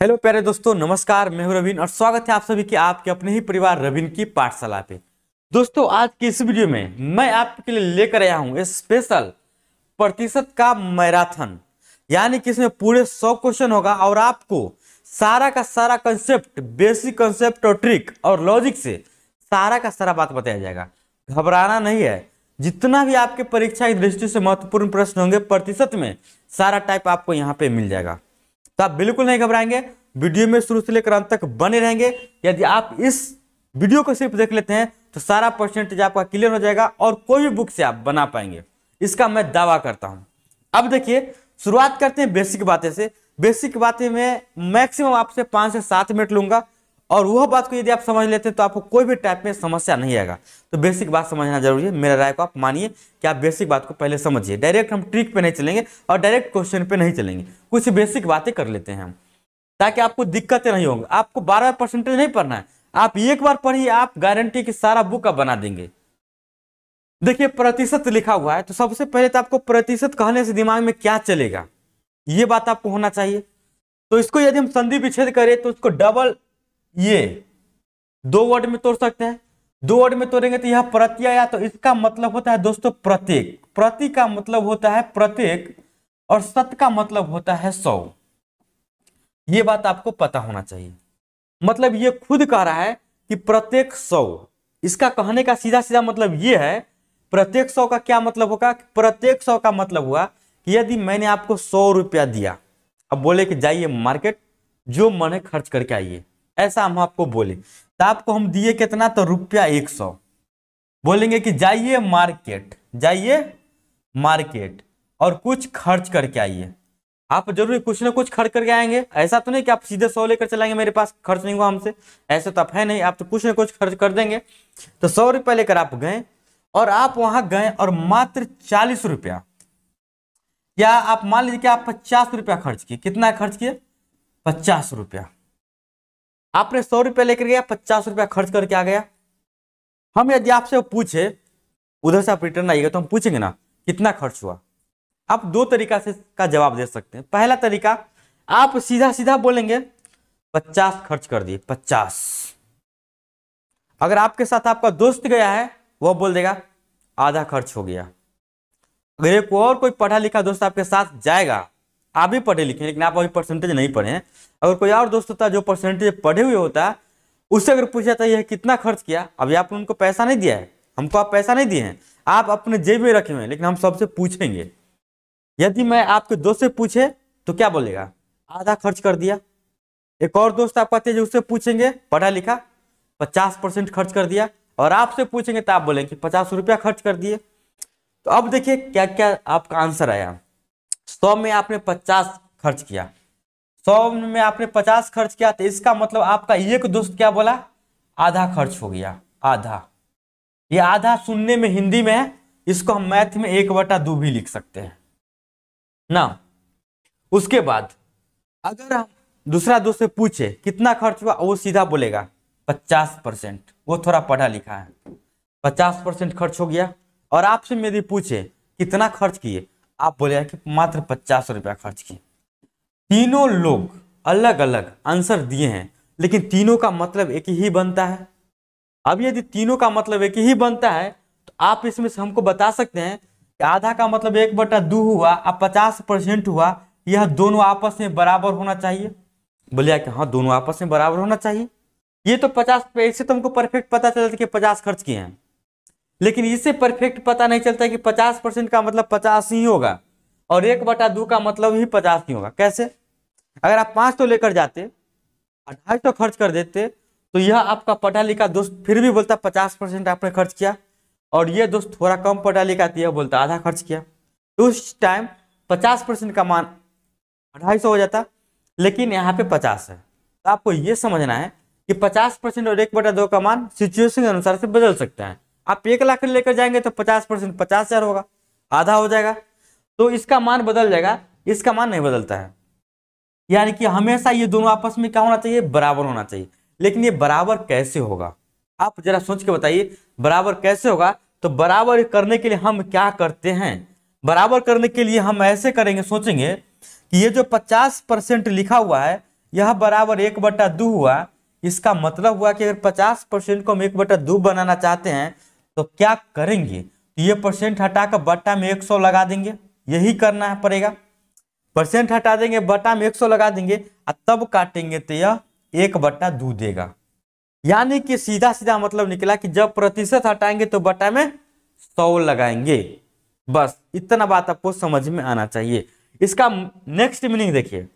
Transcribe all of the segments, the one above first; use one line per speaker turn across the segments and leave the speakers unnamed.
Hello प्यारे दोस्तों, नमस्कार। मैं हूं रवीन और स्वागत है आप सभी के आपके अपने ही परिवार रवीन की पाठशाला पे। दोस्तों, आज की इस वीडियो में मैं आपके लिए लेकर आया हूं स्पेशल प्रतिशत का मैराथन। यानी कि इसमें पूरे 100 क्वेश्चन होगा और आपको सारा का सारा कंसेप्ट, बेसिक कंसेप्ट और ट्रिक और लॉजिक से सारा का सारा बात बताया जाएगा। घबराना नहीं है। जितना भी आपके परीक्षा की दृष्टि से महत्वपूर्ण प्रश्न होंगे प्रतिशत में सारा टाइप आपको यहाँ पे मिल जाएगा, तो आप बिल्कुल नहीं घबराएंगे। वीडियो में शुरू से लेकर अंत तक बने रहेंगे। यदि आप इस वीडियो को सिर्फ देख लेते हैं तो सारा परसेंटेज आपका क्लियर हो जाएगा और कोई भी बुक से आप बना पाएंगे, इसका मैं दावा करता हूं। अब देखिए, शुरुआत करते हैं बेसिक बातें से। बेसिक बातें में मैक्सिमम आपसे 5 से 7 मिनट लूंगा और वह बात को यदि आप समझ लेते हैं तो आपको कोई भी टाइप में समस्या नहीं आएगा। तो बेसिक बात समझना जरूरी है। मेरा राय को आप मानिए कि आप बेसिक बात को पहले समझिए। डायरेक्ट हम ट्रिक पे नहीं चलेंगे और डायरेक्ट क्वेश्चन पे नहीं चलेंगे, कुछ बेसिक बातें कर लेते हैं हम, ताकि आपको दिक्कतें नहीं होंगी। आपको 12 परसेंटेज नहीं पढ़ना है, आप एक बार पढ़िए, आप गारंटी कि सारा बुक आप बना देंगे। देखिए, प्रतिशत लिखा हुआ है तो सबसे पहले तो आपको प्रतिशत कहने से दिमाग में क्या चलेगा, ये बात आपको होना चाहिए। तो इसको यदि हम संधि विच्छेद करें तो इसको डबल ये 2 वर्ड में तोड़ सकते हैं। 2 वर्ड में तोड़ेंगे तो यह प्रति आया, तो इसका मतलब होता है दोस्तों प्रत्येक। प्रति का मतलब होता है प्रत्येक और शत का मतलब होता है 100। ये बात आपको पता होना चाहिए। मतलब ये खुद कह रहा है कि प्रत्येक 100। इसका कहने का सीधा सीधा मतलब ये है, प्रत्येक 100 का क्या मतलब होगा? प्रत्येक 100 का मतलब हुआ कि यदि मैंने आपको 100 रुपया दिया, अब बोले कि जाइए मार्केट, जो मन है खर्च करके आइए, ऐसा हम आपको बोले तो आपको हम दिए कितना? तो रुपया 100। बोलेंगे कि जाइए मार्केट, जाइए मार्केट और कुछ खर्च करके आइए। आप जरूर कुछ ना कुछ खर्च करके आएंगे। ऐसा तो नहीं कि आप सीधे 100 लेकर चलाएंगे, मेरे पास खर्च नहीं हुआ हमसे, ऐसे तो आप है नहीं। आप तो कुछ ना कुछ खर्च कर देंगे। तो 100 रुपया लेकर आप गए और आप वहां गए और मात्र 40 रुपया, या आप मान लीजिए कि आप 50 रुपया खर्च किए। कितना खर्च किए? 50 रुपया। आपने 100 रुपया लेकर गया, 50 रुपया खर्च करके आ गया। हम यदि आपसे पूछे, उधर से आप रिटर्न आइएगा तो हम पूछेंगे ना कितना खर्च हुआ। आप 2 तरीका से का जवाब दे सकते हैं। पहला तरीका, आप सीधा सीधा बोलेंगे 50 खर्च कर दिए, 50। अगर आपके साथ आपका दोस्त गया है, वह बोल देगा आधा खर्च हो गया। अगर एक और कोई पढ़ा लिखा दोस्त आपके साथ जाएगा, आप भी पढ़े लिखे लेकिन आप अभी परसेंटेज नहीं पढ़े हैं, अगर कोई और दोस्त होता है जो परसेंटेज पढ़े हुए होता है, उससे अगर पूछा जाता है कितना खर्च किया, अभी आपने उनको पैसा नहीं दिया है, हमको आप पैसा नहीं दिए हैं, आप अपने जेब में रखे हुए हैं, लेकिन हम सबसे पूछेंगे। यदि मैं आपके दोस्त से पूछे तो क्या बोलेगा? आधा खर्च कर दिया। एक और दोस्त आपका तेज, उससे पूछेंगे पढ़ा लिखा, 50% खर्च कर दिया। और आपसे पूछेंगे तो आप बोलेंगे कि 50 रुपया खर्च कर दिए। तो अब देखिए क्या क्या आपका आंसर आया। 100 में आपने 50 खर्च किया, 100 में आपने 50 खर्च किया, तो इसका मतलब आपका एक दोस्त क्या बोला? आधा खर्च हो गया, आधा। ये आधा सुनने में हिंदी में है, इसको हम मैथ में 1/2 भी लिख सकते हैं ना। उसके बाद अगर हम दूसरा दोस्त से पूछे कितना खर्च हुआ, वो सीधा बोलेगा 50%। वो थोड़ा पढ़ा लिखा है, 50% खर्च हो गया। और आपसे यदि पूछे कितना खर्च किए, आप बोलेगा कि मात्र 50 रुपया खर्च किए। तीनों लोग अलग अलग आंसर दिए हैं, लेकिन तीनों का मतलब एक ही बनता है। अब यदि तीनों का मतलब एक ही बनता है तो आप इसमें से हमको बता सकते हैं कि आधा का मतलब 1/2 हुआ, अब 50% हुआ, यह दोनों आपस में बराबर होना चाहिए। बोलिए कि हाँ, दोनों आपस में बराबर होना चाहिए। ये तो 50 पे, इससे तो हमको परफेक्ट पता चलता कि 50 खर्च किए हैं, लेकिन इससे परफेक्ट पता नहीं चलता कि 50% का मतलब 50 ही होगा और 1/2 का मतलब ही 50 ही होगा। कैसे? अगर आप 5 तो लेकर जाते, 250 तो खर्च कर देते, तो यह आपका पढ़ा लिखा दोस्त फिर भी बोलता 50% आपने खर्च किया, और ये दोस्त थोड़ा कम पढ़ा लिखा था, बोलता आधा खर्च किया। तो उस टाइम 50% का मान 250 हो जाता, लेकिन यहाँ पे 50 है। तो आपको ये समझना है कि 50% और 1/2 का मान सिचुएशन के अनुसार से बदल सकता है। आप 1 लाख लेकर जाएंगे तो 50% 50,000 होगा, आधा हो जाएगा, तो इसका मान बदल जाएगा, इसका मान नहीं बदलता है। यानी कि हमेशा ये दोनों आपस में क्या होना चाहिए? बराबर होना चाहिए। लेकिन ये बराबर कैसे होगा? आप जरा सोच के बताइए, बराबर कैसे होगा? तो बराबर करने के लिए हम क्या करते हैं? बराबर करने के लिए हम ऐसे करेंगे, सोचेंगे कि ये जो 50% लिखा हुआ है, यह बराबर 1/2 हुआ। इसका मतलब हुआ कि अगर 50% को हम 1/2 बनाना चाहते हैं तो क्या करेंगे, ये परसेंट हटाकर बट्टा में 100 लगा देंगे, यही करना है पड़ेगा। परसेंट हटा देंगे, बट्टा में 100 लगा देंगे और तब काटेंगे तो यह 1/2 देगा। यानी कि सीधा सीधा मतलब निकला कि जब प्रतिशत हटाएंगे तो बट्टा में 100 लगाएंगे। बस इतना बात आपको समझ में आना चाहिए। इसका नेक्स्ट मीनिंग देखिए,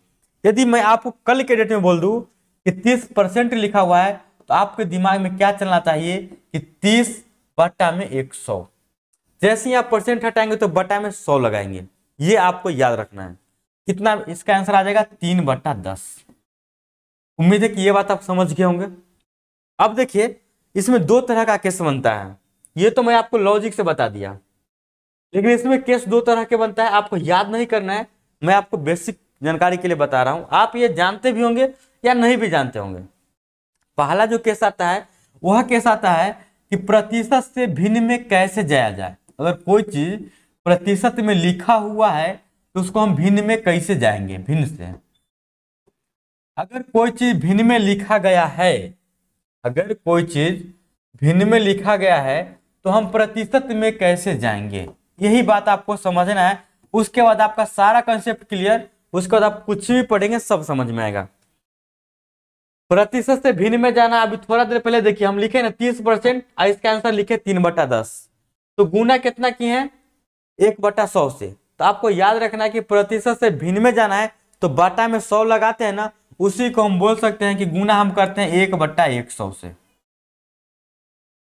यदि मैं आपको कल के डेट में बोल दूं कि 30% लिखा हुआ है तो आपके दिमाग में क्या चलना चाहिए कि 30/100। जैसे ही आप परसेंट हटाएंगे तो बट्टा में 100 लगाएंगे, ये आपको याद रखना है। कितना इसका आंसर आ जाएगा 3/10। उम्मीद है कि ये बात आप समझ गए होंगे। अब देखिए इसमें 2 तरह का केस बनता है, ये तो मैं आपको लॉजिक से बता दिया, लेकिन इसमें केस 2 तरह के बनता है। आपको याद नहीं करना है, मैं आपको बेसिक जानकारी के लिए बता रहा हूं, आप ये जानते भी होंगे या नहीं भी जानते होंगे। पहला जो केस आता है वह केस आता है कि प्रतिशत से भिन्न में कैसे जाया जाए। अगर कोई चीज प्रतिशत में लिखा हुआ है तो उसको हम भिन्न में कैसे जाएंगे, भिन्न से। अगर कोई चीज भिन्न में लिखा गया है, अगर कोई चीज भिन्न में लिखा गया है तो हम प्रतिशत में कैसे जाएंगे, यही बात आपको समझना है। उसके बाद आपका सारा कंसेप्ट क्लियर, उसके बाद आप कुछ भी पढ़ेंगे सब समझ में आएगा। प्रतिशत से भिन्न में जाना, अभी थोड़ा देर पहले देखिए हम लिखे ना 30% और इसका आंसर लिखे 3/10, तो गुना कितना किए हैं 1/100 से। तो आपको याद रखना है कि प्रतिशत से भिन्न में जाना है तो बटा में 100 लगाते हैं ना, उसी को हम बोल सकते हैं कि गुना हम करते हैं 1/100 से।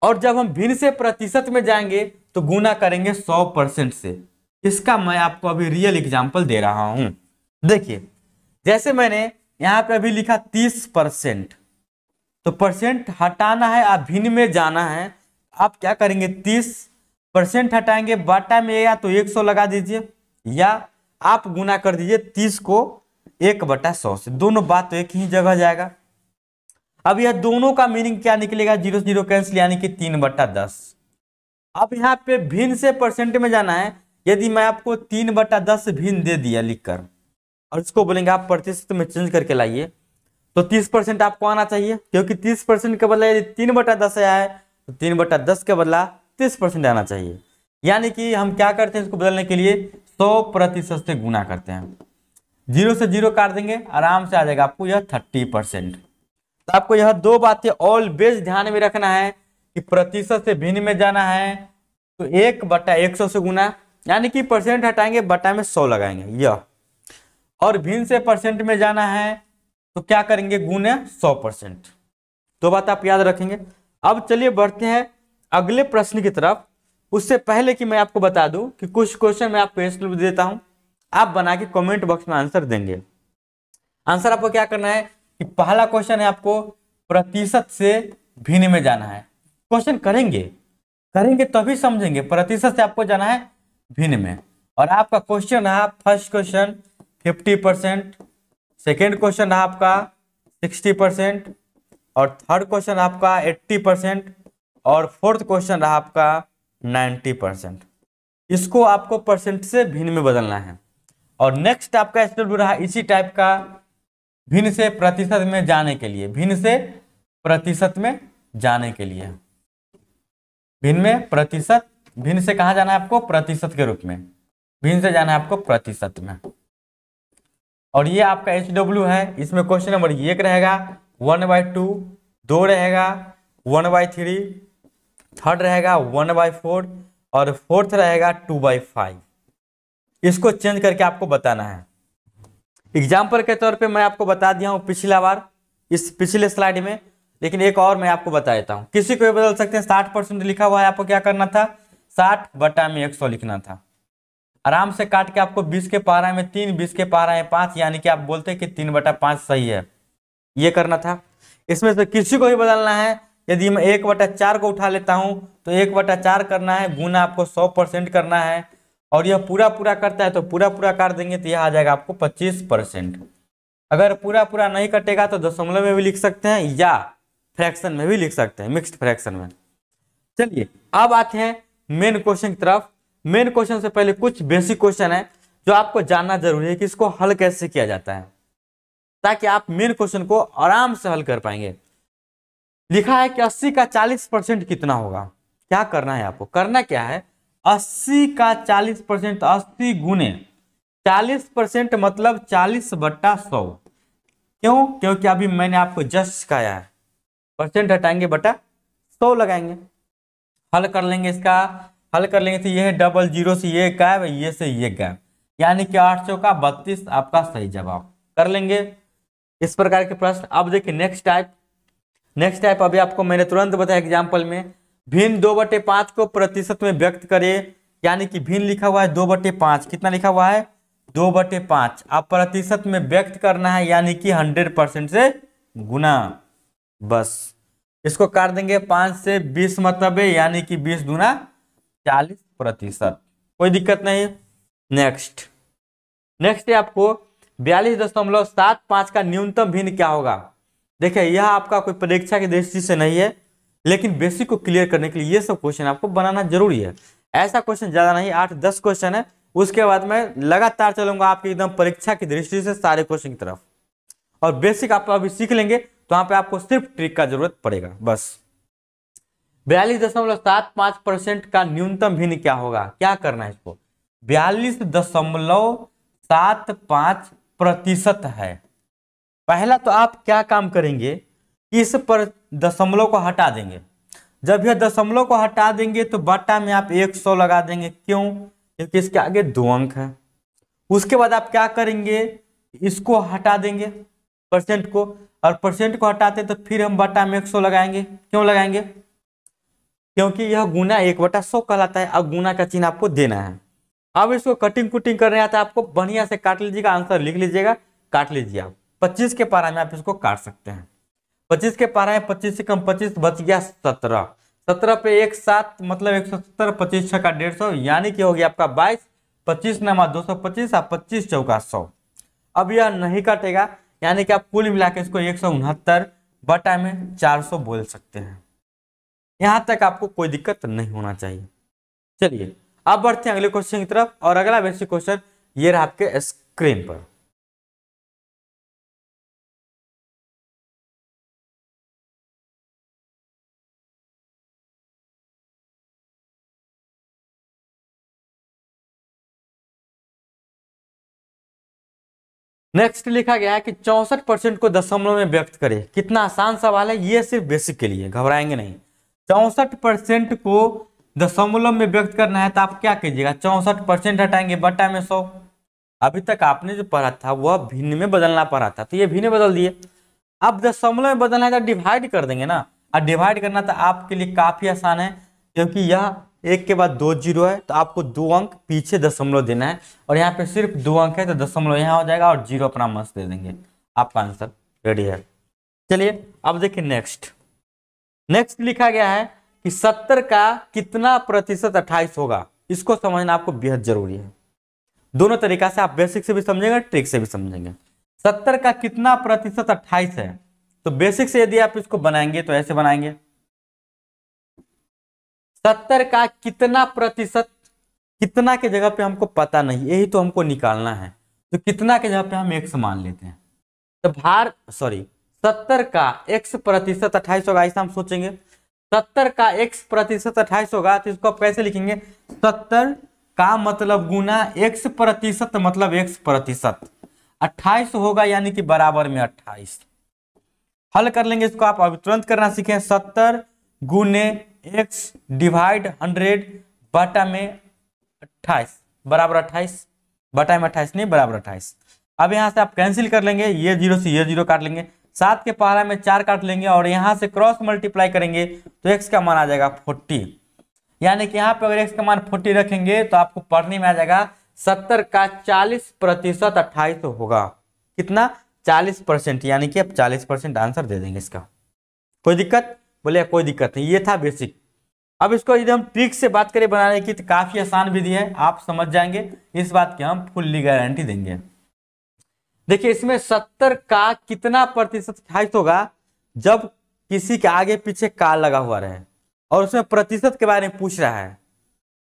और जब हम भिन्न से प्रतिशत में जाएंगे तो गुना करेंगे 100% से। इसका मैं आपको अभी रियल एग्जांपल दे रहा हूं। देखिए जैसे मैंने यहां पे अभी लिखा 30%, तो परसेंट हटाना है, आप भिन्न में जाना है, आप क्या करेंगे 30% हटाएंगे, बाटा में या तो 100 लगा दीजिए या आप गुना कर दीजिए 30 को 1/100 से, दोनों बात तो एक ही जगह जाएगा। अब यह दोनों का मीनिंग क्या निकलेगा, 0 0 कैंसिल, यानी कि 3/10। अब यहाँ पे भिन्न से परसेंट में जाना है, यदि मैं आपको 3/10 भिन्न दे दिया लिखकर और इसको बोलेंगे आप प्रतिशत में चेंज करके लाइए, तो 30% आपको आना चाहिए, क्योंकि 30% के बदला यदि 3/10 आया है तो 3/10 के बदला 30% आना चाहिए। यानी कि हम क्या करते हैं इसको बदलने के लिए 100% से गुना करते हैं, 0 से 0 काट देंगे, आराम से आ जाएगा आपको यह 30%। तो आपको यह 2 बातें ऑलवेज ध्यान में रखना है कि प्रतिशत से भिन्न में जाना है तो 1/100 से गुना, यानी कि परसेंट हटाएंगे बटा में 100 लगाएंगे यह, और भिन्न से परसेंट में जाना है तो क्या करेंगे गुने 100%। तो बात आप याद रखेंगे। अब चलिए बढ़ते हैं अगले प्रश्न की तरफ। उससे पहले कि मैं आपको बता दूं कि कुछ क्वेश्चन मैं आपको एसएलबी देता हूं, आप बना के कमेंट बॉक्स में आंसर देंगे। आंसर आपको क्या करना है कि पहला क्वेश्चन है आपको प्रतिशत से भिन्न में जाना है। क्वेश्चन करेंगे तभी समझेंगे, प्रतिशत से आपको जाना है भिन्न में। और आपका क्वेश्चन रहा फर्स्ट क्वेश्चन 50%, सेकेंड क्वेश्चन रहा आपका 60% और थर्ड क्वेश्चन आपका 80% और फोर्थ क्वेश्चन रहा आपका 90%। इसको आपको परसेंट से भिन्न में बदलना है। और नेक्स्ट आपका एसडब्ल्यू रहा इसी टाइप का, भिन्न से प्रतिशत में जाने के लिए, भिन्न से प्रतिशत में जाने के लिए, भिन्न में प्रतिशत, भिन्न से कहा जाना है आपको प्रतिशत के रूप में, भिन्न से जाना है आपको प्रतिशत में। और ये आपका एचडब्ल्यू है, इसमें क्वेश्चन नंबर 1 रहेगा 1/2, 2 रहेगा 1/3, थर्ड रहेगा 1/4 और फोर्थ रहेगा 2/5। इसको चेंज करके आपको बताना है। एग्जाम्पल के तौर पे मैं आपको बता दिया हूं पिछला बार इस पिछले स्लाइड में, लेकिन एक और मैं आपको बता देता हूं। किसी को भी बदल सकते हैं, 60% लिखा हुआ है, आपको क्या करना था 60/100 लिखना था। आराम से काट के आपको 20 के पारा में 3, 20 के पारा में 5, यानी कि आप बोलते हैं कि 3/5 सही है, ये करना था। इसमें से किसी को भी बदलना है, यदि मैं 1/4 को उठा लेता हूं तो 1/4 करना है, गुना आपको 100% करना है, और यह पूरा पूरा करता है तो पूरा पूरा काट देंगे तो यह आ जाएगा आपको 25%। अगर पूरा पूरा नहीं कटेगा तो दशमलव में भी लिख सकते हैं या फ्रैक्शन में भी लिख सकते हैं, मिक्स्ड फ्रैक्शन में। चलिए अब आते हैं मेन क्वेश्चन की तरफ। मेन क्वेश्चन से पहले कुछ बेसिक क्वेश्चन है जो आपको जानना जरूरी है कि इसको हल कैसे किया जाता है। ताकि आप मेन क्वेश्चन को आराम से हल कर पाएंगे। लिखा है कि 80 का 40% कितना होगा। क्या करना है आपको, करना क्या है, 80 का 40%, 80 गुने 40% मतलब 40/100। क्यों, क्योंकि अभी मैंने आपको जस्ट सिखाया है, परसेंट हटाएंगे बटा 100 लगाएंगे। हल कर लेंगे इसका, हल कर लेंगे तो ये है डबल जीरो से ये गायब, ये से ये गायब, यानी कि 800 का 32 आपका सही जवाब। कर लेंगे इस प्रकार के प्रश्न। अब देखिए नेक्स्ट टाइप, नेक्स्ट टाइप अभी आपको मैंने तुरंत बताया एग्जाम्पल में, भिन्न 2/5 को प्रतिशत में व्यक्त करे, यानी कि भिन्न लिखा हुआ है 2/5, कितना लिखा हुआ है 2/5, आप प्रतिशत में व्यक्त करना है यानी कि 100% से गुना। बस इसको काट देंगे 5 से 20 मतलब है, यानी कि 20 गुना 40%, कोई दिक्कत नहीं। नेक्स्ट, नेक्स्ट है आपको 42.75 का न्यूनतम भिन्न क्या होगा। देखिए यह आपका कोई परीक्षा की दृष्टि से नहीं है, लेकिन बेसिक को क्लियर करने के लिए ये सब क्वेश्चन आपको बनाना जरूरी है। ऐसा क्वेश्चन ज्यादा नहीं, 8-10 क्वेश्चन है, उसके बाद मैं लगातार चलूंगा आपकी एकदम परीक्षा की दृष्टि से सारे क्वेश्चन की तरफ, और बेसिक आप अभी सीख लेंगे तो यहाँ पे आपको सिर्फ ट्रिक का जरूरत पड़ेगा बस। 42.75% का न्यूनतम भिन्न क्या होगा, क्या करना है इसको, 42.75% है। पहला तो आप क्या काम करेंगे, इस पर दशमलव को हटा देंगे। जब यह दशमलव को हटा देंगे तो बट्टा में आप 100 लगा देंगे, क्यों, क्योंकि इसके आगे 2 अंक है। उसके बाद आप क्या करेंगे, इसको हटा देंगे परसेंट को, और परसेंट को हटाते तो फिर हम बट्टा में 100 लगाएंगे। क्यों लगाएंगे, क्योंकि यह गुना 1/100 कहलाता है। अब गुना का चिन्ह आपको देना है। अब इसको कटिंग कुटिंग करने आता है आपको, बढ़िया से काट लीजिएगा, आंसर लिख लीजिएगा, काट लीजिए आप। 25 के पारा में आप इसको काट सकते हैं। 25 के पारा है, 25 से कम 25 बच गया 17, 17 पे 1 7 मतलब 170, 25 6 का 150, यानी कि हो गया आपका 22, 25 नमा 225 और 25 चौका 100। अब यह नहीं कटेगा, यानी कि आप कुल मिला के इसको 169 बटा में 400 बोल सकते हैं। यहां तक आपको कोई दिक्कत नहीं होना चाहिए। चलिए अब बढ़ते हैं अगले क्वेश्चन की तरफ, और अगला बेसिक क्वेश्चन ये रहा आपके स्क्रीन पर। नेक्स्ट लिखा गया है कि 64% को दशमलव में व्यक्त करें। कितना आसान सवाल है, ये सिर्फ बेसिक के लिए, घबराएंगे नहीं। 64% को दशमलव में व्यक्त करना है तो आप क्या कीजिएगा, 64% हटाएंगे बटा में 100। अभी तक आपने जो पढ़ा था वह भिन्न में बदलना पड़ा था, तो ये भिन्न बदल दिए। अब दशमलव में बदलना है तो डिवाइड कर देंगे ना, और डिवाइड करना तो आपके लिए काफी आसान है, क्योंकि यह 1 के बाद 2 जीरो है, तो आपको 2 अंक पीछे दशमलव देना है, और यहाँ पे सिर्फ 2 अंक है तो दशमलव यहाँ हो जाएगा और जीरो अपना मस्त दे देंगे, आपका आंसर रेडी है। चलिए अब देखिए नेक्स्ट, नेक्स्ट लिखा गया है कि 70 का कितना प्रतिशत 28 होगा। इसको समझना आपको बेहद जरूरी है। दोनों तरीका से आप बेसिक से भी समझेंगे, ट्रिक से भी समझेंगे। 70 का कितना प्रतिशत 28 है, तो बेसिक से यदि आप इसको बनाएंगे तो ऐसे बनाएंगे, 70 का कितना प्रतिशत, कितना के जगह पे हमको पता नहीं, यही तो हमको निकालना है, तो कितना के जगह पे हम x मान लेते हैं, तो 70 का x प्रतिशत 28 होगा, ऐसा हम सोचेंगे। 70 का x प्रतिशत 28 होगा तो इसको आप कैसे लिखेंगे, 70 का मतलब गुना x प्रतिशत मतलब x प्रतिशत, 28 होगा यानी कि बराबर में 28। हल कर लेंगे इसको, आप अभी तुरंत करना सीखें। 70 गुने x डिवाइड 100 बटा में 28 बराबर 28, बटा में 28 नहीं बराबर 28। अब यहाँ से आप कैंसिल कर लेंगे, ये जीरो से ये जीरो काट लेंगे, 7 के पहाड़ा में 4 काट लेंगे, और यहाँ से क्रॉस मल्टीप्लाई करेंगे तो x का मान आ जाएगा 40, यानी कि यहाँ पे अगर x का मान 40 रखेंगे तो आपको पढ़ने में आ जाएगा 70 का 40% 28 होगा। कितना, 40%, यानी कि आप 40% आंसर दे देंगे इसका। कोई दिक्कत, बोले कोई दिक्कत नहीं, ये था बेसिक। अब इसको यदि हम ट्रिक से बात करें बनाने की तो काफी आसान विधि है, आप समझ जाएंगे, इस बात की हम फुल्ली गारंटी देंगे। देखिए इसमें 70 का कितना प्रतिशत 28 होगा, जब किसी के आगे पीछे का लगा हुआ रहे और उसमें प्रतिशत के बारे में पूछ रहा है,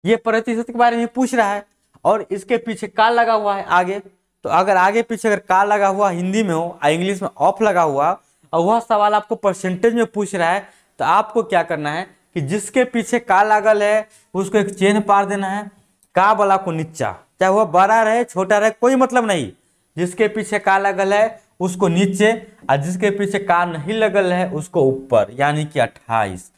ये प्रतिशत के बारे में पूछ रहा है और इसके पीछे का लगा हुआ है आगे, तो अगर आगे पीछे अगर का लगा हुआ हिंदी में हो और इंग्लिश में ऑफ लगा हुआ और वह सवाल आपको परसेंटेज में पूछ रहा है, तो आपको क्या करना है कि जिसके पीछे का लागल है उसको एक चेन पार देना है, का वाला को नीचा, चाहे वह बड़ा रहे छोटा रहे कोई मतलब नहीं, जिसके पीछे का लगल है उसको नीचे और जिसके पीछे का नहीं लगल है उसको ऊपर, यानी कि 28।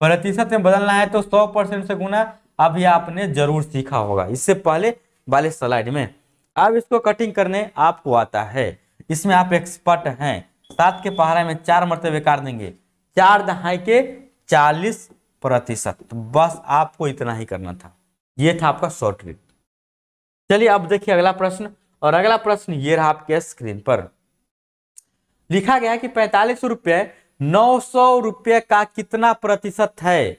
प्रतिशत में बदलना है तो 100% से गुना, अभी आपने जरूर सीखा होगा इससे पहले वाले स्लाइड में। अब इसको कटिंग करने आपको आता है, इसमें आप एक्सपर्ट हैं। 7 के पहाड़े में 4 मरतबे काट देंगे, 4 दहाई के 40%। बस आपको इतना ही करना था, ये था आपका शॉर्ट ट्रिक। चलिए अब देखिए अगला प्रश्न, और अगला प्रश्न ये रहा आपके स्क्रीन पर। लिखा गया है कि 45 रुपये 900 रुपये का कितना प्रतिशत है।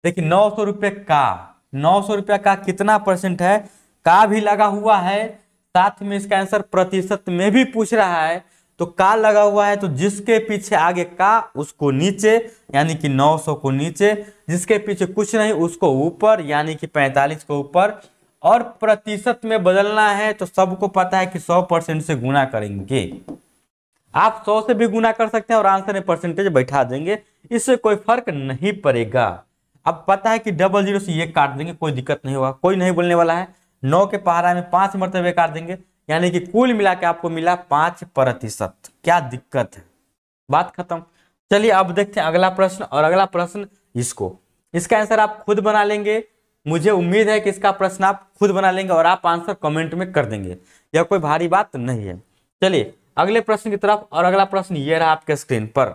देखिए 900 रुपये का, 900 रुपये का कितना परसेंट है, का भी लगा हुआ है, साथ में इसका आंसर प्रतिशत में भी पूछ रहा है। तो का लगा हुआ है तो जिसके पीछे आगे का उसको नीचे, यानी कि 900 को नीचे, जिसके पीछे कुछ नहीं उसको ऊपर, यानी कि 45 को ऊपर। और प्रतिशत में बदलना है तो सबको पता है कि 100% से गुना करेंगे। आप 100 से भी गुना कर सकते हैं और आंसर में परसेंटेज बैठा देंगे, इससे कोई फर्क नहीं पड़ेगा। अब पता है कि 00 से ये काट देंगे, कोई दिक्कत नहीं होगा, कोई नहीं बोलने वाला है। 9 के पहाड़ा में 5 मरतबे काट देंगे, यानी कि कुल मिला के आपको मिला 5%। क्या दिक्कत है, बात खत्म। चलिए अब देखते हैं अगला प्रश्न, और अगला प्रश्न इसका आंसर आप खुद बना लेंगे। मुझे उम्मीद है कि इसका प्रश्न आप खुद बना लेंगे और आप आंसर कमेंट में कर देंगे, यह कोई भारी बात नहीं है। चलिए अगले प्रश्न की तरफ, और अगला प्रश्न ये रहा आपके स्क्रीन पर।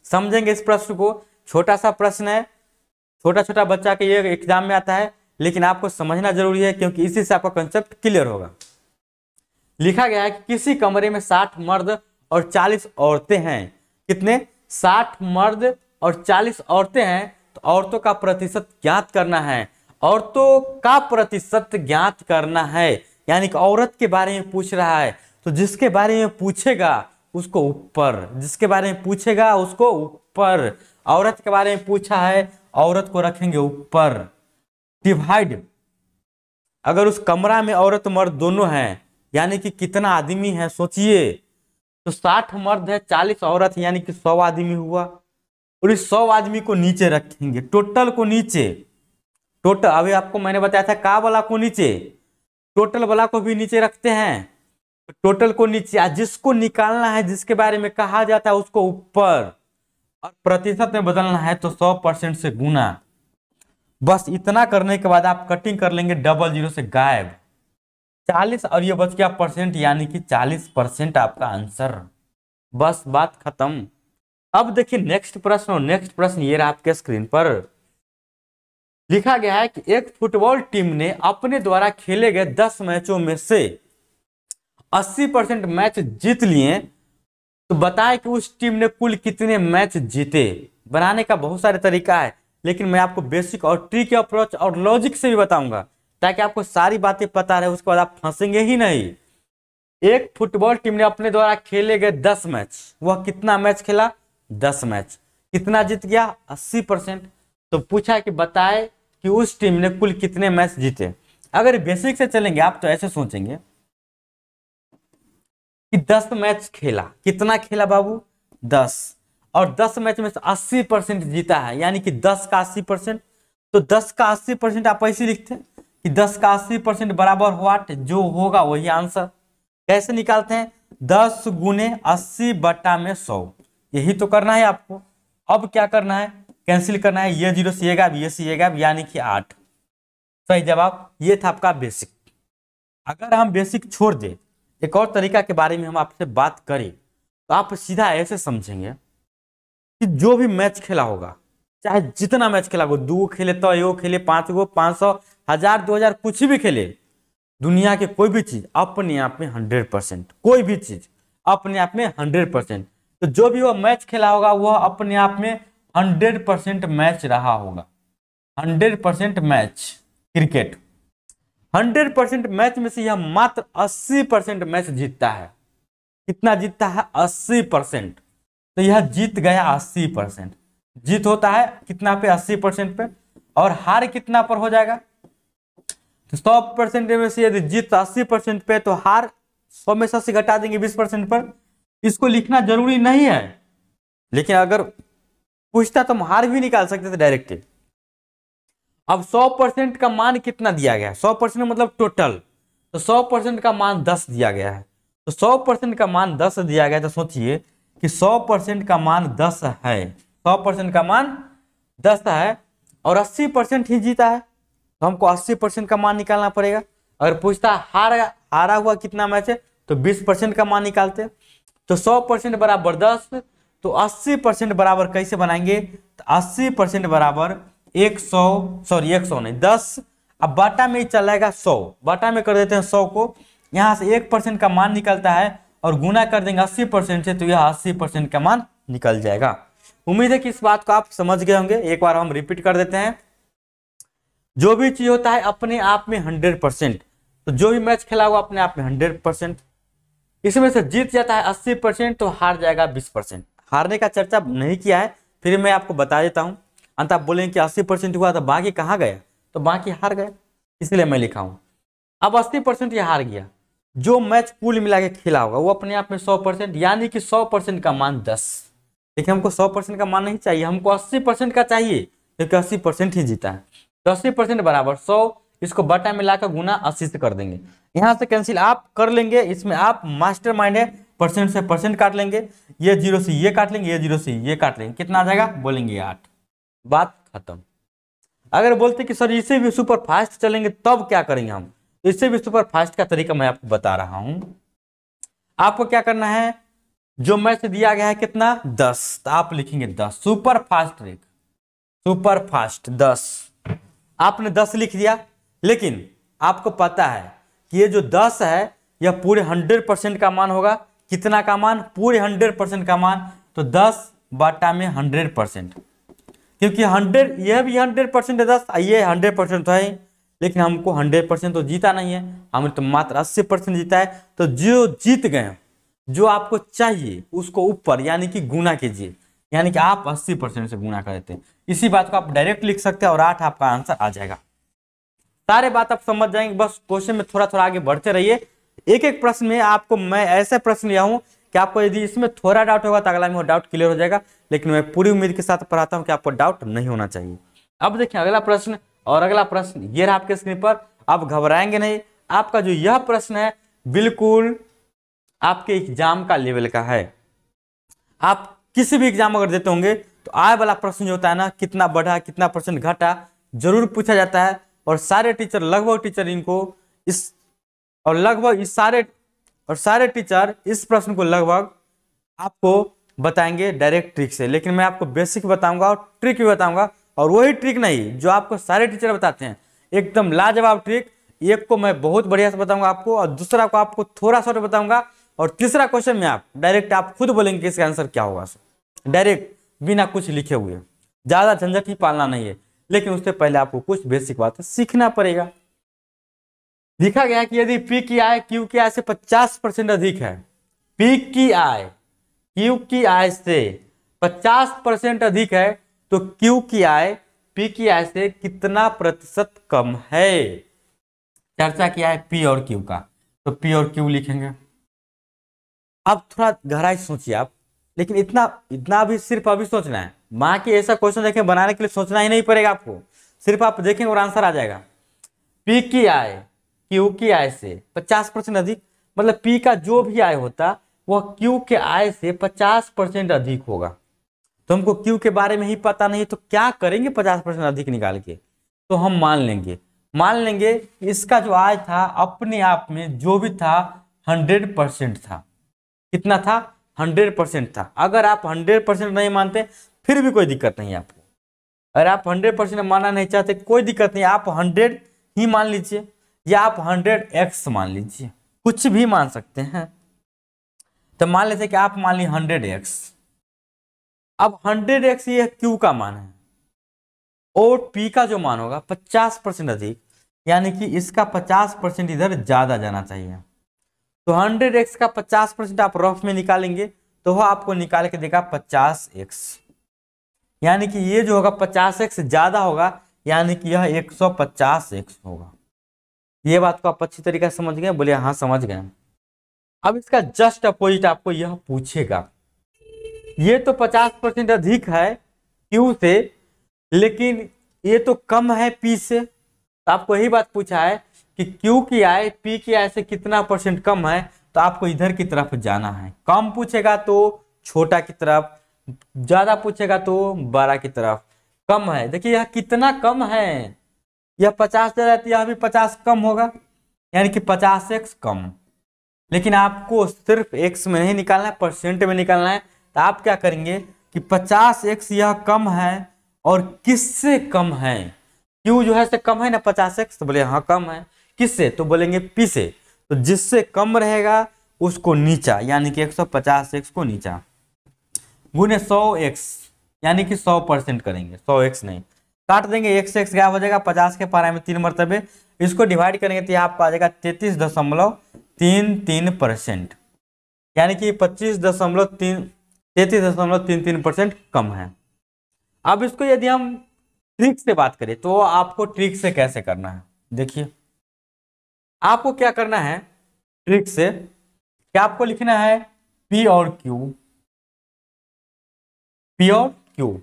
समझेंगे इस प्रश्न को, छोटा सा प्रश्न है, छोटा छोटा बच्चा के ये एग्जाम में आता है, लेकिन आपको समझना जरूरी है क्योंकि इसी से आपका कंसेप्ट क्लियर होगा। लिखा गया है कि किसी कमरे में 60 मर्द और 40 औरतें हैं। कितने? 60 मर्द और 40 औरतें हैं। तो औरतों का प्रतिशत ज्ञात करना है, औरतों का प्रतिशत ज्ञात करना है, यानी कि औरत के बारे में पूछ रहा है। तो जिसके बारे में पूछेगा उसको ऊपर, जिसके बारे में पूछेगा उसको ऊपर। औरत के बारे में पूछा है, औरत को रखेंगे ऊपर। डिवाइड, अगर उस कमरा में औरत मर्द दोनों हैं, यानी कि कितना आदमी है सोचिए। तो 60 मर्द है 40 औरत, यानी कि 100 आदमी हुआ। और इस 100 आदमी को नीचे रखेंगे, टोटल को नीचे। टोटल अभी आपको मैंने बताया था का वाला को नीचे, टोटल वाला को भी नीचे रखते हैं। टोटल को नीचे, जिसको निकालना है, जिसके बारे में कहा जाता है उसको ऊपर, और प्रतिशत में बदलना है तो 100% से गुना। बस इतना करने के बाद आप कटिंग कर लेंगे, 00 से गायब। 40 और ये बच गया परसेंट, यानी कि 40% आपका आंसर। बस बात खत्म। अब देखिए नेक्स्ट प्रश्न, और नेक्स्ट प्रश्न ये रहा आपके स्क्रीन पर। लिखा गया है कि एक फुटबॉल टीम ने अपने द्वारा खेले गए 10 मैचों में से 80% मैच जीत लिए, तो बताएं कि उस टीम ने कुल कितने मैच जीते। बनाने का बहुत सारे तरीका है, लेकिन मैं आपको बेसिक और ट्रिक अप्रोच और लॉजिक से भी बताऊंगा, ताकि आपको सारी बातें पता रहे, उसके बाद आप फंसेंगे ही नहीं। एक फुटबॉल टीम ने अपने द्वारा खेले गए 10 मैच, वह कितना मैच खेला? 10 मैच। कितना जीत गया? 80%। तो पूछा कि बताए कि उस टीम ने कुल कितने मैच जीते। अगर बेसिक से चलेंगे आप तो ऐसे सोचेंगे कि 10 मैच खेला, कितना खेला बाबू? 10, और 10 मैच में से 80% जीता है, यानी कि 10 का 80%। तो 10 का 80% आप ऐसे लिखते हैं कि 10 का 80% बराबर व्हाट, जो होगा वही आंसर। कैसे निकालते हैं? 10 गुने 80 बटा में 100, यही तो करना है आपको। अब क्या करना है? कैंसिल करना है, ये 0 सीएगा, ये सीएगा, यानी कि 8। सही जवाब। ये था आपका बेसिक। अगर हम बेसिक छोड़ दे, एक और तरीका के बारे में हम आपसे बात करें, तो आप सीधा ऐसे समझेंगे कि जो भी मैच खेला होगा, चाहे जितना मैच खेला होगा, 2 खेले तो यो खेले, 5 गो, 500, 1000, 2000, कुछ भी खेले, दुनिया के कोई भी चीज अपने आप में 100%, कोई भी चीज अपने आप में 100%। तो जो भी वो मैच खेला होगा वह अपने आप में 100% मैच रहा होगा। 100% मैच क्रिकेट, 100% मैच में से यह मात्र 80% मैच जीतता है। कितना जीतता है? 80%। तो यह जीत गया 80%। जीत होता है कितना पे? 80% पे। और हार कितना पर हो जाएगा? तो 100% में से यदि जीत 80% पे, तो हार 100 में से 80 घटा देंगे 20% पर। इसको लिखना जरूरी नहीं है, लेकिन अगर पूछता तो हम हार भी निकाल सकते थे डायरेक्ट। अब 100% का मान कितना दिया गया है? 100% मतलब टोटल, तो 100% का मान 10 दिया गया है। तो 100% का मान 10 दिया गया है, तो सोचिए कि 100% का मान 10 है, 100% का मान 10 है और 80% ही जीता है, तो हमको 80% का मान निकालना पड़ेगा। अगर पूछता हारा हुआ कितना मैच है, तो 20% का मान निकालते। तो 100% बराबर 10, तो 80% बराबर कैसे बनाएंगे? तो 80% बराबर 100 नहीं 10, अब बाटा में ही चलाएगा 100, बाटा में कर देते हैं 100 को, यहाँ से 1% का मान निकलता है और गुना कर देंगे 80% से, तो यह 80% का मान निकल जाएगा। उम्मीद है कि इस बात को आप समझ गए होंगे। एक बार हम रिपीट कर देते हैं। जो भी चीज होता है अपने आप में 100%, तो जो भी मैच खेला हुआ अपने आप में 100%, इसमें से जीत जाता है 80%, तो हार जाएगा 20%। हारने का चर्चा नहीं किया है, फिर मैं आपको बता देता हूं। अंत आप बोलेंगे कि 80% हुआ तो बाकी कहाँ गया? तो बाकी हार गए, इसलिए मैं लिखा हूं। अब 80% ये हार गया, जो मैच कुल मिला के खेला होगा वो अपने आप में 100%, यानी कि 100% का मान 10। देखिए हमको 100% का मान नहीं चाहिए, हमको 80% का चाहिए, क्योंकि 80% ही जीता है। तो 80% बराबर 100, इसको बटा में लाकर गुना 80 से कर देंगे। यहां से कैंसिल आप कर लेंगे, इसमें आप मास्टर माइंड है, परसेंट से परसेंट काट लेंगे, ये 0 से ये काट लेंगे, ये 0 से ये काट लेंगे, कितना आ जाएगा? बोलेंगे 8, बात खत्म। अगर बोलते कि सर इससे भी सुपर फास्ट चलेंगे तब क्या करेंगे हम, तो इससे भी सुपर फास्ट का तरीका मैं आपको बता रहा हूं। आपको क्या करना है, जो मैच दिया गया है कितना? 10, तो आप लिखेंगे 10 super fast trick, super fast 10, आपने 10 लिख दिया। लेकिन आपको पता है कि ये जो 10 है यह पूरे 100% का मान होगा। कितना का मान? पूरे 100% का मान, तो 10 बाटा में 100%, क्योंकि 100 यह भी 100% है 10, ये 100% तो है, लेकिन हमको 100% तो जीता नहीं है, हमने तो मात्र 80% जीता है। तो जो जीत गए, जो आपको चाहिए उसको ऊपर यानी कि गुना कीजिए, यानी कि आप 80% से गुना कर देते हैं। इसी बात को आप डायरेक्ट लिख सकते हैं और 8 आपका आंसर आ जाएगा। सारे बात आप समझ जाएंगे, बस क्वेश्चन में थोड़ा थोड़ा आगे बढ़ते रहिए। एक एक प्रश्न में आपको मैं ऐसे प्रश्न लिया हूं कि आपको यदि इसमें थोड़ा डाउट होगा तो अगला में वो डाउट क्लियर हो जाएगा, लेकिन मैं पूरी उम्मीद के साथ पढ़ाता हूं कि आपको डाउट नहीं होना चाहिए। अब देखिए अगला प्रश्न, और अगला प्रश्न ये रहा आपके स्क्रीन पर। आप घबराएंगे नहीं, आपका जो यह प्रश्न है बिल्कुल आपके एग्जाम का लेवल का है। आप किसी भी एग्जाम अगर देते होंगे तो आए वाला प्रश्न जो होता है ना, कितना बढ़ा कितना परसेंट घटा, जरूर पूछा जाता है। और सारे टीचर, लगभग टीचर इनको इस और लगभग इस सारे टीचर इस प्रश्न को लगभग आपको बताएंगे डायरेक्ट ट्रिक से, लेकिन मैं आपको बेसिक बताऊंगा और ट्रिक भी बताऊंगा। और वही ट्रिक नहीं जो आपको सारे टीचर बताते हैं, एकदम लाजवाब ट्रिक। एक को मैं बहुत बढ़िया से बताऊंगा आपको, और दूसरा को आपको थोड़ा सा बताऊंगा, और तीसरा क्वेश्चन में आप डायरेक्ट आप खुद बोलेंगे कि इसका आंसर क्या होगा, डायरेक्ट बिना कुछ लिखे हुए। ज्यादा झंझट ही पालना नहीं है, लेकिन उससे पहले आपको कुछ बेसिक बातें सीखना पड़ेगा। लिखा गया है कि यदि पी की आय क्यू की आय से 50% अधिक है, पी की आय क्यू की आय से 50% अधिक है, तो क्यू की आय पी की आय से कितना प्रतिशत कम है? चर्चा किया है पी और क्यू का, तो पी और क्यू लिखेंगे। अब थोड़ा गहराई सोचिए आप, लेकिन इतना भी सिर्फ अभी सोचना है, माँ की ऐसा क्वेश्चन देखें बनाने के लिए सोचना ही नहीं पड़ेगा आपको, सिर्फ आप देखेंगे और आंसर आ जाएगा। पी की आय क्यू की आय से 50% अधिक, मतलब पी का जो भी आय होता वह क्यू के आय से 50% अधिक होगा। तो हमको क्यू के बारे में ही पता नहीं, तो क्या करेंगे 50% अधिक निकाल के? तो हम मान लेंगे इसका जो आय था अपने आप में जो भी था 100% था। कितना था? 100% था। अगर आप 100% नहीं मानते फिर भी कोई दिक्कत नहीं है आपको। अगर आप 100% मानना नहीं चाहते कोई दिक्कत नहीं, आप 100 ही मान लीजिए, या आप 100x मान लीजिए, कुछ भी मान सकते हैं। तो मान लेते कि आप मान ली 100x। अब 100x ये क्यू का मान है, और p का जो मान होगा 50% अधिक, यानी कि इसका 50% इधर ज्यादा जाना चाहिए। तो 100x का 50% आप रफ में निकालेंगे तो वह आपको निकाल के देगा 50x, यानी कि ये जो होगा 50x ज्यादा होगा, यानी कि यह 150x होगा। ये बात को आप अच्छी तरीके से समझ गए? बोले हाँ समझ गए। अब इसका जस्ट अपोजिट आपको यह पूछेगा, ये तो 50% अधिक है क्यू से, लेकिन ये तो कम है पी से। तो आपको यही बात पूछा है कि क्यू की आय पी की आय से कितना परसेंट कम है, तो आपको इधर की तरफ जाना है। कम पूछेगा तो छोटा की तरफ, ज्यादा पूछेगा तो बड़ा की तरफ। कम है, देखिए यह कितना कम है, यह 50 दे रहा है तो यह भी 50 कम होगा, यानी कि 50x कम। लेकिन आपको सिर्फ x में नहीं निकालना है, परसेंट में निकालना है। तो आप क्या करेंगे कि 50x यह कम है, और किससे कम है? Q जो है से कम है ना 50x, तो बोले हाँ कम है। किससे? तो बोलेंगे P से। तो जिससे कम रहेगा उसको नीचा, यानी कि 150x को नीचा, गुने 100x, यानी कि 100% करेंगे, 100x नहीं काट देंगे, x से x गायब हो जाएगा, 50 के पारा में 3 मरतबे, इसको डिवाइड करेंगे तो आपको आ जाएगा 33.33%, यानी कि 33.33% कम है। अब इसको यदि हम ट्रिक से बात करें तो आपको ट्रिक से कैसे करना है, देखिए आपको क्या करना है ट्रिक से, क्या आपको लिखना है P और Q, P और Q,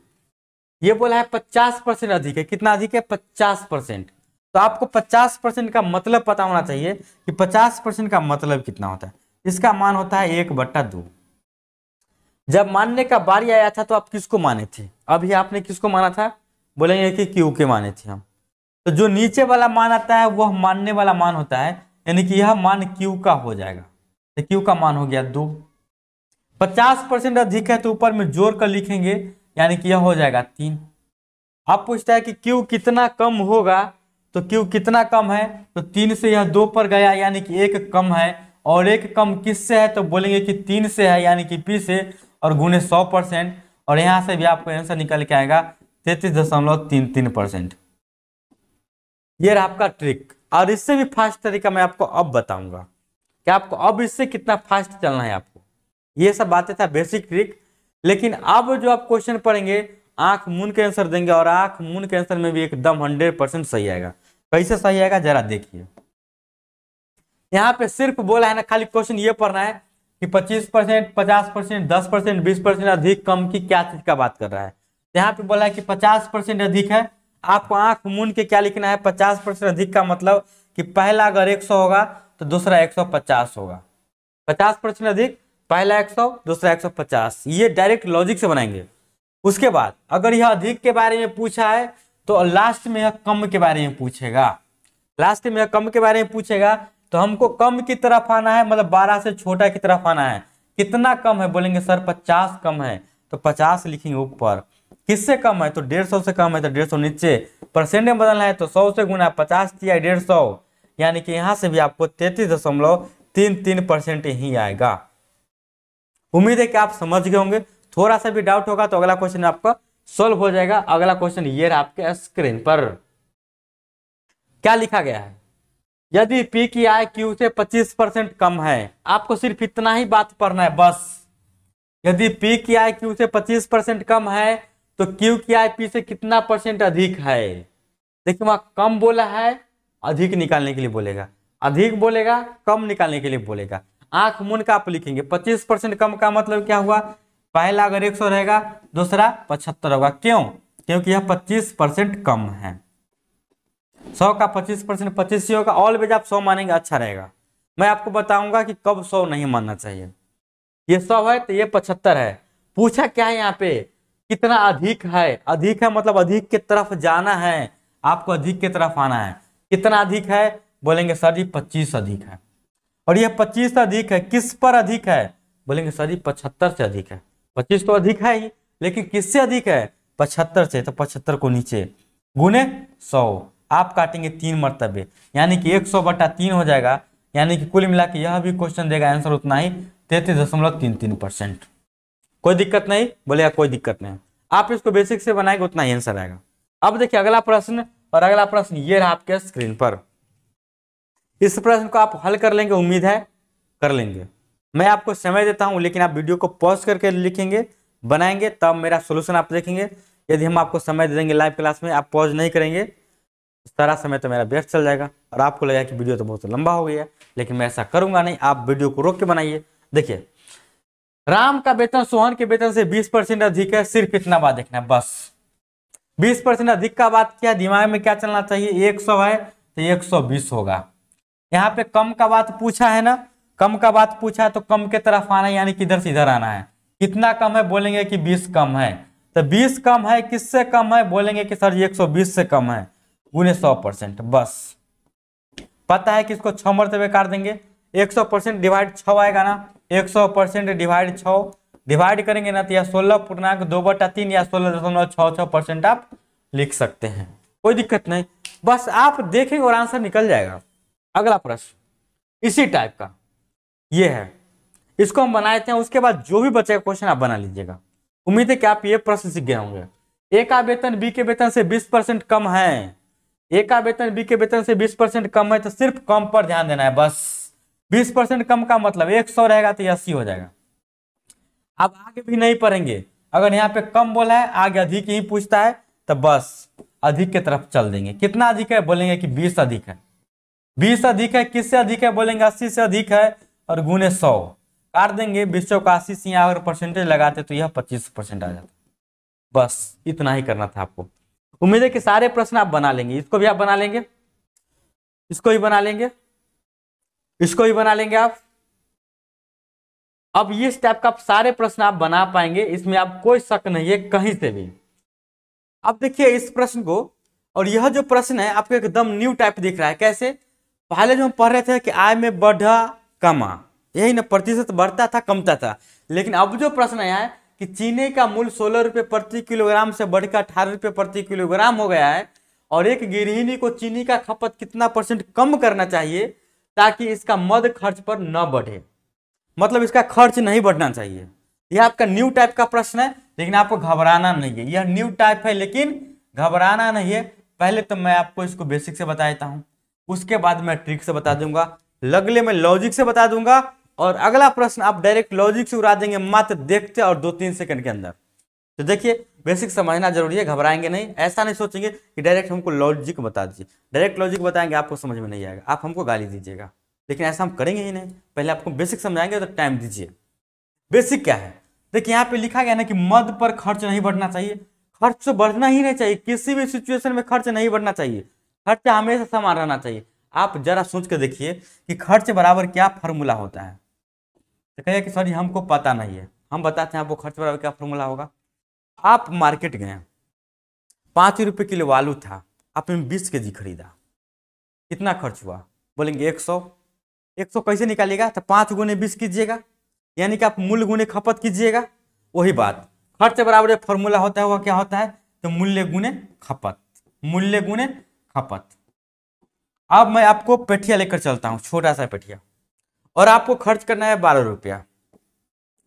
ये बोला है 50% अधिक है। कितना अधिक है? 50%। तो आपको 50% का मतलब पता होना चाहिए कि 50% का मतलब कितना होता है। इसका मान होता है 1/2। जब मानने का बारी आया था तो आप किसको माने थे? अभी आपने किसको माना था? बोलेंगे कि क्यू के माने थे हम। तो जो नीचे वाला मान आता है वह मानने वाला मान होता है, यानी कि यह मान क्यू का हो जाएगा। तो क्यू का मान हो गया 2। 50% अधिक है तो ऊपर में जोड़ कर लिखेंगे, यानी कि यह हो जाएगा 3। अब पूछता है कि क्यू कितना कम होगा, तो क्यू कितना कम है, तो 3 से यह 2 पर गया, यानी कि 1 कम है। और 1 कम किससे है? तो बोलेंगे कि 3 से है, यानी कि पी से, और गुने 100%। और यहां से भी आपको आंसर निकल के आएगा 33.33%। ये रहा आपका ट्रिक। और इससे भी फास्ट तरीका मैं आपको अब बताऊंगा कि आपको अब इससे कितना फास्ट चलना है आपको। ये सब बातें था बेसिक ट्रिक, लेकिन अब जो आप क्वेश्चन पढ़ेंगे आंख मूंद के आंसर देंगे, और आंख मूंद के आंसर में भी एकदम 100% सही आएगा। कैसे सही आएगा जरा देखिए। यहाँ पे सिर्फ बोला है ना, खाली क्वेश्चन ये पढ़ना है कि 25%, 50%, 10%, 20% अधिक कम की क्या चीज का बात कर रहा है। यहाँ पे बोला है कि 50% अधिक है, आपको आंख मूंद के क्या लिखना है? 50% अधिक का मतलब कि पहला अगर 100 होगा तो दूसरा 150 होगा। 50% अधिक, पहला 100, दूसरा 150, ये डायरेक्ट लॉजिक से बनाएंगे। उसके बाद अगर यह अधिक के बारे में पूछा है तो लास्ट में यह कम के बारे में पूछेगा। लास्ट में यह कम के बारे में पूछेगा तो हमको कम की तरफ आना है, मतलब 12 से छोटा की तरफ आना है। कितना कम है? बोलेंगे सर 50 कम है, तो 50 लिखेंगे ऊपर। किससे कम है? तो 150 से कम है, तो 150 नीचे। परसेंट में बदलना है तो 100 से गुना 50 किया 150, यानी कि यहां से भी आपको 33.33% ही आएगा। उम्मीद है कि आप समझ गए होंगे। थोड़ा सा भी डाउट होगा तो अगला क्वेश्चन आपका सोल्व हो जाएगा। अगला क्वेश्चन ये रहा आपके स्क्रीन पर। क्या लिखा गया है? यदि P की आय Q से 25% कम है, आपको सिर्फ इतना ही बात पढ़ना है बस। यदि P की आय Q से 25% कम है तो Q की आय P से कितना परसेंट अधिक है? देखिए वहां कम बोला है, अधिक निकालने के लिए बोलेगा, अधिक बोलेगा, कम निकालने के लिए बोलेगा। आंख मूंद का आप लिखेंगे। 25% कम का मतलब क्या हुआ? पहला अगर 100 रहेगा, दूसरा 75 होगा। क्यों? क्योंकि यह 25% कम है। 100 का 25% 25 ही होगा। ऑलवेज आप 100 मानेंगे अच्छा रहेगा। मैं आपको बताऊंगा कि कब 100 नहीं मानना चाहिए। ये 100 है तो ये 75 है। पूछा क्या है यहाँ पे? कितना अधिक है? अधिक है मतलब अधिक की तरफ जाना है, आपको अधिक की तरफ आना है। कितना अधिक है? बोलेंगे सर जी 25 अधिक है। और ये 25 अधिक है, किस पर अधिक है? बोलेंगे सर जी 75 से अधिक है। 25 तो अधिक है ही, लेकिन किससे अधिक है? 75 से। तो 75 को नीचे गुने 100, आप काटेंगे 3 मरतबे, यानी कि 100/3 हो जाएगा। यानी कि कुल मिला के यह भी क्वेश्चन देगा आंसर उतना ही, 33.33%। कोई दिक्कत नहीं? बोलेगा कोई दिक्कत नहीं। आप इसको बेसिक से बनाएंगे उतना ही आंसर आएगा। अब देखिए अगला प्रश्न, और अगला प्रश्न ये रहा आपके स्क्रीन पर। इस प्रश्न को आप हल कर लेंगे, उम्मीद है कर लेंगे। मैं आपको समय देता हूं, लेकिन आप वीडियो को पॉज करके लिखेंगे, बनाएंगे, तब मेरा सोल्यूशन आप देखेंगे। यदि हम आपको समय दे देंगे लाइव क्लास में, आप पॉज नहीं करेंगे सारा समय तो मेरा व्यर्थ चल जाएगा और आपको लगेगा कि वीडियो तो बहुत लंबा हो गया है, लेकिन मैं ऐसा करूंगा नहीं। आप वीडियो को रोक के बनाइए। देखिए, राम का वेतन सोहन के वेतन से 20% अधिक है, सिर्फ इतना बात देखना है बस। 20% अधिक का बात क्या, दिमाग में क्या चलना चाहिए, 100 है तो 120 होगा। यहाँ पे कम का बात पूछा है ना, कम का बात पूछा है तो कम के तरफ आना है, यानी किधर से इधर आना है। कितना कम है, बोलेंगे कि 20 कम है। तो 20 कम है, किससे कम है, बोलेंगे कि सर 120 से कम है, गुने 100%। बस पता है कि इसको 6 मरतबे काट देंगे, 100% डिवाइड 6 आएगा ना, 100% डिवाइड 6 डिवाइड करेंगे ना तो यह 16.2/3 या 16.66% आप लिख सकते हैं, कोई दिक्कत नहीं। बस आप देखेंगे और आंसर निकल जाएगा। अगला प्रश्न इसी टाइप का ये है, इसको हम बनाए थे। उसके बाद जो भी बचेगा क्वेश्चन आप बना लीजिएगा। उम्मीद है कि आप ये प्रश्न सीख गए होंगे। ए का वेतन बी के वेतन से 20% कम है, ए का वेतन बी के वेतन से 20% कम है, तो सिर्फ कम पर ध्यान देना है बस। 20% कम का मतलब 100 रहेगा तो 80 हो जाएगा। अब आगे भी नहीं पढ़ेंगे, अगर यहाँ पे कम बोला है आगे अधिक ही पूछता है तो बस अधिक की तरफ चल देंगे। कितना अधिक है, बोलेंगे कि 20 अधिक है। 20 अधिक है, किससे अधिक है, बोलेंगे 80 से अधिक है, और गुने 100 काट देंगे। 20 का 80 से यहाँ अगर परसेंटेज लगाते तो यह 25% आ जाता। बस इतना ही करना था आपको। उम्मीद है कि सारे प्रश्न आप बना लेंगे। इसको भी आप बना लेंगे, इसको भी बना लेंगे, इसको भी बना लेंगे आप। अब इस टाइप का सारे प्रश्न आप बना पाएंगे, इसमें आप कोई शक नहीं है कहीं से भी। अब देखिए इस प्रश्न को, और यह जो प्रश्न है आपको एकदम न्यू टाइप दिख रहा है। कैसे, पहले जो हम पढ़ रहे थे कि आय में बढ़ा कमा, यही ना, प्रतिशत बढ़ता था कमता था। लेकिन अब जो प्रश्न आया है कि चीनी का मूल्य 16 रुपये प्रति किलोग्राम से बढ़कर 18 रुपये प्रति किलोग्राम हो गया है, और एक गृहिणी को चीनी का खपत कितना % कम करना चाहिए ताकि इसका मद खर्च पर न बढ़े। मतलब इसका खर्च नहीं बढ़ना चाहिए। यह आपका न्यू टाइप का प्रश्न है, लेकिन आपको घबराना नहीं है। यह न्यू टाइप है लेकिन घबराना नहीं है। पहले तो मैं आपको इसको बेसिक से बता देता हूं, उसके बाद मैं ट्रिक से बता दूंगा, अगले में लॉजिक से बता दूंगा, और अगला प्रश्न आप डायरेक्ट लॉजिक से उड़ा देंगे मात्र देखते और 2-3 सेकंड के अंदर। तो देखिए बेसिक समझना जरूरी है, घबराएंगे नहीं। ऐसा नहीं सोचेंगे कि डायरेक्ट हमको लॉजिक बता दीजिए, डायरेक्ट लॉजिक बताएंगे आपको समझ में नहीं आएगा, आप हमको गाली दीजिएगा। लेकिन ऐसा हम करेंगे ही नहीं, पहले आपको बेसिक समझाएंगे तो टाइम दीजिए। बेसिक क्या है, देखिए यहाँ पे लिखा गया ना कि मद पर खर्च नहीं बढ़ना चाहिए। खर्च तो बढ़ना ही नहीं चाहिए, किसी भी सिचुएशन में खर्च नहीं बढ़ना चाहिए, खर्च हमेशा समान रहना चाहिए। आप जरा सोच के देखिए कि खर्च बराबर क्या फॉर्मूला होता है। तो कहिए कि सर हमको पता नहीं है, हम बताते हैं आपको खर्च बराबर क्या फॉर्मूला होगा। आप मार्केट गए, 5 रुपये किलो आलू था, आपने 20 kg खरीदा, कितना खर्च हुआ, बोलेंगे 100। 100 कैसे निकालिएगा, तो 5 गुने 20 कीजिएगा, यानी कि आप मूल्य गुने खपत कीजिएगा। वही बात खर्च बराबर फॉर्मूला होता है, वह क्या होता है, तो मूल्य गुने खपत, मूल्य गुने खपत। अब मैं आपको पेठिया लेकर चलता हूं, छोटा सा पेठिया, और आपको खर्च करना है 12 रुपया।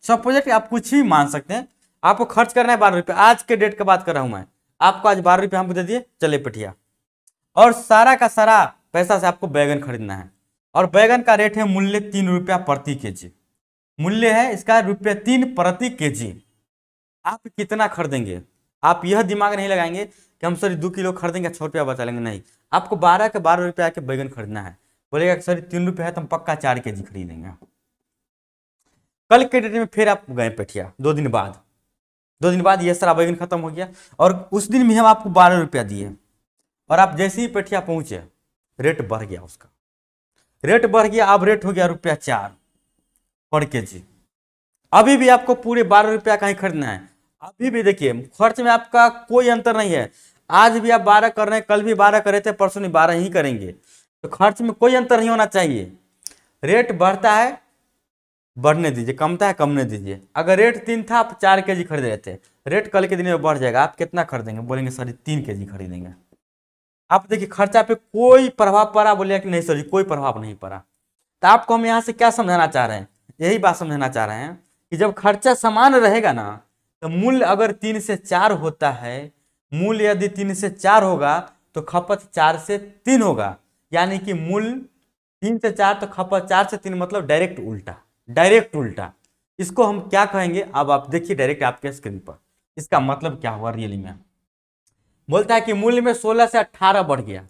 सपोज कि आप कुछ भी मान सकते हैं, आपको खर्च करना है 12 रुपया। आज के डेट का बात कर रहा हूं मैं, आपको आज 12 रुपया हमको दे दिए, चले पेठिया, और सारा का सारा पैसा से आपको बैगन खरीदना है, और बैगन का रेट है मूल्य 3 रुपया प्रति केजी, मूल्य है इसका ₹3 प्रति केजी। आप कितना खरीदेंगे, आप यह दिमाग नहीं लगाएंगे कि हम सर 2 किलो खरीदेंगे 6 रुपया बचा लेंगे, नहीं, आपको 12 के 12 रुपया के बैगन खरीदना है। बोलेगा कि सर 3 रुपये है तो हम पक्का 4 केजी खरीद लेंगे। कल के डेट में फिर आप गए पेठिया, 2 दिन बाद, 2 दिन बाद यह सारा बैगन खत्म हो गया, और उस दिन भी हम आपको 12 रुपया दिए, और आप जैसे ही पेठिया पहुंचे रेट बढ़ गया, उसका रेट बढ़ गया, अब रेट हो गया ₹4 पर केजी। अभी भी आपको पूरे 12 रुपया का ही खरीदना है। अभी भी देखिए खर्च में आपका कोई अंतर नहीं है, आज भी आप 12 कर रहे हैं, कल भी 12 करे थे, परसों नहीं 12 ही करेंगे, तो खर्च में कोई अंतर नहीं होना चाहिए। रेट बढ़ता है बढ़ने दीजिए, कमता है कमने दीजिए। अगर रेट 3 था, आप 4 केजी खरीद रहे थे, रेट कल के दिन में बढ़ जाएगा, आप कितना खरीदेंगे, बोलेंगे सर 3 केजी खरीदेंगे। आप देखिए खर्चा पे कोई प्रभाव पड़ा, बोलिए कि नहीं सर जी कोई प्रभाव नहीं पड़ा। तो आपको हम यहाँ से क्या समझाना चाह रहे हैं, यही बात समझाना चाह रहे हैं कि जब खर्चा समान रहेगा ना, तो मूल्य अगर 3 से 4 होता है, मूल्य यदि 3 से 4 होगा तो खपत 4 से 3 होगा, यानी कि मूल्य 3 से 4 तो खपत 4 से 3, मतलब डायरेक्ट उल्टा, डायरेक्ट उल्टा। इसको हम क्या कहेंगे, अब आप देखिए डायरेक्ट आपके स्क्रीन पर, इसका मतलब क्या हुआ रियली में। बोलता है कि मूल्य में 16 से 18 बढ़ गया,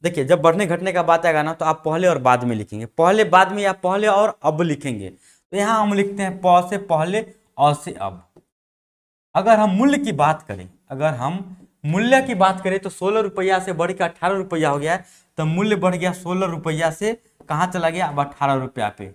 देखिए जब बढ़ने घटने का बात आएगा ना तो आप पहले और बाद में लिखेंगे, पहले बाद में या पहले और अब लिखेंगे। तो यहाँ हम लिखते हैं प से पहले औ से अब। अगर हम मूल्य की बात करें, अगर हम मूल्य की बात करें तो 16 रुपया से बढ़ के 18 रुपया हो गया है, तो मूल्य बढ़ गया 16 रुपया से कहाँ चला गया, अब 18 रुपया पे।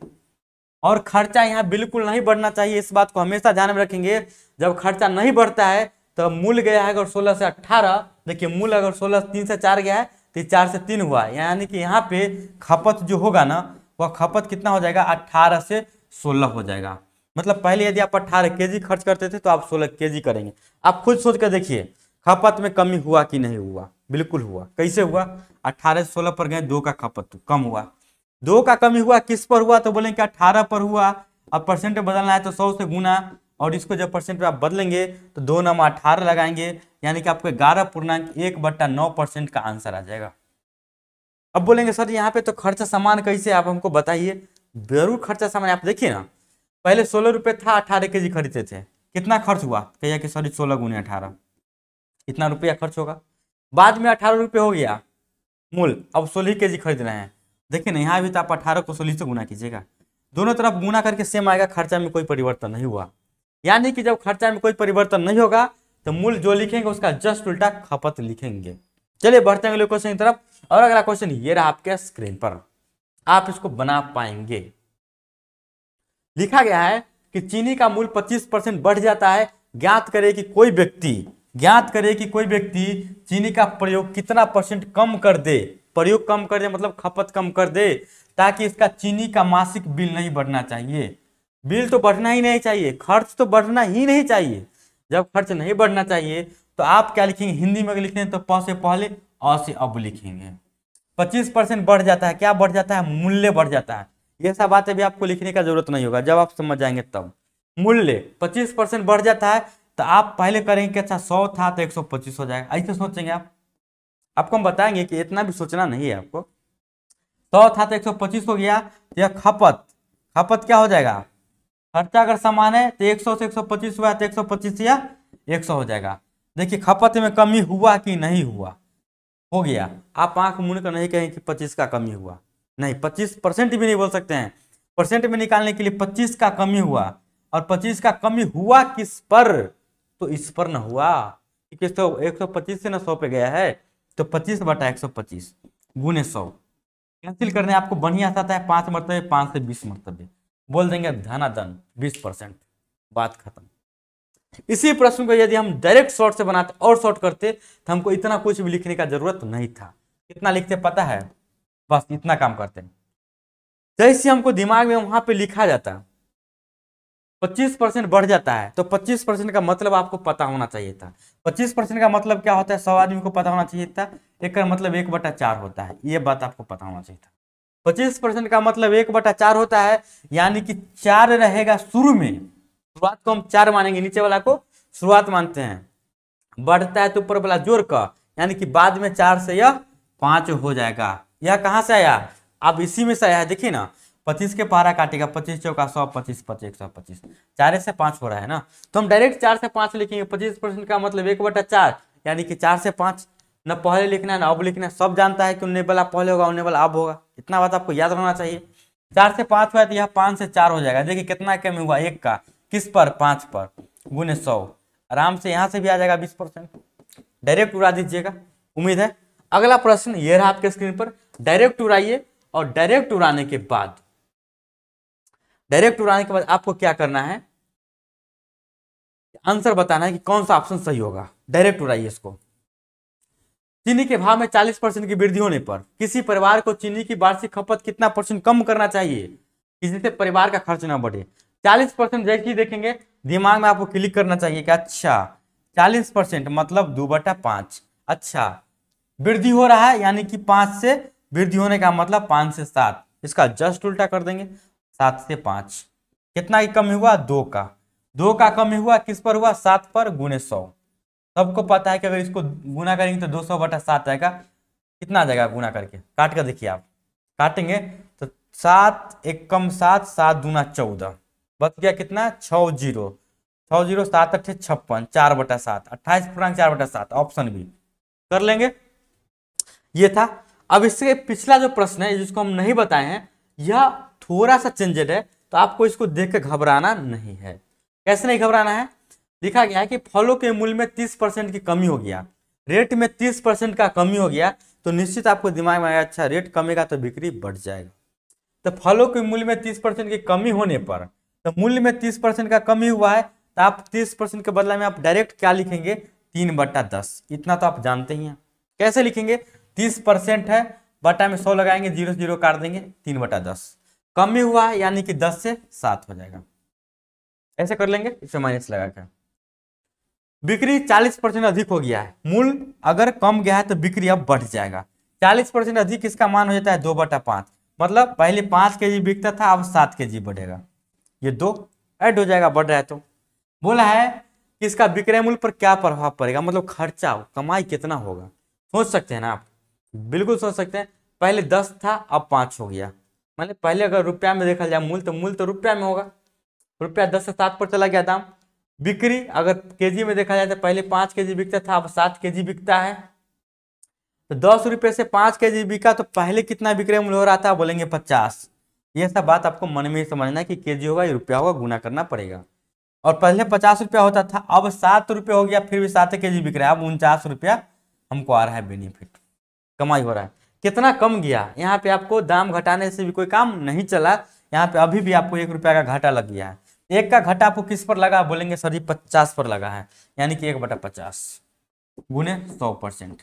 और खर्चा यहाँ बिल्कुल नहीं बढ़ना चाहिए, इस बात को हमेशा ध्यान में रखेंगे। जब खर्चा नहीं बढ़ता है तो मूल्य गया है अगर 16 से 18, देखिए मूल्य अगर 16 3 से 4 गया है तो 4 से 3 हुआ, यानी कि यहाँ पे खपत जो होगा ना वह खपत कितना हो जाएगा, 18 से 16 हो जाएगा। मतलब पहले यदि आप 18 केजी खर्च करते थे तो आप 16 केजी करेंगे। आप खुद सोच कर देखिए खपत में कमी हुआ कि नहीं हुआ, बिल्कुल हुआ। कैसे हुआ, 18 से 16 पर गए, 2 का खपत तो कम हुआ। 2 का कमी हुआ किस पर हुआ, तो बोलेंगे 18 पर हुआ। अब परसेंट में बदलना है तो 100 से गुना, और इसको जब परसेंट में आप बदलेंगे तो 2 9 18 लगाएंगे, यानी कि आपको 11.1/9% का आंसर आ जाएगा। अब बोलेंगे सर यहाँ पे तो खर्चा सामान कैसे, आप हमको बताइए। जरूर खर्चा सामान, आप देखिए ना पहले 16 रुपये था, 18 केजी खरीदते थे, कितना खर्च हुआ, कहिए कि सॉरी 16 गुने 18 इतना रुपया खर्च होगा। बाद में 18 रुपये हो गया मूल, अब 16 केजी खरीद रहे हैं। देखिए ना यहाँ भी तो आप 18 को 16 से गुना कीजिएगा, दोनों तरफ गुना करके सेम आएगा, खर्चा में कोई परिवर्तन नहीं हुआ। यानी कि जब खर्चा में कोई परिवर्तन नहीं होगा तो मूल जो लिखेंगे उसका जस्ट उल्टा खपत लिखेंगे। चलिए बढ़ते हैं अगले क्वेश्चन की तरफ। और अगला क्वेश्चन ये रहा आपके स्क्रीन पर, आप इसको बना पाएंगे। लिखा गया है कि चीनी का मूल्य 25% बढ़ जाता है, ज्ञात करे कि कोई व्यक्ति चीनी का प्रयोग कितना परसेंट कम कर दे। प्रयोग कम कर दे मतलब खपत कम कर दे, ताकि इसका चीनी का मासिक बिल नहीं बढ़ना चाहिए। बिल तो बढ़ना ही नहीं चाहिए, खर्च तो बढ़ना ही नहीं चाहिए। जब खर्च नहीं बढ़ना चाहिए तो आप क्या लिखेंगे, हिंदी में लिखते हैं तो प से पहले अ से अब लिखेंगे। 25% बढ़ जाता है, क्या बढ़ जाता है, मूल्य बढ़ जाता है। ये सब बातें भी आपको लिखने का जरूरत नहीं होगा, जब आप समझ जाएंगे तब। मूल्य 25% बढ़ जाता है तो आप पहले करेंगे कि अच्छा 100 था तो 125 हो जाएगा, ऐसे सोचेंगे आप। आपको हम बताएंगे कि इतना भी सोचना नहीं है आपको। 100 था तो 125 हो गया, तो यह खपत क्या हो जाएगा, खर्चा अगर समान है तो 100 से 125 हुआ तो 125 या 100 हो जाएगा। देखिए खपत में कमी हुआ कि नहीं हुआ, हो गया। आप आंख मूंद कर नहीं कहेंगे कि 25 का कमी हुआ, नहीं 25% भी नहीं बोल सकते हैं। परसेंट में निकालने के लिए 25 का कमी हुआ, और 25 का कमी हुआ किस पर, तो इस पर न हुआ, क्योंकि तो 125 से ना 100 पे गया है, तो 25/125 गुने 100। कैंसिल करने आपको बढ़िया आता है 5 मरतबे, 5 से 20 मरतबे बोल देंगे धनाधन 20%, बात खत्म। इसी प्रश्न को यदि हम डायरेक्ट शॉर्ट से बनाते और शॉर्ट करते तो हमको इतना कुछ भी लिखने का जरूरत नहीं था। कितना लिखते पता है, बस इतना काम करते हैं। जैसे हमको दिमाग में वहां पे लिखा जाता 25% बढ़ जाता है, तो 25% का मतलब आपको पता होना चाहिए था। 25% का मतलब क्या होता है, 100 आदमी को पता होना चाहिए था। एक का मतलब 1/4 होता है, ये बात आपको पता होना चाहिए था। 25% का मतलब 1/4 होता है, यानी कि 4 रहेगा शुरू में। शुरुआत को हम 4 मानेंगे, नीचे वाला को शुरुआत मानते हैं। बढ़ता है तो ऊपर वाला जोड़ का, यानी कि बाद में 4 से यह 5 हो जाएगा। यह कहां से आया, अब इसी में से आया है। देखिए ना 25 के पारा काटेगा, 25 चौका 100, 25 5 125, 4 से 5 हो रहा है ना, तो हम डायरेक्ट 4 से 5 लिखेंगे। 25% का मतलब 1/4, यानी कि 4 से 5। न पहले लिखना है ना अब लिखना है, सब जानता है कि उन्ने वाला पहले होगा उन्ने वाला अब होगा, इतना बात आपको याद रहना चाहिए। 4 से 5 हुआ तो यह 5 से 4 हो जाएगा। देखिए कितना कमी हुआ, 1 का, किस पर, 5 पर, गुने 100। आराम से यहां से भी आ जाएगा 20%। डायरेक्ट उड़ा दीजिएगा, उम्मीद है। अगला प्रश्न ये रहा आपके स्क्रीन पर, डायरेक्ट उड़ाइए। और डायरेक्ट उड़ाने के बाद आपको क्या करना है, आंसर बताना है कि कौन सा ऑप्शन सही होगा। डायरेक्ट उड़ाइए इसको। चीनी के भाव में 40% की वृद्धि होने पर किसी परिवार को चीनी की वार्षिक खपत कितना परसेंट कम करना चाहिए कि जिससे परिवार का खर्च ना बढ़े। 40% जैसे ही देखेंगे दिमाग में आपको क्लिक करना चाहिए कि अच्छा 40% मतलब 2/5। अच्छा वृद्धि हो रहा है, यानी कि 5 से वृद्धि होने का मतलब 5 से 7, इसका जस्ट उल्टा कर देंगे। 7 से 5 कितना की कमी हुआ, 2 का। 2 का कमी हुआ किस पर हुआ, 7 पर, गुने 100। सबको पता है कि अगर इसको गुना करेंगे तो 200/7 आएगा। कितना आ जाएगा गुना करके, काट कर देखिए आप, काटेंगे तो 7 1 कम 7, 7 दूना 14, बच गया कितना, 6 0 6 0 7 8 56, 4/7, 28.4/7, ऑप्शन बी कर लेंगे। ये था। अब इससे पिछला जो प्रश्न है जिसको हम नहीं बताए हैं, यह थोड़ा सा चेंजेड है, तो आपको इसको देख के घबराना नहीं है। कैसे नहीं घबराना है? लिखा गया है कि फलों के मूल्य में 30% की कमी हो गया, रेट में 30% का कमी हो गया, तो निश्चित आपको दिमाग में आया अच्छा रेट कमेगा तो बिक्री बढ़ जाएगा। तो फलों के मूल्य में 30% की कमी होने पर, तो मूल्य में 30% का कमी हुआ है, तो आप 30% के बदला में आप डायरेक्ट क्या लिखेंगे? 3/10। इतना तो आप जानते ही हैं। कैसे लिखेंगे? 30% है, बटा में 100 लगाएंगे, 0 से 0 काट देंगे, 3/10। कमी हुआ है यानी कि 10 से 7 हो जाएगा। ऐसे कर लेंगे, इसे माइनस लगा कर। बिक्री 40% अधिक हो गया है, मूल्य अगर कम गया है तो बिक्री अब बढ़ जाएगा। 40% अधिक इसका मान हो जाता है 2/5, मतलब पहले 5 kg बिकता था, अब 7 kg बढ़ेगा। ये 2 ऐड हो जाएगा, बढ़ रहा है। तो बोला है कि इसका विक्रय मूल्य पर क्या प्रभाव पड़ेगा, मतलब खर्चा कमाई कितना होगा। सोच सकते हैं ना आप? बिल्कुल सोच सकते हैं। पहले 10 था, अब 5 हो गया। मतलब पहले अगर रुपया में देखा जाए मूल्य तो रुपया में होगा। रुपया 10 से 7 पर चला गया दाम। बिक्री अगर केजी में देखा जाए तो पहले 5 kg बिकता था, अब 7 kg बिकता है। तो 10 रुपये से 5 kg बिका तो पहले कितना विक्रय मूल्य हो रहा था? बोलेंगे 50। ये सब बात आपको मन में ही समझना है कि केजी होगा या रुपया होगा, गुना करना पड़ेगा। और पहले 50 रुपया होता था, अब 7 रुपये हो गया, फिर भी 7 kg बिक रहा है, अब 49 रुपया हमको आ रहा है बेनिफिट, कमाई हो रहा है। कितना कम गया? यहाँ पे आपको दाम घटाने से भी कोई काम नहीं चला, यहाँ पे अभी भी आपको 1 रुपया का घाटा लग गया है। एक का घाटा आपको किस पर लगा? बोलेंगे सर जी 50 पर लगा है, यानी कि 1/50 गुने 100%,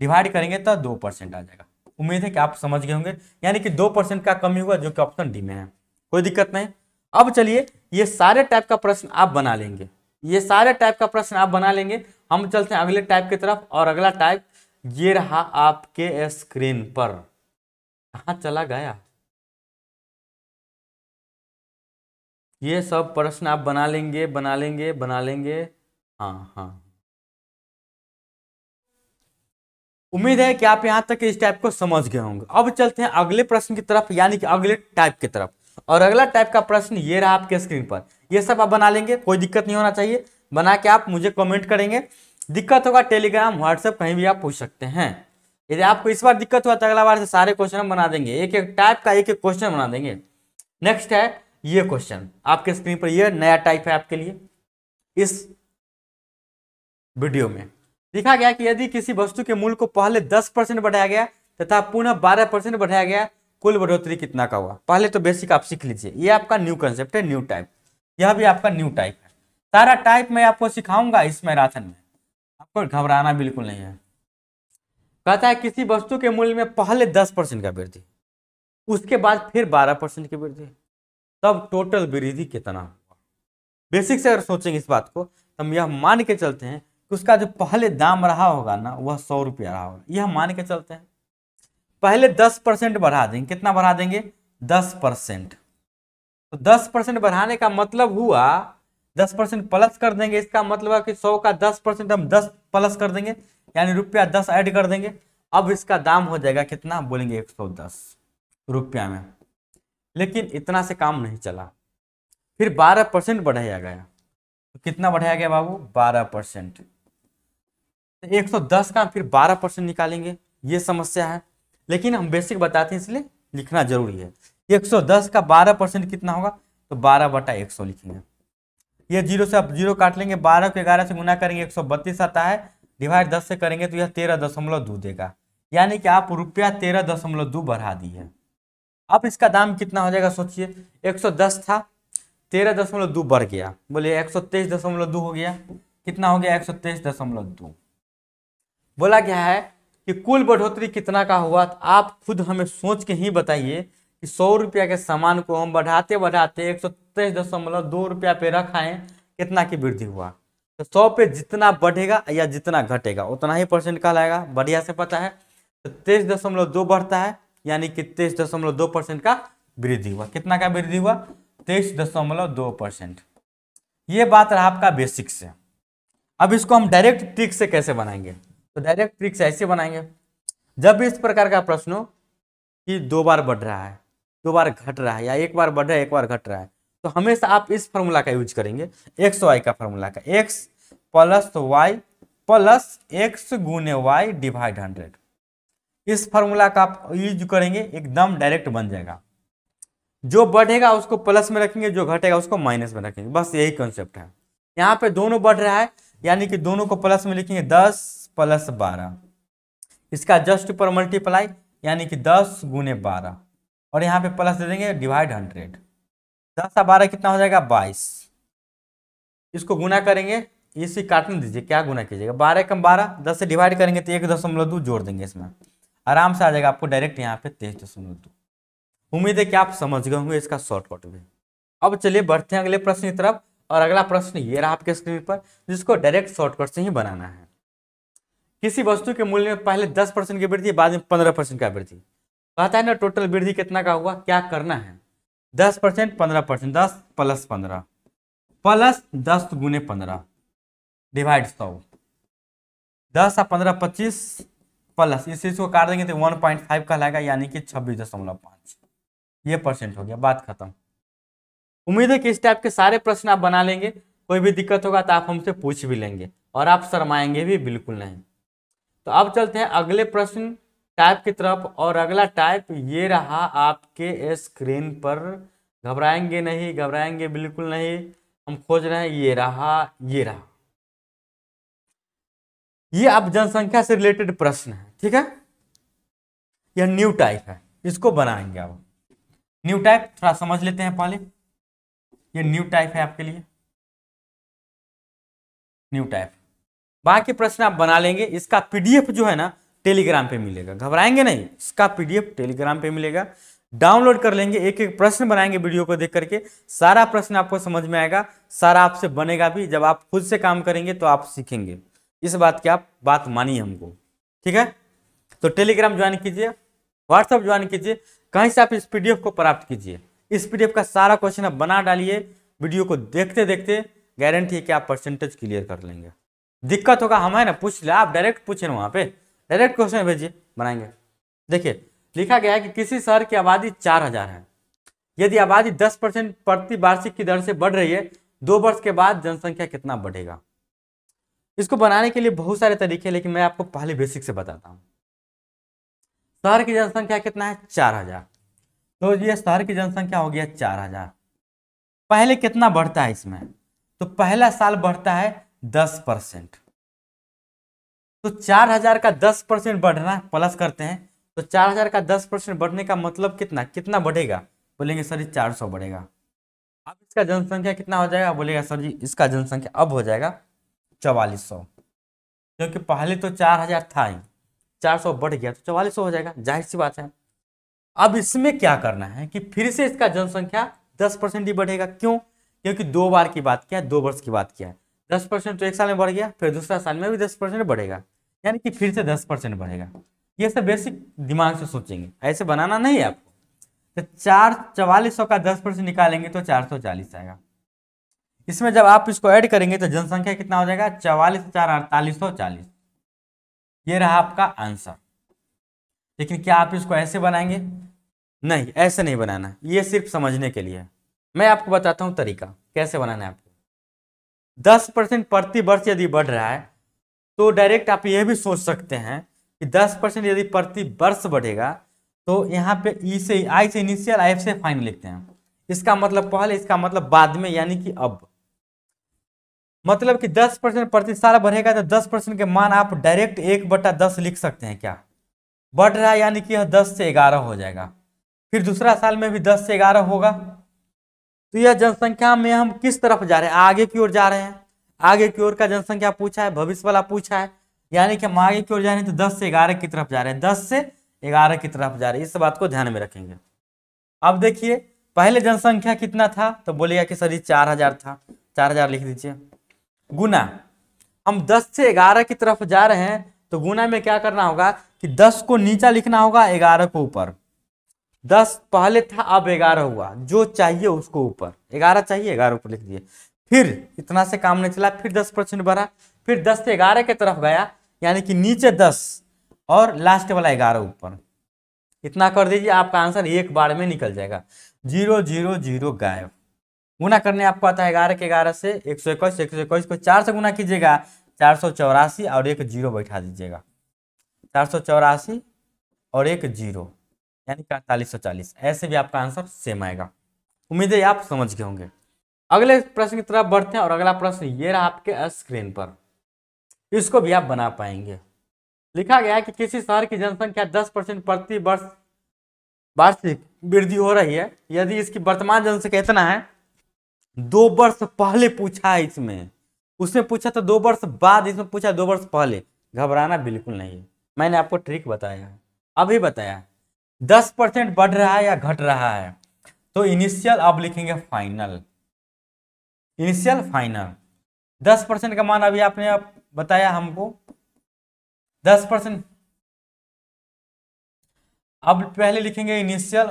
डिवाइड करेंगे तो 2% आ जाएगा। उम्मीद है कि आप समझ गए होंगे, यानी कि 2% का कमी हुआ, जो कि ऑप्शन डी में है। कोई दिक्कत नहीं। अब चलिए ये सारे टाइप का प्रश्न आप बना लेंगे, ये सारे टाइप का प्रश्न आप बना लेंगे। हम चलते हैं अगले टाइप की तरफ, और अगला टाइप ये रहा आपके स्क्रीन पर। कहाँ चला गया? ये सब प्रश्न आप बना लेंगे, बना लेंगे, बना लेंगे। हाँ हाँ, उम्मीद है कि आप यहां तक इस टाइप को समझ गए होंगे। अब चलते हैं अगले प्रश्न की तरफ, यानी कि अगले टाइप की तरफ। और अगला टाइप का प्रश्न ये रहा आपके स्क्रीन पर। ये सब आप बना लेंगे, कोई दिक्कत नहीं होना चाहिए। बना के आप मुझे कमेंट करेंगे। दिक्कत होगा टेलीग्राम, व्हाट्सएप, कहीं भी आप पूछ सकते हैं। यदि आपको इस बार दिक्कत हुआ तो अगला बार से सारे क्वेश्चन हम बना देंगे, एक एक टाइप का एक एक क्वेश्चन बना देंगे। नेक्स्ट है ये क्वेश्चन आपके स्क्रीन पर, ये नया टाइप है आपके लिए। इस वीडियो में लिखा गया कि यदि किसी वस्तु के मूल्य को पहले 10% बढ़ाया गया तथा पुनः 12% बढ़ाया गया, कुल बढ़ोतरी कितना का हुआ? पहले तो बेसिक आप सीख लीजिए, ये आपका न्यू कंसेप्ट है, न्यू टाइप। यह भी आपका न्यू टाइप है। सारा टाइप मैं आपको सिखाऊंगा इस मैराथन में, आपको घबराना बिल्कुल नहीं है। कहता है किसी वस्तु के मूल्य में पहले 10% का वृद्धि, उसके बाद फिर 12% की वृद्धि, तब टोटल वृद्धि कितना हुआ? बेसिक से अगर सोचेंगे इस बात को, तो हम यह मान के चलते हैं कि उसका जो पहले दाम रहा होगा ना, वह 100 रुपया रहा होगा। यह मान के चलते हैं। पहले 10% बढ़ा देंगे, कितना बढ़ा देंगे? 10%। तो 10% बढ़ाने का मतलब हुआ 10% प्लस कर देंगे, इसका मतलब है कि 100 का 10% हम 10 प्लस कर देंगे, यानी रुपया 10 ऐड कर देंगे। अब इसका दाम हो जाएगा कितना? बोलेंगे 110 रुपया में। लेकिन इतना से काम नहीं चला, फिर 12% बढ़ाया गया। तो कितना बढ़ाया गया बाबू? 12%। 110 का फिर 12% निकालेंगे, ये समस्या है। लेकिन हम बेसिक बताते हैं इसलिए लिखना जरूरी है। 110 का 12% कितना होगा? तो 12/100 लिखेंगे। ये 0 से आप 0 काट लेंगे, 12 को 11 से गुना करेंगे 132 आता है, डिवाइड 10 से करेंगे तो यह 13.2 देगा, यानी कि आप रुपया 13.2 बढ़ा दिए। अब इसका दाम कितना हो जाएगा सोचिए। 110 था, 13.2 बढ़ गया, बोले 123.2 हो गया। कितना हो गया? 123.2। बोला गया है कि कुल बढ़ोतरी कितना का हुआ? तो आप खुद हमें सोच के ही बताइए कि 100 रुपया के सामान को हम बढ़ाते बढ़ाते 123.2 रुपया पे रखाएं, कितना की वृद्धि हुआ? तो 100 पे जितना बढ़ेगा या जितना घटेगा उतना ही परसेंट कहलाएगा। बढ़िया से पता है। तो 23.2 बढ़ता है, यानी कि 23.2% का वृद्धि हुआ। कितना का वृद्धि हुआ? 23.2%। ये बात रहा आपका बेसिक से। अब इसको हम डायरेक्ट ट्रिक से कैसे बनाएंगे? तो डायरेक्ट ट्रिक से ऐसे बनाएंगे, जब भी इस प्रकार का प्रश्न हो कि 2 बार बढ़ रहा है, 2 बार घट रहा है, या 1 बार बढ़ रहा है 1 बार घट रहा है, तो हमेशा आप इस फॉर्मूला का यूज करेंगे, एक्स वाई का फॉर्मूला का। X plus y plus x गुने वाई डिवाइड 100। इस फॉर्मूला का आप यूज करेंगे एकदम डायरेक्ट बन जाएगा। जो बढ़ेगा उसको प्लस में रखेंगे, जो घटेगा उसको माइनस में रखेंगे, बस यही कॉन्सेप्ट है। यहाँ पे दोनों बढ़ रहा है यानी कि दोनों को प्लस में लिखेंगे 10 + 12, इसका जस्ट ऊपर मल्टीप्लाई यानी कि 10 × 12 और यहाँ पे प्लस दे देंगे डिवाइड 100। 10 और 12 कितना हो जाएगा 22। इसको गुना करेंगे, इसी काटने दीजिए, क्या गुना कीजिएगा 12 × 12, 10 से डिवाइड करेंगे तो 1.2 जोड़ देंगे, इसमें आराम से आ जाएगा आपको डायरेक्ट यहाँ पे 23.2। उम्मीद है कि आप समझ गए होंगे इसका शॉर्टकट भी। अब चलिए बढ़ते हैं अगले प्रश्न की तरफ, और अगला प्रश्न ये रहा आपके स्क्रीन पर, जिसको डायरेक्ट शॉर्टकट से ही बनाना है। किसी वस्तु के मूल्य में पहले 10% की वृद्धि, बाद में 15% का वृद्धि। कहता है ना टोटल वृद्धि कितना का हुआ, क्या करना है 10% 15%, 10 + 15 प्लस 10 × 15 डिवाइड 100, 10 और 15 25 प्लस इस चीज को काट देंगे तो 1.5 कहलाएगा यानी कि 26.5। ये परसेंट हो गया, बात खत्म। उम्मीद है कि इस टाइप के सारे प्रश्न आप बना लेंगे। कोई भी दिक्कत होगा तो आप हमसे पूछ भी लेंगे और आप शर्माएंगे भी बिल्कुल नहीं। तो अब चलते हैं अगले प्रश्न टाइप की तरफ, और अगला टाइप ये रहा आपके स्क्रीन पर। घबराएंगे नहीं, घबराएंगे बिल्कुल नहीं, हम खोज रहे हैं, ये रहा, ये रहा। ये अब जनसंख्या से रिलेटेड प्रश्न है, ठीक है। यह न्यू टाइप है, इसको बनाएंगे। अब न्यू टाइप थोड़ा समझ लेते हैं पहले। ये न्यू टाइप है आपके लिए, न्यू टाइप। बाकी प्रश्न आप बना लेंगे। इसका पीडीएफ जो है ना टेलीग्राम पे मिलेगा, घबराएंगे नहीं, इसका पीडीएफ टेलीग्राम पे मिलेगा, डाउनलोड कर लेंगे। एक एक प्रश्न बनाएंगे वीडियो को देख करके, सारा प्रश्न आपको समझ में आएगा, सारा आपसे बनेगा भी। जब आप खुद से काम करेंगे तो आप सीखेंगे, इस बात की आप बात मानिए हमको, ठीक है। तो टेलीग्राम ज्वाइन कीजिए, व्हाट्सएप ज्वाइन कीजिए, कहीं से आप इस पीडीएफ को प्राप्त कीजिए। इस पीडीएफ का सारा क्वेश्चन आप बना डालिए, वीडियो को देखते देखते गारंटी है कि आप परसेंटेज क्लियर कर लेंगे। दिक्कत होगा हम है ना पूछ ले, आप डायरेक्ट पूछे ना, वहाँ पे डायरेक्ट क्वेश्चन भेजिए, बनाएंगे। देखिए लिखा गया है कि किसी शहर की आबादी 4000 है। यदि आबादी 10% प्रति वार्षिक की दर से बढ़ रही है, 2 वर्ष के बाद जनसंख्या कितना बढ़ेगा। इसको बनाने के लिए बहुत सारे तरीके, लेकिन मैं आपको पहले बेसिक से बताता हूँ। शहर की जनसंख्या कितना है 4000, तो ये शहर की जनसंख्या हो गया 4000। पहले कितना बढ़ता है इसमें, तो पहला साल बढ़ता है 10%। तो 4000 का 10% बढ़ना, प्लस करते हैं तो 4000 का 10% बढ़ने का मतलब कितना, कितना बढ़ेगा, बोलेंगे सर जी 400 बढ़ेगा। अब इसका जनसंख्या कितना हो जाएगा, बोलेगा सर जी इसका जनसंख्या अब हो जाएगा 4400, क्योंकि पहले तो 4000 था ही, 400 बढ़ गया तो 4400 हो जाएगा, जाहिर सी बात है। अब इसमें क्या करना है कि फिर से इसका जनसंख्या 10% ही बढ़ेगा। क्यों, क्योंकि 2 बार की बात किया है, 2 वर्ष की बात किया है। 10% तो एक साल में बढ़ गया, फिर दूसरा साल में भी 10% बढ़ेगा, यानी कि फिर से 10% बढ़ेगा। ये सब बेसिक दिमाग से सोचेंगे, ऐसे बनाना नहीं है आपको। तो 4400 का 10% निकालेंगे तो 440 आएगा। इसमें जब आप इसको ऐड करेंगे तो जनसंख्या कितना हो जाएगा 44 × 4 = 4840। ये रहा आपका आंसर। लेकिन क्या आप इसको ऐसे बनाएंगे, नहीं ऐसे नहीं बनाना, ये सिर्फ समझने के लिए है। मैं आपको बताता हूं तरीका कैसे बनाना है आपको। 10% प्रति वर्ष यदि बढ़ रहा है तो डायरेक्ट आप यह भी सोच सकते हैं कि 10% यदि प्रति वर्ष बढ़ेगा तो यहाँ पे ई से आई से इनिशियल, आई से फाइनल लिखते हैं। इसका मतलब पहले, इसका मतलब बाद में, यानी कि अब। मतलब कि 10% प्रति साल बढ़ेगा तो 10% के मान आप डायरेक्ट 1/10 लिख सकते हैं। क्या बढ़ रहा है, यानी कि यह 10 से 11 हो जाएगा। फिर दूसरा साल में भी 10 से 11 होगा। तो यह जनसंख्या में हम किस तरफ जा रहे हैं, आगे की ओर जा रहे हैं। आगे की ओर का जनसंख्या पूछा है, भविष्य वाला पूछा है, यानी कि हम आगे की ओर जा रहे हैं तो 10 से 11 की तरफ जा रहे हैं, 10 से 11 की तरफ जा रहे हैं। इस बात को ध्यान में रखेंगे। अब देखिए पहले जनसंख्या कितना था, तो बोलेगा कि सर 4000 था, 4000 लिख दीजिए। गुना, हम 10 से 11 की तरफ जा रहे हैं तो गुना में क्या करना होगा कि 10 को नीचा लिखना होगा, 11 को ऊपर। 10 पहले था, अब 11 हुआ, जो चाहिए उसको ऊपर, 11 चाहिए 11 ऊपर लिख दिए। फिर इतना से काम नहीं चला, फिर 10% बढ़ा, फिर 10 से 11 की तरफ गया, यानी कि नीचे 10 और लास्ट वाला 11 ऊपर। इतना कर दीजिए, आपका आंसर एक बार में निकल जाएगा। 0 0 0 गायब। गुना करने आपको आता है 11 के 11 से 121, 121 को 4 से गुना कीजिएगा 484 और एक 0 बैठा दीजिएगा। 484 और एक 0, यानी कि 4840। ऐसे भी आपका आंसर सेम आएगा। उम्मीद है आप समझ गए होंगे। अगले प्रश्न की तरफ बढ़ते हैं और अगला प्रश्न ये रहा आपके स्क्रीन पर, इसको भी आप बना पाएंगे। लिखा गया है कि किसी शहर की जनसंख्या 10% प्रति वर्ष वार्षिक वृद्धि हो रही है। यदि इसकी वर्तमान जनसंख्या इतना है, 2 वर्ष पहले पूछा है इसमें, उसमें पूछा तो 2 वर्ष बाद, इसमें पूछा 2 वर्ष पहले। घबराना बिल्कुल नहीं है, मैंने आपको ट्रिक बताया है, अभी बताया। 10% बढ़ रहा है या घट रहा है, तो इनिशियल अब लिखेंगे फाइनल, इनिशियल फाइनल। 10% का मान अभी आपने अब बताया हमको 10%। अब पहले लिखेंगे इनिशियल,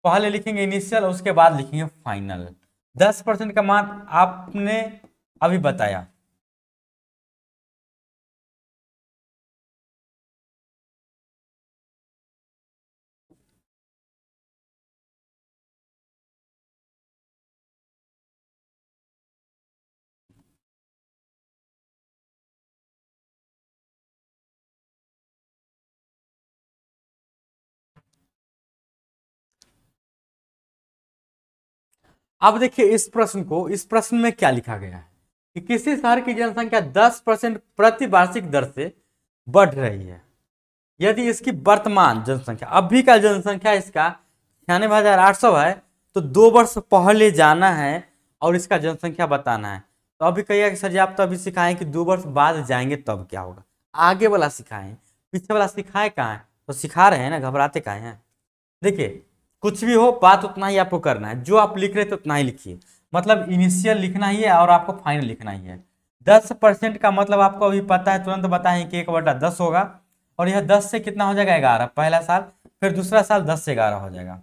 पहले लिखेंगे इनिशियल, उसके बाद लिखेंगे फाइनल। 10% का मान आपने अभी बताया। अब देखिए इस प्रश्न को, इस प्रश्न में क्या लिखा गया है कि किसी शहर की जनसंख्या 10% प्रति वार्षिक दर से बढ़ रही है। यदि इसकी वर्तमान जनसंख्या, अभी का जनसंख्या इसका 96,800 है, तो 2 वर्ष पहले जाना है और इसका जनसंख्या बताना है। तो अभी कहिएगा कि सर जी आप तो अभी सिखाएं कि 2 वर्ष बाद जाएंगे तब क्या होगा, आगे वाला सिखाएं, पीछे वाला सिखाए कहाँ है, तो सिखा रहे हैं ना, घबराते कहाँ हैं। देखिए कुछ भी हो बात उतना ही आपको करना है, जो आप लिख रहे थे उतना ही लिखिए, मतलब इनिशियल लिखना ही है और आपको फाइनल लिखना ही है। 10% का मतलब आपको अभी पता है, तुरंत बताएं कि 1/10 होगा, और यह 10 से कितना हो जाएगा 11, पहला साल, फिर दूसरा साल 10 से 11 हो जाएगा।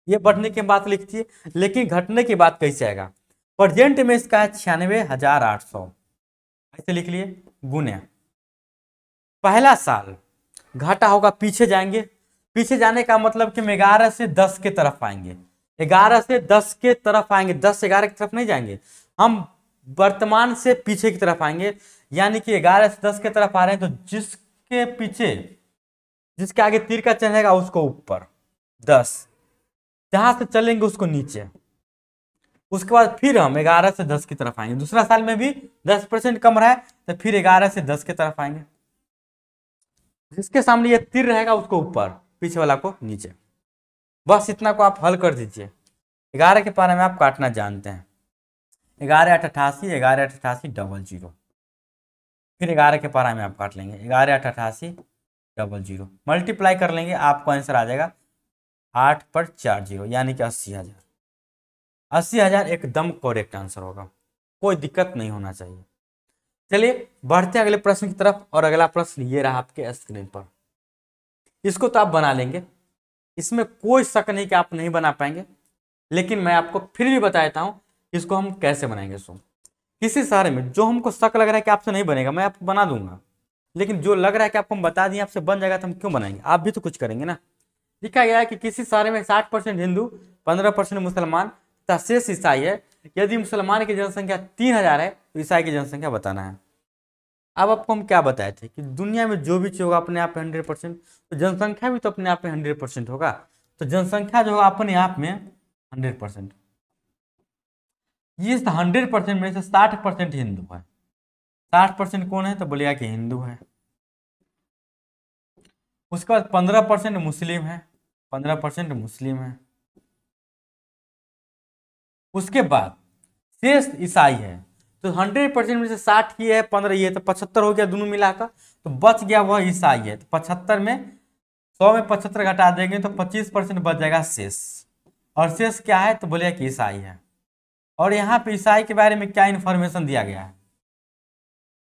ये बढ़ने की बात लिखिए, लेकिन घटने की बात कैसे आएगा। प्रेजेंट में इसका है 96,800, ऐसे लिख लिए, गुने पहला साल, घाटा होगा, पीछे जाएंगे, पीछे जाने का मतलब कि हम 11 से 10 के तरफ आएंगे, 11 से 10 के तरफ आएंगे, 10 से 11 की तरफ नहीं जाएंगे, हम वर्तमान से पीछे की तरफ आएंगे, यानी कि 11 से 10 के तरफ आ रहे हैं, तो जिसके पीछे, जिसके आगे तीर का चिन्ह रहेगा उसको ऊपर 10, जहां से चलेंगे उसको नीचे, उसके बाद फिर हम 11 से 10 की तरफ आएंगे। दूसरा साल में भी 10% कम रहा है, तो फिर 11 से 10 की तरफ आएंगे, जिसके सामने ये तीर रहेगा उसको ऊपर, पीछे वाला को नीचे। बस इतना को आप हल कर दीजिए। 11 के पारे में आप काटना जानते हैं, 11 8 88, 11 8 88 00, फिर 11 के पारा में आप काट लेंगे, 11 8 88 00, मल्टीप्लाई कर लेंगे, आपको आंसर आ जाएगा 8 पर 4 0, यानी कि 80,000। 80,000 एकदम करेक्ट आंसर होगा, कोई दिक्कत नहीं होना चाहिए। चलिए बढ़ते हैं अगले प्रश्न की तरफ, और अगला प्रश्न ये रहा आपके स्क्रीन पर। इसको तो आप बना लेंगे, इसमें कोई शक नहीं कि आप नहीं बना पाएंगे, लेकिन मैं आपको फिर भी बता देता हूँ इसको हम कैसे बनाएंगे। सो किसी शहर में जो हमको शक लग रहा है कि आपसे नहीं बनेगा, मैं आपको बना दूंगा, लेकिन जो लग रहा है कि आपको हम बता दिए आपसे बन जाएगा, तो हम क्यों बनाएंगे, आप भी तो कुछ करेंगे ना। लिखा गया है कि किसी शहर में 60% हिंदू, 15% मुसलमान तथा शेष ईसाई है। यदि मुसलमान की जनसंख्या 3,000 है, तो ईसाई की जनसंख्या बताना है। अब आपको हम क्या बताए थे कि दुनिया में जो भी चीज होगा अपने आप में 100%, तो जनसंख्या भी तो अपने आप में 100% होगा, तो जनसंख्या जो होगा अपने आप में 100%। ये 100% में से 60% हिंदू है, 60% कौन है, तो बोलिएगा कि हिंदू है। उसके बाद 15% मुस्लिम है, 15% मुस्लिम है। उसके बाद शेष ईसाई है, तो 100% में से 60 ये है, 15 ये है, तो 75 हो गया दोनों मिलाकर, तो बच गया वह ईसाई है। तो 75 में 100 में 75 घटा देंगे तो 25% बच जाएगा शेष, और शेष क्या है, तो बोलिए कि ईसाई है। और यहाँ पे ईसाई के बारे में क्या इंफॉर्मेशन दिया गया है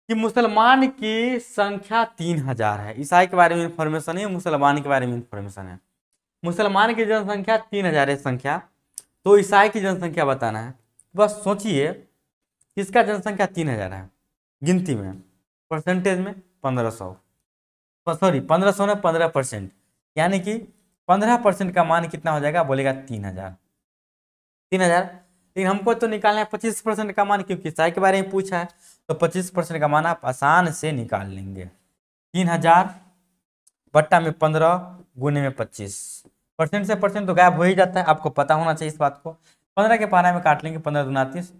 कि मुसलमान की संख्या 3,000 है। ईसाई के बारे में इंफॉर्मेशन है, मुसलमान के बारे में इंफॉर्मेशन है। मुसलमान की जनसंख्या 3,000 है संख्या, तो ईसाई की जनसंख्या बताना है। बस सोचिए किसका जनसंख्या 3,000 है, गिनती में, परसेंटेज में 1500, सॉरी 1500 ने 15%, यानी कि 15% का मान कितना हो जाएगा, बोलेगा 3,000। 3,000, लेकिन हमको तो निकालना है 25% का मान, क्योंकि ईसाई के बारे में पूछा है, तो 25% का मान आप आसान से निकाल लेंगे। 3,000 बट्टा में 15 गुने में 25। परसेंट से परसेंट तो गायब हो ही जाता है, आपको पता होना चाहिए इस बात को। 15 के पारा में काट लेंगे, 15 दूना 30,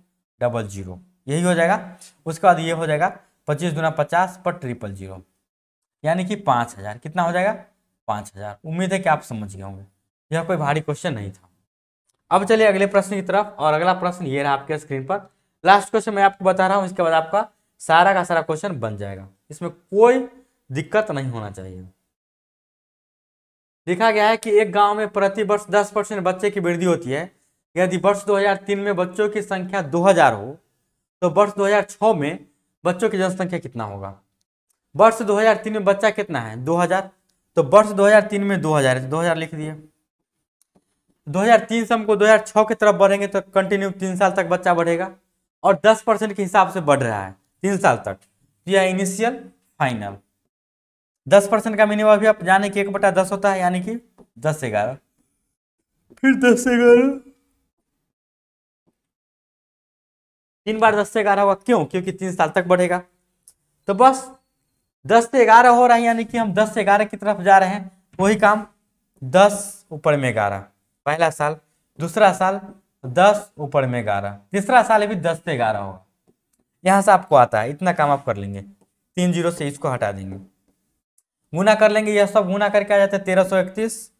00, यही हो जाएगा। उसके बाद ये हो जाएगा 25 दूना 50 पर 000, यानी कि 5000। कितना हो जाएगा? 5000। उम्मीद है कि आप समझ गए होंगे, यह कोई भारी क्वेश्चन नहीं था। अब चलिए अगले प्रश्न की तरफ, और अगला प्रश्न ये रहा आपके स्क्रीन पर। लास्ट क्वेश्चन मैं आपको बता रहा हूँ, इसके बाद आपका सारा का सारा क्वेश्चन बन जाएगा, इसमें कोई दिक्कत नहीं होना चाहिए। लिखा गया है कि एक गांव में प्रति वर्ष 10% बच्चे की वृद्धि होती है। यदि वर्ष 2003 में बच्चों की संख्या 2000 हो तो वर्ष 2006 में बच्चों की जनसंख्या कितना होगा? वर्ष 2003 में बच्चा कितना है? 2000। तो वर्ष 2003 में 2000 है, 2000 लिख दिए। 2003 से हमको 2006 की तरफ बढ़ेंगे तो कंटिन्यू 3 साल तक बच्चा बढ़ेगा, और 10% के हिसाब से बढ़ रहा है 3 साल तक। यह इनिशियल फाइनल। 10% का मिनिमम अभी आप जाने कि 1/10 होता है, यानी कि 10 से 11, फिर 10 से 11, 3 बार 10 से 11 होगा। क्यों? क्योंकि 3 साल तक बढ़ेगा। तो बस 10 से 11 हो रहा है, यानी कि हम 10 से 11 की तरफ जा रहे हैं। वही काम 10 ऊपर में 11, पहला साल। दूसरा साल 10 ऊपर में 11, तीसरा साल भी 10 से 11 होगा। यहां से आपको आता है, इतना काम आप कर लेंगे। 3 जीरो से इसको हटा देंगे, गुना कर लेंगे। यह सब गुना करके आ जाता है 1331,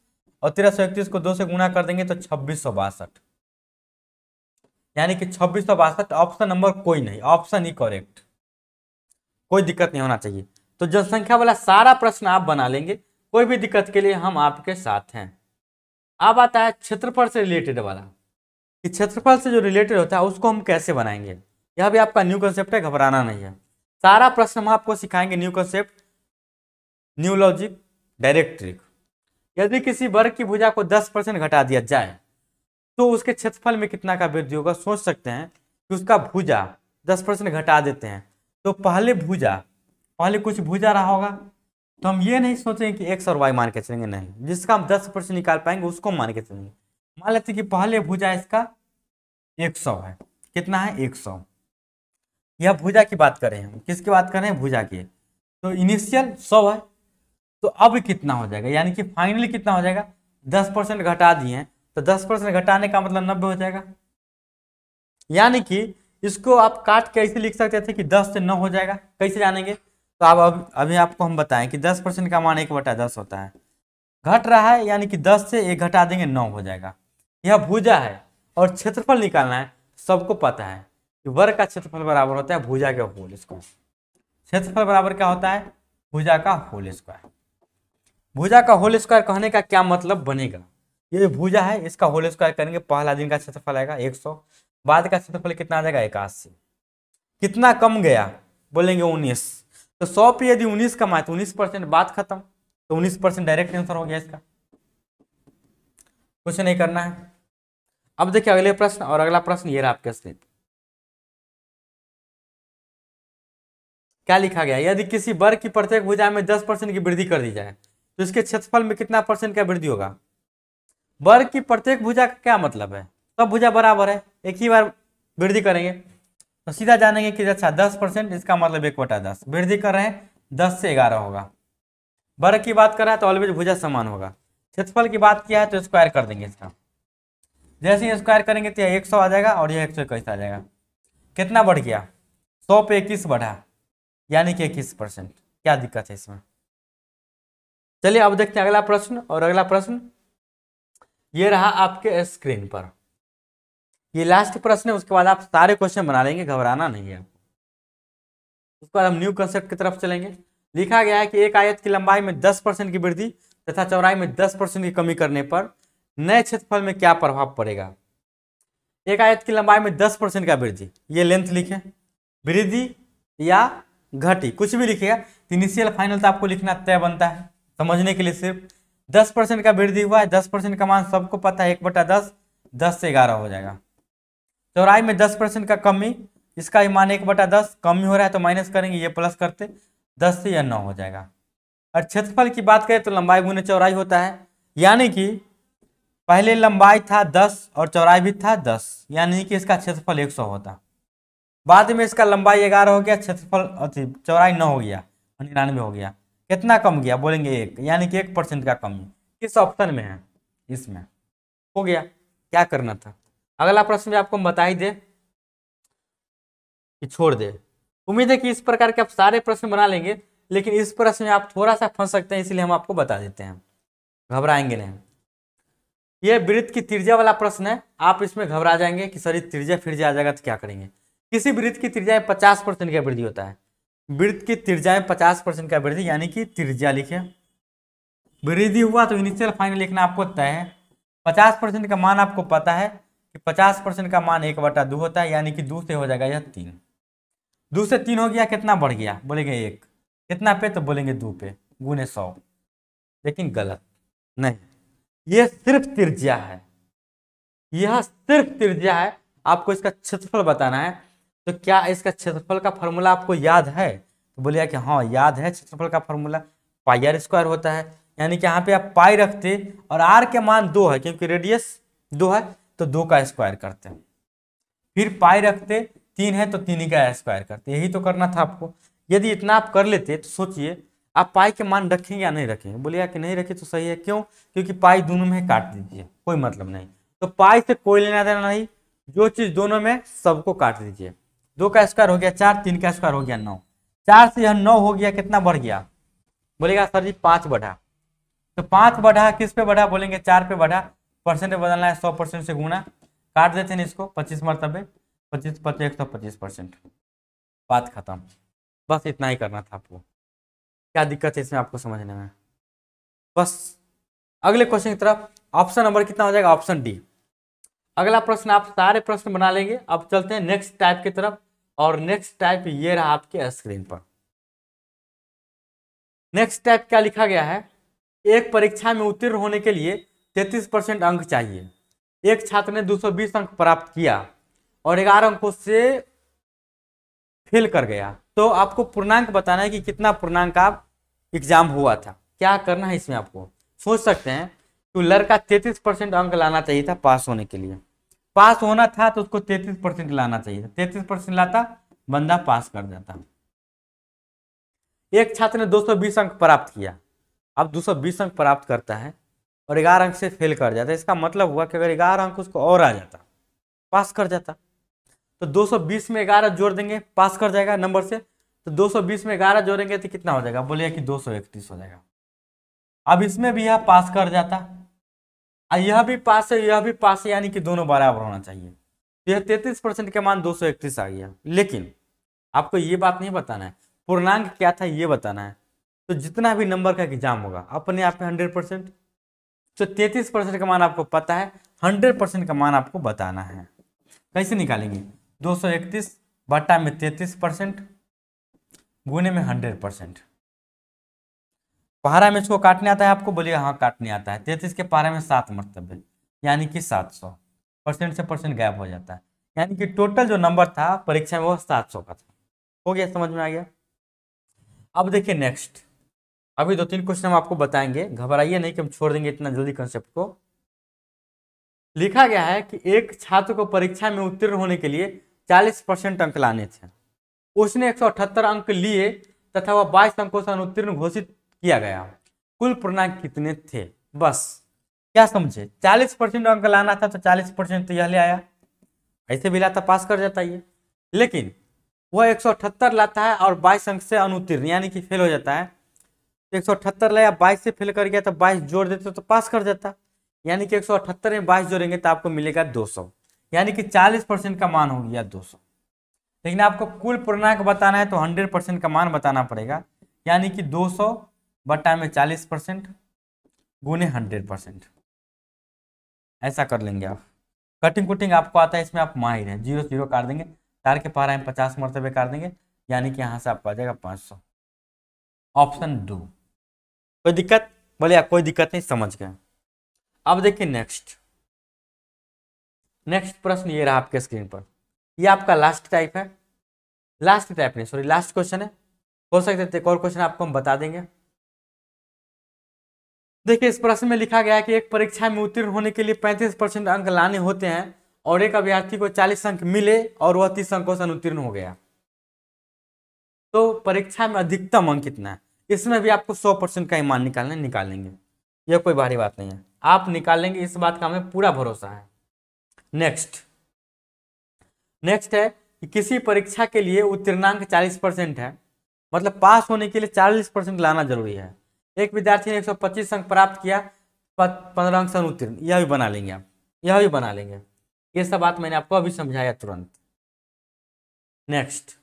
और 1331 को 2 से गुना कर देंगे तो 2662, यानी कि 2662। ऑप्शन नंबर कोई नहीं, ऑप्शन ही करेक्ट, कोई दिक्कत नहीं होना चाहिए। तो जनसंख्या वाला सारा प्रश्न आप बना लेंगे, कोई भी दिक्कत के लिए हम आपके साथ हैं। अब आता है क्षेत्रफल से रिलेटेड वाला, कि क्षेत्रफल से जो रिलेटेड होता है उसको हम कैसे बनाएंगे। यह भी आपका न्यू कंसेप्ट है, घबराना नहीं है। सारा प्रश्न हम आपको सिखाएंगे, new concept, new logic, direct trick. यदि किसी वर्ग की भुजा को 10% घटा दिया जाए तो उसके क्षेत्रफल में कितना का वृद्धि होगा? सोच सकते हैं कि उसका भुजा 10% घटा देते हैं, तो पहले कुछ भुजा रहा होगा, तो हम ये नहीं सोचेंगे कि एक्स और वाई मान के चलेंगे, नहीं। जिसका हम 10% निकाल पाएंगे उसको मान के चलेंगे। मान लेते कि पहले भुजा इसका 100 है। कितना है? 100। यह भुजा की बात कर रहे हैं हम, किसकी बात कर रहे हैं? भुजा की। तो इनिशियल 100 है, तो अब कितना हो जाएगा, यानी कि फाइनली कितना हो जाएगा? 10% घटा दिए हैं, तो 10% घटाने का मतलब 90 हो जाएगा। यानी कि इसको आप काट के ऐसे लिख सकते थे कि 10 से 9 हो जाएगा। कैसे जानेंगे? तो अब अभी आपको हम बताएं कि 10% का मान 1/10 होता है। घट रहा है, यानी कि 10 से 1 घटा देंगे, 9 हो जाएगा। यह भुजा है, और क्षेत्रफल निकालना है। सबको पता है कि वर्ग का क्षेत्रफल बराबर होता है भुजा के होल स्क्वायर। क्षेत्रफल बराबर क्या होता है? भुजा का होल स्क्वायर। भुजा का होल स्क्वायर कहने का क्या मतलब बनेगा? ये जो भुजा है इसका होल स्क्वायर करेंगे, पहला दिन का क्षेत्रफल आएगा 100, बाद का क्षेत्रफल कितना आ जाएगा? 81। कितना कम गया? बोलेंगे 19। तो 100 पे यदि 19 कम आए तो 19%, बात खत्म। तो 19% डायरेक्ट आंसर हो गया इसका, कुछ नहीं करना है। अब देखिए अगले प्रश्न, और अगला प्रश्न ये रहा आपके स्क्रीन। क्या लिखा गया? यदि किसी वर्ग की प्रत्येक भुजा में 10% की वृद्धि कर दी जाए तो इसके क्षेत्रफल में कितना % का वृद्धि होगा? वर्ग की प्रत्येक भुजा का क्या मतलब है? सब भुजा बराबर है, एक ही बार वृद्धि करेंगे, तो सीधा जानेंगे कि अच्छा 10%, इसका मतलब 1/10। वृद्धि कर रहे हैं 10 से 11 होगा। वर्ग की बात कर रहा है तो ऑलवेज भुजा समान होगा। क्षेत्रफल की बात किया है तो स्क्वायर कर देंगे इसका। जैसे ही स्क्वायर करेंगे तो यह 100 आ जाएगा, और यह 121 आ जाएगा। कितना बढ़ गया? 100 पे 21 बढ़ा, यानी कि 21%। क्या दिक्कत है इसमें? चलिए अब देखते हैं अगला प्रश्न, और अगला प्रश्न ये रहा आपके स्क्रीन पर। ये लास्ट प्रश्न है, उसके बाद आप सारे क्वेश्चन बना लेंगे, घबराना नहीं है। उसके बाद हम न्यू कंसेप्ट की तरफ चलेंगे। लिखा गया है कि एक आयत की लंबाई में 10% की वृद्धि तथा चौड़ाई में 10% की कमी करने पर नए क्षेत्रफल में क्या प्रभाव पड़ेगा? एक आयत की लंबाई में 10% का वृद्धि, ये लेंथ लिखे, वृद्धि या घटी, कुछ भी लिखिएगा। इनिशियल फाइनल तो आपको लिखना तय बनता है, समझने के लिए सिर्फ 10% का वृद्धि हुआ है। 10% का मान सबको पता है 1/10, 10 से 11 हो जाएगा। चौड़ाई में 10% का कमी, इसका ही मान 1/10, कमी हो रहा है तो माइनस करेंगे, ये प्लस करते 10 से यह 9 हो जाएगा। और क्षेत्रफल की बात करें तो लंबाई गुने चौड़ाई होता है, यानी कि पहले लंबाई था 10 और चौड़ाई भी था 10, यानी कि इसका क्षेत्रफल 100 होता। बाद में इसका लंबाई 11 हो गया, क्षेत्रफल चौड़ाई 9 हो गया, 99 हो गया। कितना कम गया, बोलेंगे 1, यानी कि 1% का कमी किस ऑप्शन में है, इसमें। हो गया, क्या करना था। अगला प्रश्न भी आपको हम बता ही दे कि छोड़ दे। उम्मीद है कि इस प्रकार के आप सारे प्रश्न बना लेंगे, लेकिन इस प्रश्न में आप थोड़ा सा फंस सकते हैं, इसलिए हम आपको बता देते हैं, घबराएंगे नहीं। ये वृत्त की त्रिज्या वाला प्रश्न है, आप इसमें घबरा जाएंगे कि सर त्रिज्या फिर आ जाएगा तो क्या करेंगे। किसी वृत्त की त्रिज्या में 50% का वृद्धि होता है। वृत्त की त्रिज्या में 50% का वृद्धि, यानी कि त्रिज्या लिखे, वृद्धि हुआ तो इनिशियल फाइनल लिखना आपको तय है। 50% का मान आपको पता है कि 50% का मान 1/2 होता है, यानी कि 2 से हो जाएगा यह 3। 2 से 3 हो गया, कितना बढ़ गया, बोलेंगे 1। कितना पे, तो बोलेंगे 2 पे, गुने 100। लेकिन गलत नहीं, यह सिर्फ त्रिज्या है, यह सिर्फ त्रिज्या है। आपको इसका क्षेत्रफल बताना है, तो क्या इसका क्षेत्रफल का फॉर्मूला आपको याद है, तो बोलिए कि हाँ याद है, क्षेत्रफल का फॉर्मूला पाई आर स्क्वायर होता है। यानी कि यहाँ पे आप पाई रखते और आर के मान 2 है, क्योंकि रेडियस 2 है तो 2 का स्क्वायर करते हैं, फिर पाई रखते 3 है तो 3 ही का स्क्वायर करते, यही तो करना था आपको। यदि इतना आप कर लेते तो सोचिए आप पाई के मान रखेंगे या नहीं रखेंगे, बोलिए कि नहीं रखे तो सही है, क्यों, क्योंकि पाई दोनों में काट दीजिए, कोई मतलब नहीं। तो पाई से कोई लेना देना नहीं, जो चीज दोनों में सबको काट दीजिए। 2 का स्क्वायर हो गया 4, 3 का स्क्वायर हो गया 9, 4 से यह 9 हो गया, कितना बढ़ गया, बोलेगा सर जी 5 बढ़ा। तो 5 बढ़ा किस पे बढ़ा, बोलेंगे 4 पे बढ़ा। परसेंट में बदलना है, 100% से गुना, काट देते हैं इसको 25 मरतबे, 25 25 125%, बात खत्म। बस इतना ही करना था आपको, क्या दिक्कत है इसमें आपको समझने में। बस अगले क्वेश्चन की तरफ, ऑप्शन नंबर कितना हो जाएगा, ऑप्शन डी। अगला प्रश्न आप सारे प्रश्न बना लेंगे। अब चलते हैं नेक्स्ट टाइप की तरफ, और नेक्स्ट टाइप ये रहा आपके स्क्रीन पर। नेक्स्ट टाइप क्या लिखा गया है, एक परीक्षा में उत्तीर्ण होने के लिए 33% अंक चाहिए। एक छात्र ने 220 अंक प्राप्त किया और 11 अंकों से फेल कर गया, तो आपको पूर्णांक बताना है कि कितना पूर्णांक आप एग्जाम हुआ था। क्या करना है इसमें, आपको सोच सकते हैं तो लड़का 33% अंक लाना चाहिए था पास होने के लिए, पास होना था तो उसको 33% लाना चाहिए था, 33% लाता बंदा पास कर जाता। एक छात्र ने 220 अंक प्राप्त किया, अब 220 अंक प्राप्त करता है और 11 अंक से फेल कर जाता है, इसका मतलब हुआ कि अगर 11 अंक उसको और आ जाता पास कर जाता। तो 220 में 11 जोड़ देंगे, पास कर जाएगा नंबर से। तो 220 में 11 जोड़ेंगे तो कितना हो जाएगा, बोलिए कि 231 हो जाएगा। अब इसमें भी यह पास कर जाता, यह भी पास है यह भी पास है, यानी कि दोनों बराबर होना चाहिए। तो यह 33% के मान 231 आ गया। लेकिन आपको ये बात नहीं बताना है पूर्णांक क्या था, ये बताना है। तो जितना भी नंबर का एग्जाम होगा अपने आप में 100%, तो 33% का मान आपको पता है, 100% का मान आपको बताना है। कैसे निकालेंगे, 231 बट्टा में 33% गुने में 100%। पहाड़ा में इसको काटने आता है आपको, बोलिए हाँ काटने आता है। 33 के पहाड़ा में 7 मरतबे, यानी कि 700, परसेंट से परसेंट गायब हो जाता है, यानी कि टोटल जो नंबर था परीक्षा में वो 700 का था। हो गया, समझ में आ गया। अब देखिए नेक्स्ट, अभी 2-3 क्वेश्चन हम आपको बताएंगे, घबराइए नहीं कि हम छोड़ देंगे इतना जल्दी कंसेप्ट को। लिखा गया है कि एक छात्र को परीक्षा में उत्तीर्ण होने के लिए 40% अंक लाने थे, उसने 178 अंक लिए तथा वह 22 अंकों से अनुत्तीर्ण घोषित किया गया, कुल पूर्णांक कितने थे। बस क्या समझे, 40% अंक लाना था तो 40% तो यह ले आया, ऐसे भी लाता पास कर जाता ये। लेकिन वह 178 लाता है और 22 अंक से अनुत्तीर्ण यानी कि फेल हो जाता है। 178 लाया 22 से फेल कर गया तो 22 जोड़ देते तो पास कर जाता, यानी कि 178 में 22 जोड़ेंगे तो आपको मिलेगा 200, यानी कि 40% का मान हो गया 200। लेकिन आपको कुल पूर्णांक बताना है तो 100% का मान बताना पड़ेगा, यानी कि 200 बटा में 40% गुने 100%, ऐसा कर लेंगे आप। कटिंग कुटिंग आपको आता है, इसमें आप माहिर हैं, 0 0 काट देंगे, 4 के पहाड़ा में 50 मरतबे काट देंगे, यानी कि यहाँ से आपको आ जाएगा 500, ऑप्शन 2। कोई दिक्कत, बोले कोई दिक्कत नहीं, समझ गए। अब देखिए नेक्स्ट प्रश्न ये रहा आपके स्क्रीन पर, ये आपका लास्ट टाइप है, लास्ट टाइप नहीं सॉरी लास्ट क्वेश्चन है, हो सकते थे एक और क्वेश्चन आपको हम बता देंगे। देखिए इस प्रश्न में लिखा गया है कि एक परीक्षा में उत्तीर्ण होने के लिए 35% अंक लाने होते हैं और एक अभ्यर्थी को 40 अंक मिले और वह 30 अंकों से अनुत्तीर्ण हो गया, तो परीक्षा में अधिकतम अंक कितना है, इसमें भी आपको 100% का ही मान निकालना है, निकालेंगे, यह कोई भारी बात नहीं है, आप निकालेंगे, इस बात का हमें पूरा भरोसा है। नेक्स्ट है कि किसी परीक्षा के लिए उत्तीर्णांक 40% है, मतलब पास होने के लिए 40% लाना जरूरी है। एक विद्यार्थी ने 125 अंक प्राप्त किया, 15 अंक से अनुत्तीर्ण, यह भी बना लेंगे आप, यह भी बना लेंगे। ये सब बात मैंने आपको अभी समझाया तुरंत। नेक्स्ट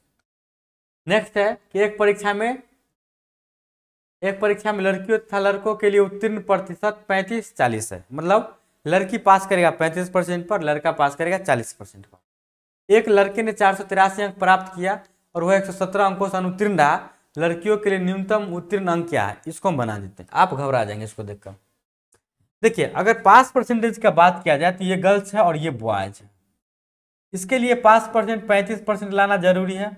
है कि एक परीक्षा में लड़कियों तथा लड़कों के लिए उत्तीर्ण प्रतिशत 35-40 है, मतलब लड़की पास करेगा 35% पर, लड़का पास करेगा 40% पर। एक लड़के ने 483 अंक प्राप्त किया और वह 117 अंकों से अनुत्तीर्ण रहा, लड़कियों के लिए न्यूनतम उत्तीर्ण अंक क्या है, इसको हम बना देते हैं। आप घबरा जाएंगे इसको देखकर। देखिए, अगर पास परसेंटेज का बात किया जाए तो ये गर्ल्स है और ये बॉयज है, इसके लिए पास परसेंट 35% लाना जरूरी है,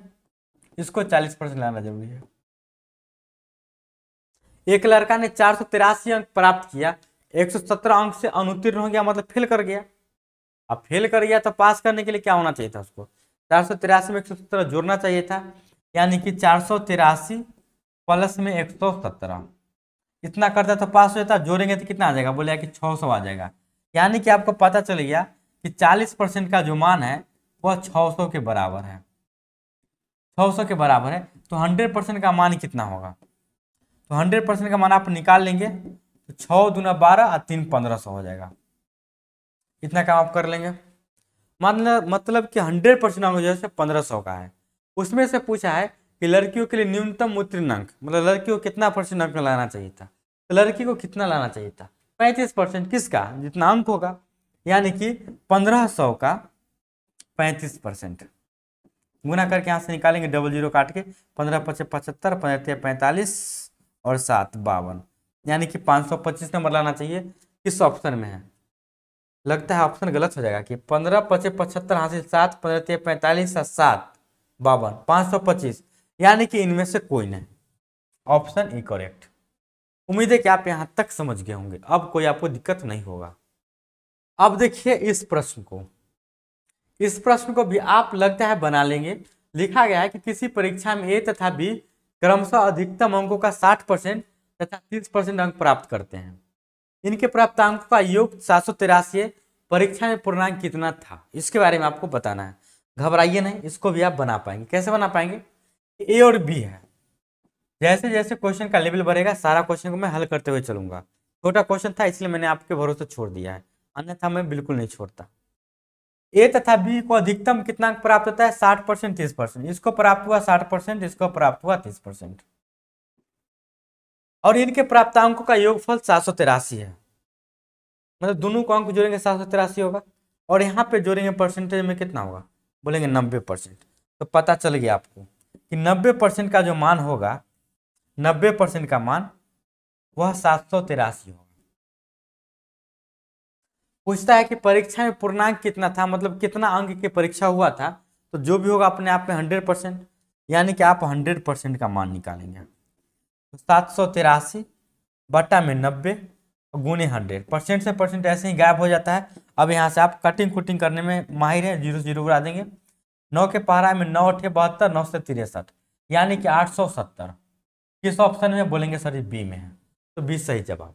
इसको 40% लाना जरूरी है। एक लड़का ने 483 अंक प्राप्त किया, 117 अंक से अनुत्तीर्ण हो गया, मतलब फेल कर गया। अब फेल कर गया तो पास करने के लिए क्या होना चाहिए था, उसको 483 में 117 जोड़ना चाहिए था, यानी कि 483 प्लस में 117, इतना करता तो पास हो जाता। जोड़ेंगे तो कितना आ जाएगा, बोले कि 600 आ जाएगा। यानी कि आपको पता चल गया कि 40% का जो मान है वह 600 के बराबर है, 600 के बराबर है। तो 100% का मान कितना होगा, तो 100% का मान आप निकाल लेंगे तो 6 दूना 12 और 3 1500 हो जाएगा। इतना काम आप कर लेंगे। मतलब कि 100% अंक जैसे 1500 का है, उसमें से पूछा है कि लड़कियों के लिए न्यूनतम उत्तीर्ण अंक, मतलब लड़कियों को कितना परसेंट अंक लाना चाहिए था, तो लड़की को कितना लाना चाहिए था, 35%। किसका, जितना अंक होगा, यानी कि 1500 का 35%। गुना करके यहाँ से निकालेंगे, डबल जीरो काट के, 15 पचे 75, 15 45 और 7 52, यानी कि 525 नंबर लाना चाहिए। किस ऑप्शन में है, लगता है ऑप्शन गलत हो जाएगा कि 15 पचे 75 हासिल 7, 15 45 और 7 52, 525, यानी कि इनमें से कोई नहीं, ऑप्शन इनकरेक्ट। उम्मीद है कि आप यहां तक समझ गए होंगे, अब कोई आपको दिक्कत नहीं होगा। अब देखिए इस प्रश्न को भी आप लगता है बना लेंगे। लिखा गया है कि किसी परीक्षा में ए तथा बी क्रमशः अधिकतम अंकों का 60% तथा 30% अंक प्राप्त करते हैं। इनके प्राप्त अंकों का योग 783 है। परीक्षा में पूर्णांक कितना था, इसके बारे में आपको बताना है। घबराइए नहीं, इसको भी आप बना पाएंगे। कैसे बना पाएंगे, ए और बी है, जैसे जैसे क्वेश्चन का लेवल बढ़ेगा सारा क्वेश्चन को मैं हल करते हुए चलूंगा। छोटा क्वेश्चन था इसलिए मैंने आपके भरोसे छोड़ दिया है, अन्यथा मैं बिल्कुल नहीं छोड़ता। ए तथा बी को अधिकतम कितना अंक प्राप्त होता है, 60% 30%। इसको प्राप्त हुआ 60%, इसको प्राप्त हुआ 30%, और इनके प्राप्त अंकों का योगफल 783 है, मतलब दोनों को अंक जोड़ेंगे 783 होगा, और यहाँ पे जोड़ेंगे परसेंटेज में कितना होगा, बोलेंगे 90%। तो पता चल गया आपको कि 90% का जो मान होगा, 90% का मान वह 783 होगा। पूछता है कि परीक्षा में पूर्णांक कितना था, मतलब कितना अंक की परीक्षा हुआ था, तो जो भी होगा अपने आप में 100%, यानी कि आप 100% का मान निकालेंगे। तो 783 बटा में 90 गुने 100, परसेंट से परसेंट ऐसे ही गायब हो जाता है। अब यहाँ से आप कटिंग कुटिंग करने में माहिर है, 0 0 उड़ा देंगे। 9 के पारा में 9 8 72, 9 से 63, यानी कि 870। किस ऑप्शन में, बोलेंगे सर बी में है, तो बी सही जवाब।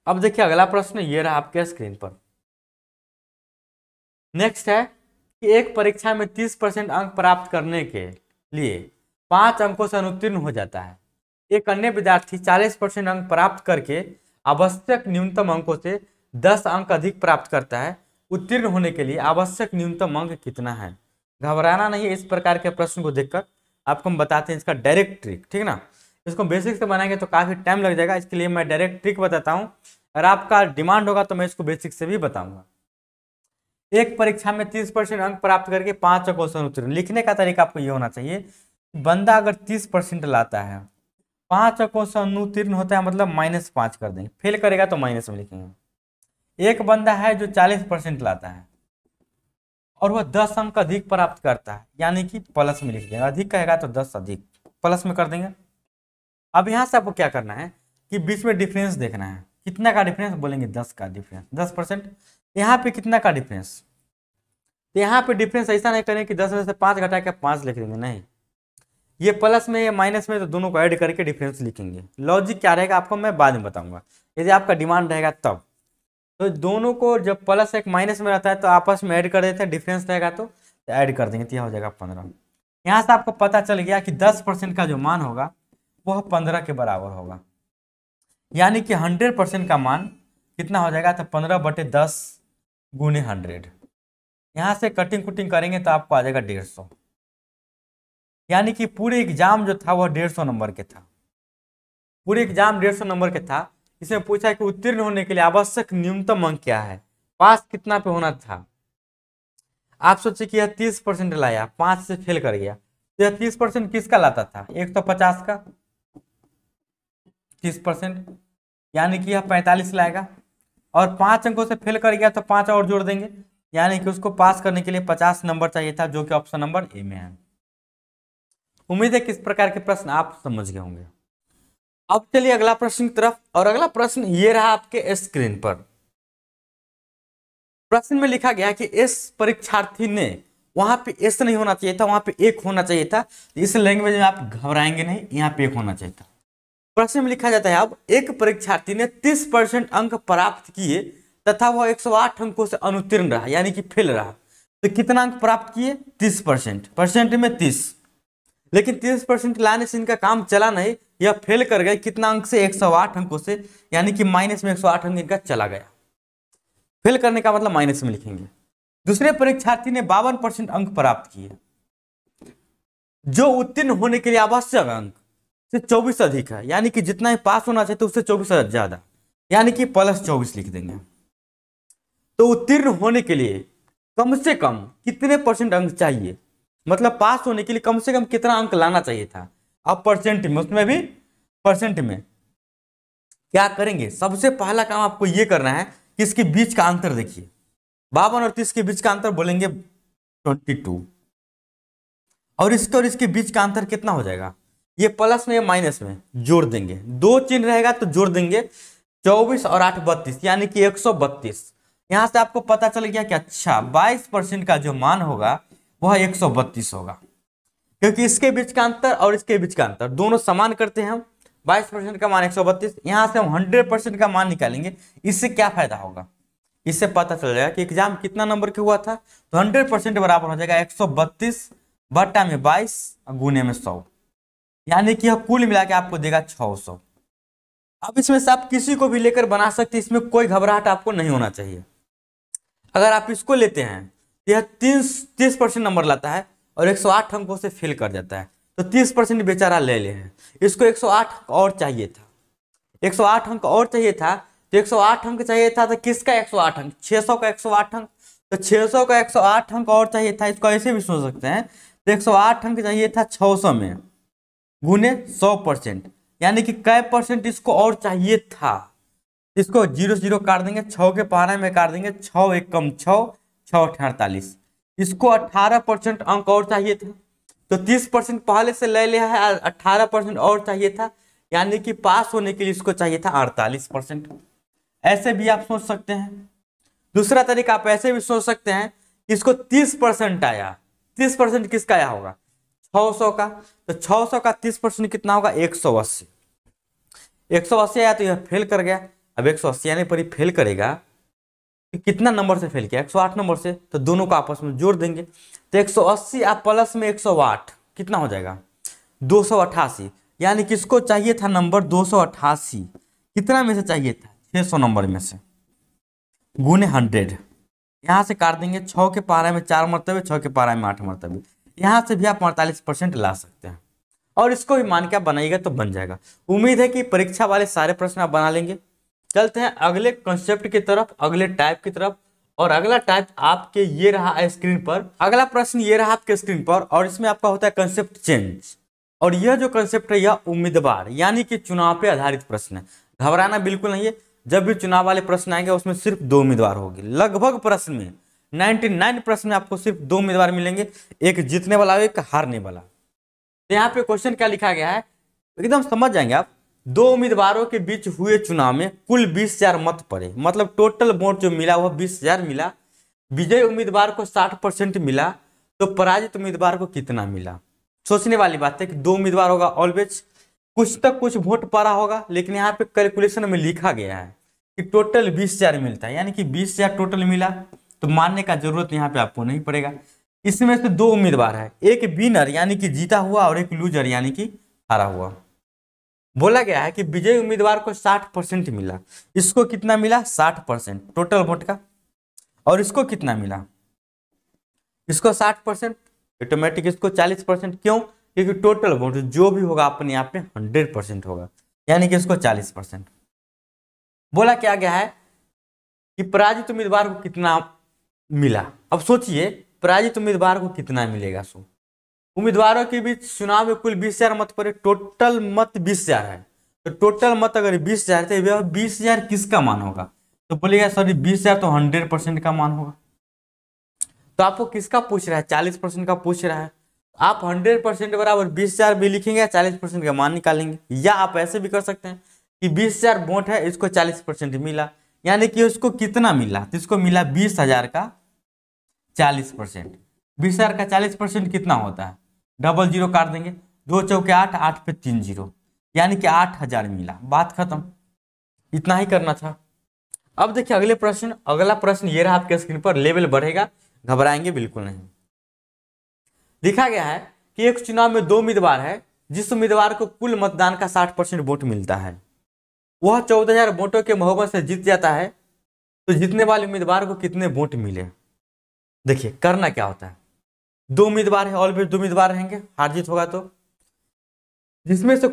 अब देखिए अगला प्रश्न ये रहा आपके स्क्रीन पर। नेक्स्ट है कि एक परीक्षा में 30% अंक प्राप्त करने के लिए 5 अंकों से अनुत्तीर्ण हो जाता है। एक अन्य विद्यार्थी 40% अंक प्राप्त करके आवश्यक न्यूनतम अंकों से 10 अंक अधिक प्राप्त करता है। उत्तीर्ण होने के लिए आवश्यक न्यूनतम अंक कितना है। घबराना नहीं है, इस प्रकार के प्रश्न को देखकर आपको हम बताते हैं इसका डायरेक्ट ट्रिक, ठीक ना। इसको बेसिक से बनाएंगे तो काफी टाइम लग जाएगा, इसके लिए मैं डायरेक्ट ट्रिक बताता हूँ। अगर आपका डिमांड होगा तो मैं इसको बेसिक से भी बताऊंगा। एक परीक्षा में 30% अंक प्राप्त करके 5 अंकों से अनुत्तीर्ण। लिखने का तरीका आपको ये होना चाहिए, बंदा अगर 30% लाता है, 5 अंकों से अनुत्तीर्ण होता है, मतलब -5 कर देंगे। फेल करेगा तो माइनस में लिखेंगे। एक बंदा है जो 40% लाता है और वह 10 अंक अधिक प्राप्त करता है, यानी कि प्लस में लिख देंगे। अधिक कहेगा तो 10 अधिक प्लस में कर देंगे। अब यहाँ से आपको क्या करना है कि बीच में डिफरेंस देखना है। कितना का डिफरेंस, बोलेंगे 10 का डिफरेंस, 10%। यहाँ पे कितना का डिफरेंस, तो यहाँ पे डिफरेंस ऐसा नहीं करें कि 10 में से 5 घटा के 5 लिख देंगे, नहीं। ये प्लस में ये माइनस में, तो दोनों को ऐड करके डिफरेंस लिखेंगे। लॉजिक क्या रहेगा आपको मैं बाद में बताऊंगा, यदि आपका डिमांड रहेगा तब। तो दोनों को जब प्लस एक माइनस में रहता है तो आपस में ऐड कर देते हैं, डिफरेंस रहेगा तो ऐड कर देंगे, तो यह हो जाएगा 15। यहाँ से आपको पता चल गया कि 10% का जो मान होगा वह 15 के बराबर होगा, यानी कि 100% का मान कितना हो जाएगा, तो 15/10 गुने 100। यहाँ से कटिंग कुटिंग करेंगे तो आपको आ जाएगा 150, यानी कि पूरे एग्जाम जो था वह 150 नंबर के था। पूरे एग्जाम 150 नंबर के था। इसमें पूछा कि उत्तीर्ण होने के लिए आवश्यक न्यूनतम अंक क्या है, पास कितना पे होना था। आप सोचिए कि यह 30% लाया, 5 से फेल कर गया, तो यह 30% किसका लाता था, 150 का 30%, यानी कि यह 45 लाएगा। और 5 अंकों से फेल कर गया तो 5 और जोड़ देंगे, यानी कि उसको पास करने के लिए 50 नंबर चाहिए था, जो कि ऑप्शन नंबर ए में है। उम्मीद है कि इस प्रकार के प्रश्न आप समझ गए होंगे। अब चलिए अगला प्रश्न की तरफ, और अगला प्रश्न ये रहा आपके स्क्रीन पर। प्रश्न में लिखा गया कि इस परीक्षार्थी ने, वहां पे एस नहीं होना चाहिए था, वहां पे एक होना चाहिए था। इस लैंग्वेज में आप घबराएंगे नहीं, यहाँ पे एक होना चाहिए था। प्रश्न में लिखा जाता है अब एक परीक्षार्थी ने 30% अंक प्राप्त किए तथा वह 108 अंकों से अनुत्तीर्ण रहा, यानी कि फेल रहा। तो कितना अंक प्राप्त किए, 30%, परसेंट में 30। लेकिन 30% लाने से इनका काम चला नहीं, यह फेल कर गए कितना अंक से, 108 अंकों से, यानी कि माइनस में 108 अंक इनका चला गया। फेल करने का मतलब माइनस में लिखेंगे। दूसरे परीक्षार्थी ने 52% अंक प्राप्त किए, जो उत्तीर्ण होने के लिए आवश्यक अंक से 24 अधिक है, यानी कि जितना ही पास होना चाहिए तो उससे 24 ज्यादा, यानी कि +24 लिख देंगे। तो उत्तीर्ण होने के लिए कम से कम कितने परसेंट अंक चाहिए, मतलब पास होने के लिए कम से कम कितना अंक लाना चाहिए था। अब परसेंट में, उसमें भी परसेंट में क्या करेंगे, सबसे पहला काम आपको यह करना है कि इसके बीच का अंतर देखिए, 52 और 30 के बीच का अंतर बोलेंगे 22, और इसके बीच का अंतर कितना हो जाएगा, ये प्लस में या माइनस में जोड़ देंगे, 2 चिन्ह रहेगा तो जोड़ देंगे, 24 और 8 32, यानी कि 132। यहां से आपको पता चल गया कि अच्छा 22% का जो मान होगा वह 132 होगा, क्योंकि इसके बीच का अंतर और इसके बीच का अंतर दोनों समान करते हैं हम। 22% का मान 132, यहां से हम 100% का मान निकालेंगे। इससे क्या फायदा होगा, इससे पता चल जाएगा कि एग्जाम कितना नंबर के हुआ था, तो 100% बराबर हो जाएगा 132 बट्टा में 22 गुने में 100, यानी कि यह कुल मिला के आपको देगा 600। अब इसमें से आप किसी को भी लेकर बना सकते हैं, इसमें कोई घबराहट आपको नहीं होना चाहिए। अगर आप इसको लेते हैं तो यह 30% नंबर लाता है और 108 अंकों से फेल कर जाता है, तो 30% बेचारा ले ले हैं। इसको 108 और चाहिए था, 108 अंक और चाहिए था, तो 108 अंक चाहिए था, तो किसका 108 अंक, 600 का 108 अंक, तो 600 का 108 अंक और चाहिए था। इसको ऐसे भी सोच सकते हैं, तो 108 अंक चाहिए था 600 में गुने 100%, यानी कि कै परसेंट इसको और चाहिए था। इसको 0 0 काट देंगे, 6 के पहाड़े में काट देंगे, 6 एक कम 6, 6 48, इसको 18% अंक और चाहिए था। तो 30% पहले से ले लिया है, 18% और चाहिए था, यानी कि पास होने के लिए इसको चाहिए था 48%। ऐसे भी आप सोच सकते हैं। दूसरा तरीका आप ऐसे भी सोच सकते हैं, इसको 30% आया, 30% किसका आया होगा, 600 का, तो 600 का 30% कितना होगा, 180। 180 आया तो यह फेल कर गया। अब 180 आने पर ही फेल करेगा, तो कितना नंबर से फेल किया, 108 नंबर से, तो दोनों को आपस में जोड़ देंगे। तो 180 आप प्लस में 108 कितना हो जाएगा, 288, यानी किसको चाहिए था नंबर 288, कितना में से चाहिए था, 600 नंबर में से, गुने 100। यहाँ से काट देंगे, 6 के पारा में 4 मरतबे, 6 के पारा में 8 मरतबे, यहाँ से भी आप 48% ला सकते हैं, और इसको भी मान के आप बनाइएगा तो बन जाएगा। उम्मीद है कि परीक्षा वाले सारे प्रश्न आप बना लेंगे। चलते हैं अगले कंसेप्ट की तरफ, अगले टाइप की तरफ, और अगला टाइप आपके ये रहा स्क्रीन पर। अगला प्रश्न ये रहा आपके स्क्रीन पर, और इसमें आपका होता है कंसेप्ट चेंज, और यह जो कंसेप्ट है यह उम्मीदवार यानी कि चुनाव पे आधारित प्रश्न है। घबराना बिल्कुल नहीं है, जब भी चुनाव वाले प्रश्न आएंगे उसमें सिर्फ 2 उम्मीदवार होगी। लगभग प्रश्न में 99 प्रश्न में आपको सिर्फ 2 उम्मीदवार मिलेंगे, एक जीतने वाला और एक हारने वाला। तो यहाँ पे क्वेश्चन क्या लिखा गया है एकदम समझ जाएंगे आप। 2 उम्मीदवारों के बीच हुए चुनाव में कुल 20,000 मत पड़े, मतलब टोटल वोट जो मिला वह 20,000 मिला। विजयी उम्मीदवार को 60% मिला, तो पराजित उम्मीदवार को कितना मिला। सोचने वाली बात है कि 2 उम्मीदवार होगा ऑलवेज, कुछ तक कुछ वोट पड़ा होगा, लेकिन यहाँ पे कैलकुलेशन में लिखा गया है कि टोटल 20,000 मिलता है, यानी कि 20,000 टोटल मिला, तो मानने का जरूरत यहाँ पे आपको नहीं पड़ेगा। इसमें से 2 उम्मीदवार है, एक विनर यानी कि जीता हुआ और एक लूजर यानी कि हारा हुआ। बोला गया है कि विजयी उम्मीदवार को 60% मिला, इसको कितना मिला 60% टोटल वोट का, और इसको कितना मिला, इसको 60%, ऑटोमेटिक इसको 40%। क्यों? क्योंकि टोटल वोट जो भी होगा अपने आप में 100% होगा, यानी कि इसको 40%। बोला क्या गया है कि पराजित उम्मीदवार को कितना मिला। अब सोचिए पराजित उम्मीदवार को कितना मिलेगा। सो उम्मीदवारों के बीच चुनाव में कुल 20,000 मत पड़े, टोटल मत 20,000 है, तो टोटल मत अगर 20,000 थे, 20,000 किसका मान होगा, तो बोलिएगा सॉरी 20,000 तो 100% का मान होगा। तो आपको किसका पूछ रहा है, 40% का पूछ रहा है। आप 100% बराबर 20,000 भी लिखेंगे, 40% का मान निकालेंगे, या आप ऐसे भी कर सकते हैं कि 20,000 वोट है, इसको 40% मिला, यानी कि उसको कितना मिला, तो इसको मिला 20,000 का 40%। 20,000 का 40% कितना होता है, डबल जीरो काट देंगे, 2 चौके 8, 8 पे 3 जीरो, यानी कि 8,000 मिला, बात खत्म। इतना ही करना था। अब देखिए अगला प्रश्न ये रहा आपके स्क्रीन पर, लेवल बढ़ेगा, घबराएंगे बिल्कुल नहीं। लिखा गया है कि एक चुनाव में 2 उम्मीदवार है, जिस उम्मीदवार को कुल मतदान का 60% वोट मिलता है, वह 14,000 वोटों के बहुमत से जीत जाता है, तो जीतने वाले उम्मीदवार को कितने वोट मिले। देखिए करना क्या होता है, 2 उम्मीदवार है, ऑलवेज 2 उम्मीदवार रहेंगे, हार जीत होगा, तो जिसमें से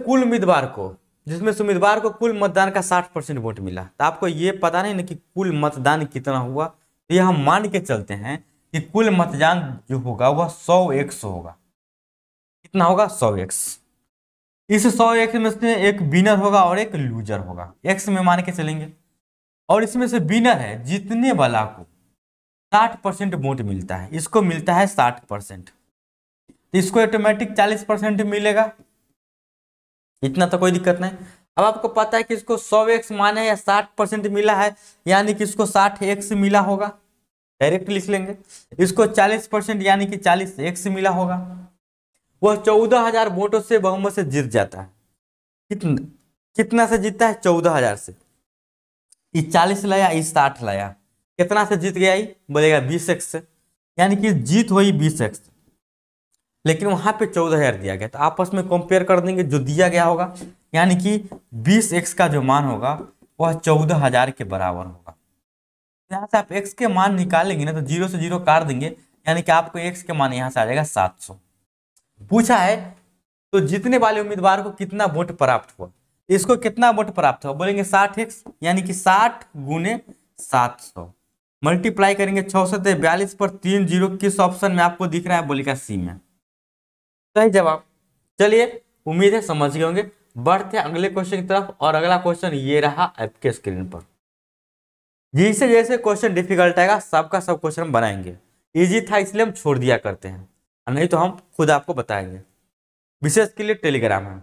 उम्मीदवार को कुल मतदान का 60% वोट मिला, तो आपको ये पता नहीं ना कि कुल मतदान कितना हुआ, तो ये हम मान के चलते हैं कि कुल मतदान जो होगा वह 100x होगा। कितना होगा 100x। इस 100x में से एक विनर होगा और एक लूजर होगा, x में मान के चलेंगे, और इसमें से विनर है जीतने वाला को 60% वोट मिलता है, इसको मिलता है 60%, तो इसको ऑटोमेटिक 40% मिलेगा, इतना तो कोई दिक्कत नहीं। अब आपको पता है कि इसको 100x माने या 60% मिला है, यानी कि इसको 60x मिला होगा, डायरेक्ट लिख लेंगे। इसको 40% यानी कि 40x मिला होगा। वह 14,000 वोटों से बहुमत से जीत जाता है। कितना से जीतता है, 14,000 से। इस 40 लाया, इस 60 लाया, कितना से जीत गया, बोलेगा 20x से, यानी कि जीत हुई 20x, लेकिन वहां पे 14,000 दिया गया, तो आपस में कंपेयर कर देंगे जो दिया गया होगा, यानी कि 20x का जो मान होगा वह 14,000 के बराबर होगा। यहाँ से आप x के मान निकालेंगे ना, तो 0 से 0 काट देंगे, यानी कि आपको x के मान यहाँ से आ जाएगा 700। पूछा है तो जीतने वाले उम्मीदवार को कितना वोट प्राप्त हुआ, इसको कितना वोट प्राप्त हुआ, बोलेंगे 60x, यानी कि 60 गुने 700, मल्टीप्लाई करेंगे 6 से, 42 पर 3 जीरो, किस ऑप्शन में आपको दिख रहा है, बोलेगा सी में, सही जवाब। चलिए उम्मीद है समझ गए होंगे। बढ़ते हैं अगले क्वेश्चन की तरफ, और अगला क्वेश्चन ये रहा आपके स्क्रीन पर। जैसे जैसे क्वेश्चन डिफिकल्ट आएगा सबका सब क्वेश्चन बनाएंगे, इजी था इसलिए हम छोड़ दिया करते हैं, नहीं तो हम खुद आपको बताएंगे, विशेष के लिए टेलीग्राम है।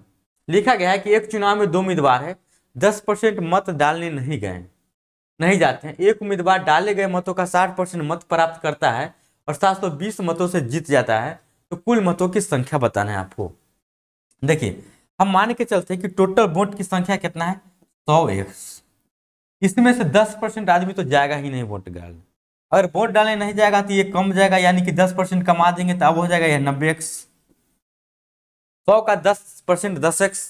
लिखा गया है कि एक चुनाव में 2 उम्मीदवार है, 10% मत डालने नहीं जाते हैं, एक उम्मीदवार डाले गए मतों का 60% मत प्राप्त करता है और 720 मतों से जीत जाता है, तो कुल मतों की संख्या बताना है आपको। देखिए हम मान के चलते हैं कि टोटल वोट की संख्या कितना है, 100x। इसमें से 10% आदमी तो जाएगा ही नहीं वोट डालने, अगर वोट डालने नहीं जाएगा तो ये कम जाएगा, यानी कि 10% कमा देंगे तो अब हो जाएगा यह 90x। 100 का 10% 10x।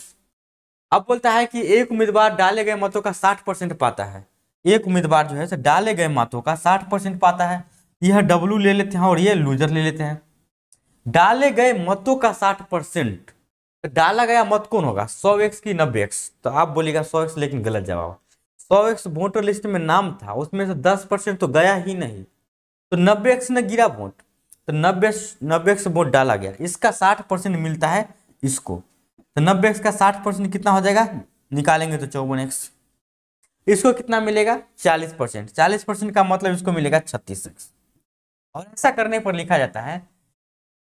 अब बोलता है कि एक उम्मीदवार डाले गए मतों का 60% पाता है, एक उम्मीदवार जो है डाले गए मतों का 60% पाता है, यह W ले लेते हैं और ये लूजर ले लेते हैं। डाले गए मतों का 60%, डाला गया मत कौन होगा, 100x की 90x, तो आप बोलिएगा 100x, लेकिन गलत जवाब। 100x वोटर लिस्ट में नाम था, उसमें से 10% तो गया ही नहीं, तो 90x ने गिरा वोट, तो 90x वोट डाला गया, इसका 60% मिलता है इसको, तो 90x का 60% कितना हो जाएगा, निकालेंगे तो 54x। इसको कितना मिलेगा, 40%। 40% का मतलब इसको मिलेगा 36x। और ऐसा करने पर लिखा जाता है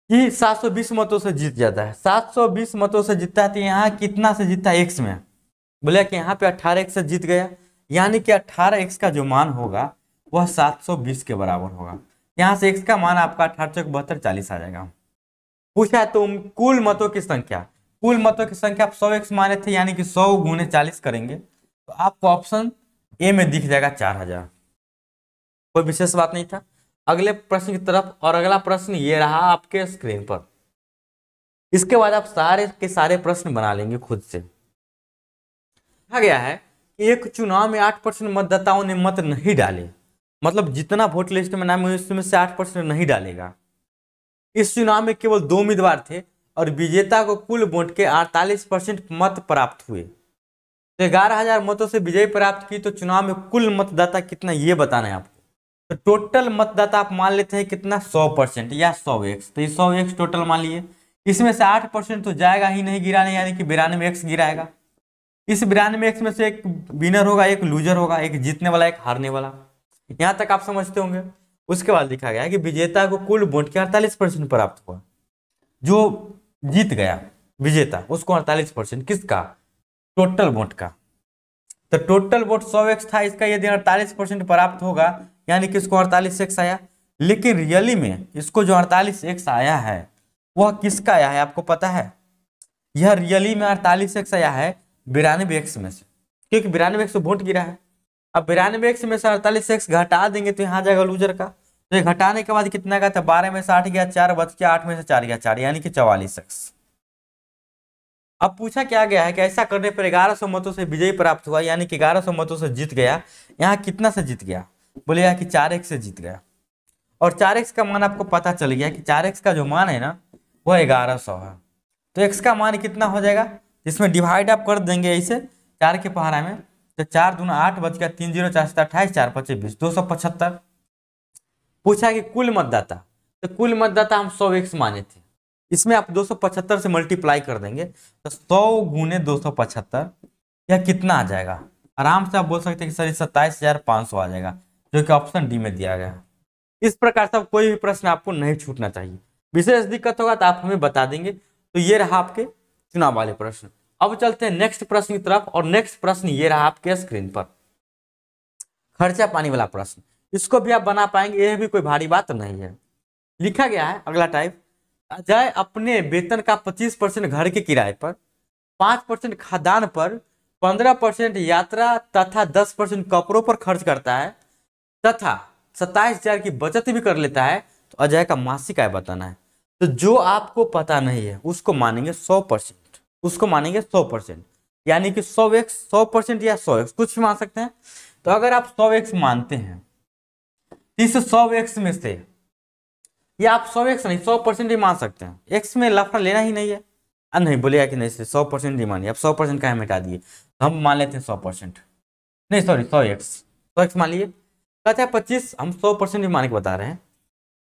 कि 720 मतों से जीत जाता है। 720 मतों से जीतता है, तो यहाँ कितना से जीतता है, x में, बोले कि यहाँ पे 18x से जीत गया, यानी कि 18x का जो मान होगा वह 720 के बराबर होगा। यहाँ से x का मान आपका 1872 40 आ जाएगा। पूछा है तो कुल मतों की संख्या, कुल मतों की संख्या आप 100x माने थे, यानी कि 100 गुने 40 करेंगे तो आपको ऑप्शन ए में दिख जाएगा 4000। कोई विशेष बात नहीं था। अगले प्रश्न की तरफ, और अगला प्रश्न ये रहा आपके स्क्रीन पर। इसके बाद आप सारे के सारे प्रश्न बना लेंगे खुद से। कहा गया है कि एक चुनाव में 8% मतदाताओं ने मत नहीं डाले, मतलब जितना वोट लिस्ट में नाम है उसमें से 8% नहीं डालेगा। इस चुनाव में केवल 2 उम्मीदवार थे और विजेता को कुल वोट के 48% मत प्राप्त हुए। तो 11,000 मतों से विजय प्राप्त की, तो चुनाव में कुल मतदाता कितना ये बताना है आपको। तो टोटल मतदाता आप मान लेते हैं कितना, 100% या 100x, तो ये 100x टोटल मान लिए। इसमें से 8% तो जाएगा ही नहीं गिराने, यानी कि 92x गिराएगा। इस 92x में से एक विनर होगा, एक लूजर होगा, एक जीतने वाला, एक हारने वाला। यहां तक आप समझते होंगे। उसके बाद लिखा गया है कि विजेता को कुल वोट के 48% प्राप्त हुआ। जो जीत गया विजेता उसको 48%, किसका, टोटल वोट का। तो टोटल वोट 100x था, इसका यदि 48% प्राप्त होगा यानी कि इसको 48x आया। लेकिन रियली में इसको जो 48x आया है वह किसका आया है आपको पता है। यह रियली में 48x आया है 92x में से, क्योंकि 92x वोट गिरा है। अब 92x में से 48x घटा देंगे तो यहाँ जाएगा लूजर का। तो ये घटाने के बाद कितना का था, 12 में से 8 गया, 4 बच गया, 8 में से 4 गया 4, यानी कि 44x। अब पूछा क्या गया है कि ऐसा करने पर 1100 मतों से विजय प्राप्त हुआ, यानी कि 1100 मतों से जीत गया। यहाँ कितना से जीत गया, बोलेगा कि 4x से जीत गया। और 4x का मान आपको पता चल गया कि 4x का जो मान है ना वह 1100 है। तो x का मान कितना हो जाएगा, इसमें डिवाइड आप कर देंगे ऐसे 4 के पहाड़ा में, तो 4 दूना 8 बच गया, 3 0 4 7 28, 4 5 20, 275। पूछा कि कुल मतदाता, तो कुल मतदाता हम 100x माने थे, इसमें आप 275 से मल्टीप्लाई कर देंगे तो 100 गुने 275 यह कितना आ जाएगा। आराम से आप बोल सकते हैं कि सर 27,500 आ जाएगा, जो कि ऑप्शन डी में दिया गया है। इस प्रकार से कोई भी प्रश्न आपको नहीं छूटना चाहिए। विशेष दिक्कत होगा तो आप हमें बता देंगे। तो ये रहा आपके चुनाव वाले प्रश्न। अब चलते हैं नेक्स्ट प्रश्न की तरफ, और नेक्स्ट प्रश्न ये रहा आपके स्क्रीन पर, खर्चा पानी वाला प्रश्न। इसको भी आप बना पाएंगे, यह भी कोई भारी बात नहीं है। लिखा गया है अगला टाइप, अजय अपने वेतन का 25% घर के किराए पर, 5% खाद्यान्न पर, 15% यात्रा तथा 10% कपड़ों पर खर्च करता है तथा 27,000 की बचत भी कर लेता है। तो अजय का मासिक आय बताना है। तो जो आपको पता नहीं है उसको मानेंगे 100%, उसको मानेंगे 100%, यानी कि 100x 100% या 100x कुछ भी मान सकते हैं। तो अगर आप 100x मानते हैं इस 100x में से, या आप 100x नहीं 100% ही मान सकते हैं, x में लफड़ा लेना ही नहीं है। नहीं बोलेगा कि नहीं 100% ही मानिए, अब 100% का मिटा दिए, हम मान लेते हैं 100%, नहीं सॉरी 100x मान लिए। कहते हैं 25, हम 100% ही मान के बता रहे हैं।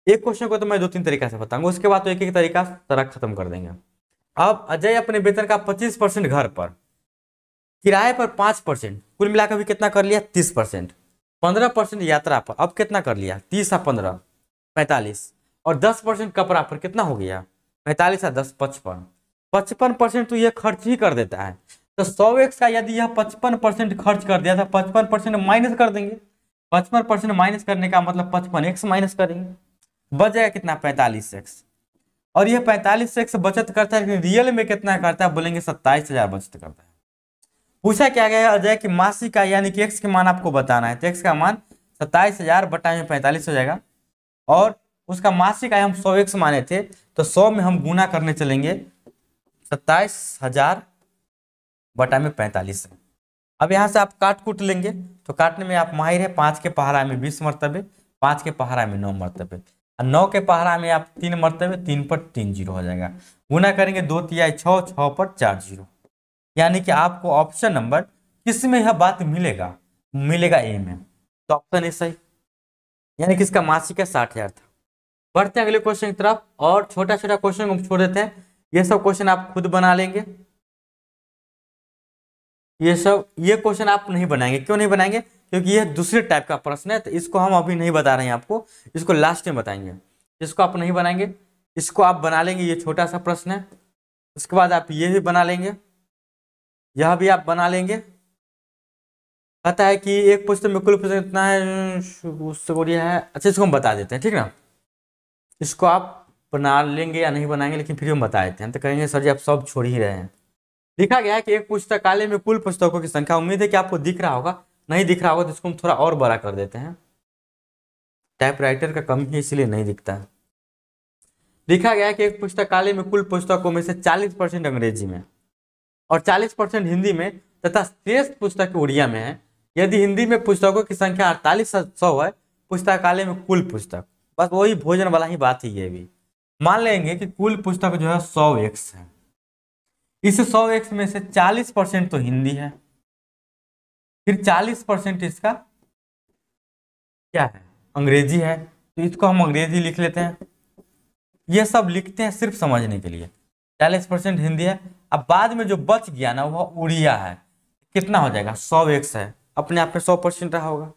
एक क्वेश्चन को तो मैं 2-3 तरीका से बताऊंगा, उसके बाद तो एक एक तरीका तरह खत्म कर देंगे। अब अजय अपने वेतन का 25% घर पर, किराए पर 5%, कुल मिलाकर भी कितना कर लिया 30%, 15% यात्रा पर, अब कितना कर लिया 30 और 15 45, और 10% कपड़ा पर कितना हो गया 45 और 10 55, 55% तो यह खर्च ही कर देता है। तो 100x का यदि यह 55% खर्च कर दिया था, 55% माइनस कर देंगे, 55% माइनस करने का मतलब 55x माइनस करेंगे, बच जाएगा कितना 45x। और यह 45x बचत करता है, लेकिन रियल में कितना करता है बोलेंगे 27,000 बचत करता है। पूछा क्या गया है अजय की मासिक आय, यानी कि x के मान आपको बताना है। तो x का मान 27,000 बटा में 45 हो जाएगा, और उसका मासिक आय हम 100x माने थे, तो 100 में हम गुना करने चलेंगे 27,000 बटा में 45 है। अब यहाँ से आप काट कूट लेंगे, तो काटने में आप माहिर है। 5 के पहाड़ा में 20 मरतबे, 5 के पहाड़ा में 9 मरतबे, और 9 के पहाड़ा में आप 3 मरतबे, 3 पर 3 जीरो हो जाएगा। गुना करेंगे 2 तिहाई 6, 6 पर 4 जीरो, यानी कि आपको ऑप्शन नंबर किस में यह बात मिलेगा, मिलेगा ए में। तो ऑप्शन ए सही, यानी कि इसका मासिक है 60,000 था। बढ़ते हैं अगले क्वेश्चन की तरफ, और छोटा छोटा क्वेश्चन को छोड़ देते हैं। ये सब क्वेश्चन आप खुद बना लेंगे, ये क्वेश्चन आप नहीं बनाएंगे। क्यों नहीं बनाएंगे, क्योंकि ये दूसरे टाइप का प्रश्न है, तो इसको हम अभी नहीं बता रहे हैं आपको, इसको लास्ट में बताएंगे। इसको आप नहीं बनाएंगे, इसको आप बना लेंगे, ये छोटा सा प्रश्न है। उसके बाद आप ये भी बना लेंगे, यह भी आप बना लेंगे। कहता है कि एक पुस्तक में कुल प्रश्न इतना है, उससे बोलिए है। अच्छा इसको हम बता देते हैं, ठीक ना। इसको आप बना लेंगे या नहीं बनाएंगे, लेकिन फिर हम बता देते हैं। तो कहेंगे सर जी आप सब छोड़ ही रहे हैं। लिखा गया है कि एक पुस्तकालय में कुल पुस्तकों की संख्या, उम्मीद है कि आपको दिख रहा होगा, नहीं दिख रहा होगा तो इसको हम थोड़ा और बड़ा कर देते हैं, टाइपराइटर का कमी है इसलिए नहीं दिखता है। लिखा गया है कि एक पुस्तकालय में कुल पुस्तकों में से 40% अंग्रेजी में और 40% हिंदी में तथा शेष पुस्तक उड़िया में है। यदि हिंदी में पुस्तकों की संख्या 4800 है पुस्तकालय में कुल पुस्तक, बस वही भोजन वाला ही बात है। ये भी मान लेंगे कि कुल पुस्तक जो है 100x है। इस 100x में से 40% तो हिंदी है, फिर 40% इसका क्या है, अंग्रेजी है, तो इसको हम अंग्रेजी लिख लेते हैं। ये सब लिखते हैं सिर्फ समझने के लिए। 40% हिंदी है। अब बाद में जो बच गया ना वह उड़िया है, कितना हो जाएगा, 100x है, अपने आप में 100% रहा होगा।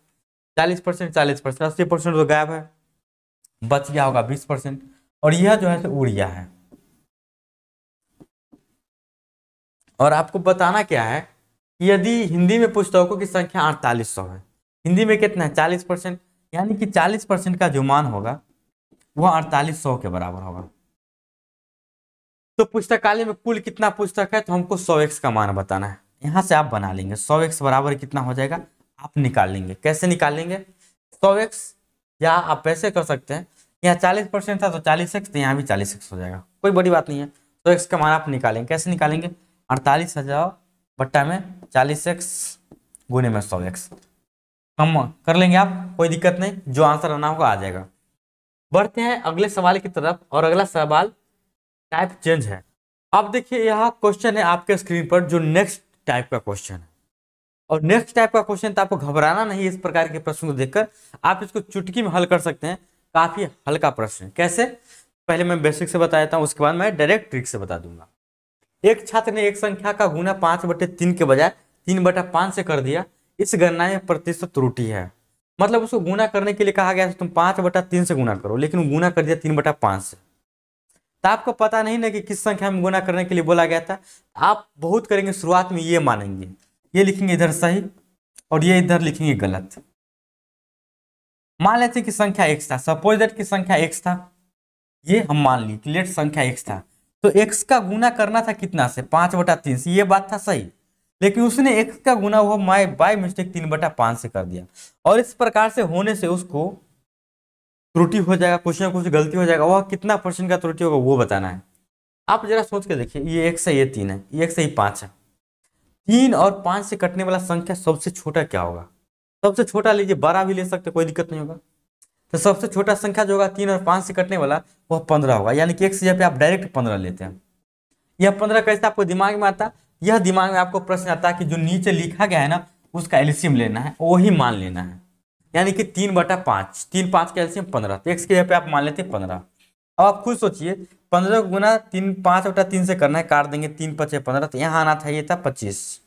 40% 40%, 80% तो गायब है, बच गया होगा 20%, और यह जो है तो उड़िया है। और आपको बताना क्या है कि यदि हिंदी में पुस्तकों की संख्या 4800 है, हिंदी में कितना है 40%, यानी कि 40% का जो मान होगा वह 4800 के बराबर होगा। तो पुस्तकालय में कुल कितना पुस्तक है, तो हमको 100x का मान बताना है। यहां से आप बना लेंगे 100x बराबर कितना हो जाएगा, आप निकाल लेंगे। कैसे निकालेंगे 100x, या आप ऐसे कर सकते हैं, यहाँ 40% था तो 40x, तो यहाँ भी 40x हो जाएगा, कोई बड़ी बात नहीं है। 100x का मान आप निकालेंगे, कैसे निकालेंगे, 48,000 बट्टा में 40x गुने में 100x, कम कर लेंगे आप, कोई दिक्कत नहीं, जो आंसर आना होगा आ जाएगा। बढ़ते हैं अगले सवाल की तरफ, और अगला सवाल टाइप चेंज है। अब देखिए यह क्वेश्चन है आपके स्क्रीन पर, जो नेक्स्ट टाइप का क्वेश्चन है, और नेक्स्ट टाइप का क्वेश्चन तो आपको घबराना नहीं है। इस प्रकार के प्रश्न को देखकर आप इसको चुटकी में हल कर सकते हैं, काफी हल्का प्रश्न। कैसे, पहले मैं बेसिक से बता देता हूँ, उसके बाद मैं डायरेक्ट ट्रिक से बता दूंगा। एक छात्र ने एक संख्या का गुना 5/3 के बजाय 3/5 से कर दिया। इस गणना में प्रतिशत त्रुटि है, मतलब उसको गुना करने के लिए कहा गया तुम 5/3 से गुना करो, लेकिन गुना कर दिया 3/5 से। तो आपको पता नहीं ना कि किस संख्या में गुना करने के लिए बोला गया था। आप बहुत करेंगे, शुरुआत में ये मानेंगे, ये लिखेंगे इधर सही और ये इधर लिखेंगे गलत। मान लेते कि संख्या x था, सपोज दैट की संख्या x था, ये हम मान ली कि लेट संख्या x था, तो x का गुना करना था कितना से, 5/3 से, ये बात था सही। लेकिन उसने x का गुना वो बाय मिस्टेक 3/5 से कर दिया, और इस प्रकार से होने से उसको त्रुटि हो जाएगा, कुछ ना कुछ गलती हो जाएगा। वह कितना % का त्रुटि होगा वो बताना है। आप जरा सोच के देखिए, ये x है, ये 3 है, ये x है, ये 5 है। 3 और 5 से कटने वाला संख्या सबसे छोटा क्या होगा, सबसे छोटा लीजिए, 12 भी ले सकते, कोई दिक्कत नहीं होगा। तो सबसे छोटा संख्या जो होगा 3 और 5 से कटने वाला वह 15 होगा, यानी कि x जगह पे आप डायरेक्ट 15 लेते हैं। यह 15 कैसे आपको दिमाग में आता, यह दिमाग में आपको प्रश्न आता है कि जो नीचे लिखा गया है ना उसका एलसीएम लेना है, वही मान लेना है, यानी कि 3/5, 3 5 का एलसीएम 15, तो x की जगह पे आप मान लेते हैं 15। अब आप खुद सोचिए, 15 को गुना 5/3 से करना है, काट देंगे, 3 5 15, तो यहाँ आना था ये था 25,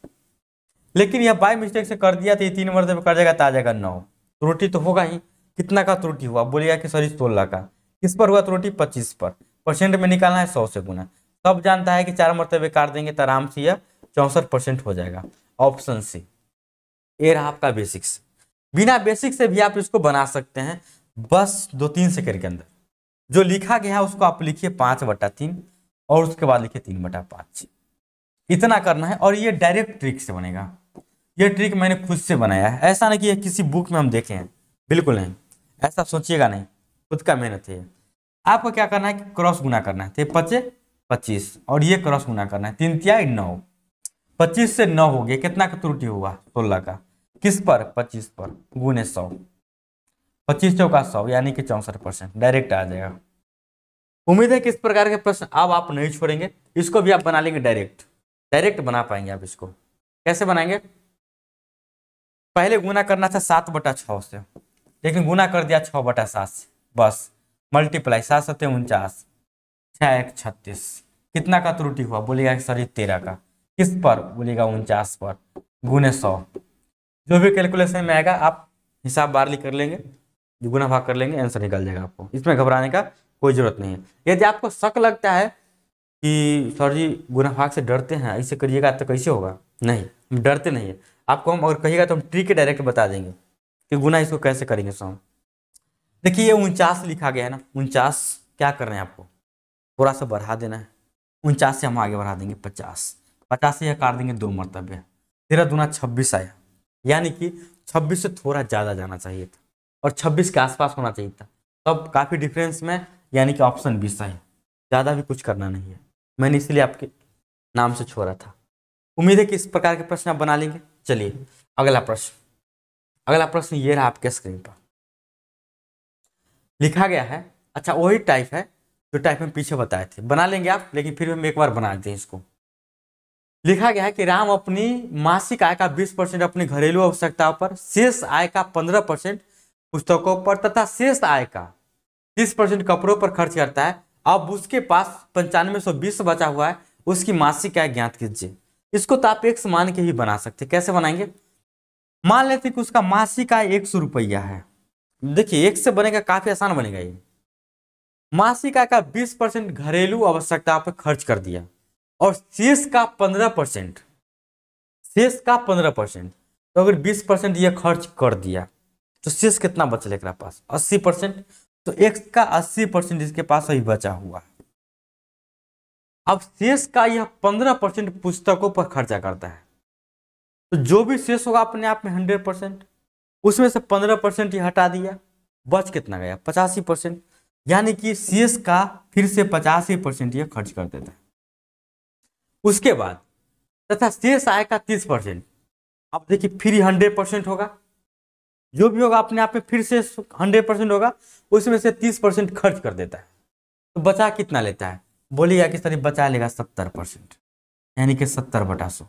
लेकिन यह बाय मिस्टेक से कर दिया तो ये 3 मरतबे कर जाएगा तो आ जाएगा 9। त्रुटि तो होगा ही, कितना का त्रुटि हुआ, बोलिएगा कि सॉरी 16 का। किस पर हुआ त्रुटि, 25 पर। परसेंट में निकालना है 100 से गुना, सब जानता है कि 4 मरतबे काट देंगे तो आराम से यह 64% हो जाएगा। ऑप्शन सी, ये रहा आपका बेसिक्स। बिना बेसिक से भी आप इसको बना सकते हैं, बस 2-3 सेकंड के अंदर। जो लिखा गया है उसको आप लिखिए 5/3 और उसके बाद लिखिए 3/5, इतना करना है। और ये डायरेक्ट ट्रिक से बनेगा, ये ट्रिक मैंने खुद से बनाया है, ऐसा नहीं कि ये किसी बुक में हम देखे हैं, बिल्कुल नहीं, ऐसा सोचिएगा नहीं, खुद का मेहनत है। आपको क्या करना है कि क्रॉस गुना करना है, 5 25 और ये क्रॉस गुना करना है, 3 तिया 9, 25 से 9 हो गया, कितना का त्रुटि हुआ 16 का, किस पर 25 पर, गुने 100, 25 चौका 100 यानी कि 64%, डायरेक्ट आ जाएगा। उम्मीद है कि इस प्रकार के प्रश्न अब आप नहीं छोड़ेंगे, इसको भी आप बना लेंगे डायरेक्ट, डायरेक्ट बना पाएंगे आप इसको। कैसे बनाएंगे, पहले गुना करना था 7/6 से, लेकिन गुना कर दिया 6/7 से, बस मल्टीप्लाई, 7 7 49, 6 1 36, कितना का त्रुटि हुआ, बोलिएगा सर 13 का, किस पर, बोलिएगा 49 पर, गुने 100। जो भी कैलकुलेशन में आएगा आप हिसाब बारली कर लेंगे, गुना भाग कर लेंगे, आंसर निकल जाएगा आपको, इसमें घबराने का कोई जरूरत नहीं है। यदि आपको शक लगता है कि सर जी गुना भाग से डरते हैं, ऐसे करिएगा तो कैसे होगा, नहीं, हम डरते नहीं है। आपको हम और कहिएगा तो हम ट्रिक डायरेक्ट बता देंगे कि गुना इसको कैसे करेंगे। सॉन्ग देखिए, ये 49 लिखा गया है ना, 49 क्या कर रहे हैं आपको, थोड़ा सा बढ़ा देना है, 49 से हम आगे बढ़ा देंगे 50, 50 से यह काट देंगे 2 मरतबे, 13 दूना 26 आया, यानी कि 26 से थोड़ा ज़्यादा जाना चाहिए था और 26 के आसपास होना चाहिए था, तब काफ़ी डिफरेंस में, यानी कि ऑप्शन 20 सही है। ज़्यादा भी कुछ करना नहीं है, मैंने इसलिए आपके नाम से छोड़ा था। उम्मीद है कि इस प्रकार के प्रश्न आप बना लेंगे। चलिए अगला प्रश्न, अगला प्रश्न ये रहा आपके स्क्रीन पर, लिखा गया है, अच्छा वही टाइप है जो टाइप हम पीछे बताए थे, बना लेंगे आप, लेकिन फिर हम एक बार बना देते हैं इसको। लिखा गया है कि राम अपनी मासिक आय का 20% अपनी घरेलू आवश्यकताओं पर, शेष आय का 15% पुस्तकों पर तथा शेष आय का 30% कपड़ों पर खर्च करता है। अब उसके पास 9520 बचा हुआ है, उसकी मासिक आय ज्ञात कीजिए। इसको तो आप एक मान के ही बना सकते, कैसे बनाएंगे? मान लेते कि उसका मासिक आय 100 रुपया है। देखिए एक से बनेगा, काफी आसान बनेगा ये। मासिक आय का 20% घरेलू आवश्यकता पर खर्च कर दिया और शेष का 15%, शेष का 15%, तो अगर 20% ये खर्च कर दिया तो शेष कितना बचेगा एकरा पास? 80%, तो x का 80% इसके पास अभी बचा हुआ है। अब शेष का यह 15% पुस्तकों पर खर्चा करता है, तो जो भी शेष होगा अपने आप में 100%, उसमें से 15% ये हटा दिया, बच कितना गया? 85%, यानी कि शेष का फिर से 85% ये खर्च कर देता है। उसके बाद तथा शेष आय का 30%, अब देखिए फिर 100% होगा, जो भी होगा अपने आप में फिर से 100% होगा, उसमें से 30% खर्च कर देता है, तो बचा कितना लेता है? बोलिएगा कि सर बचा लेगा 70%, यानी कि 70/100।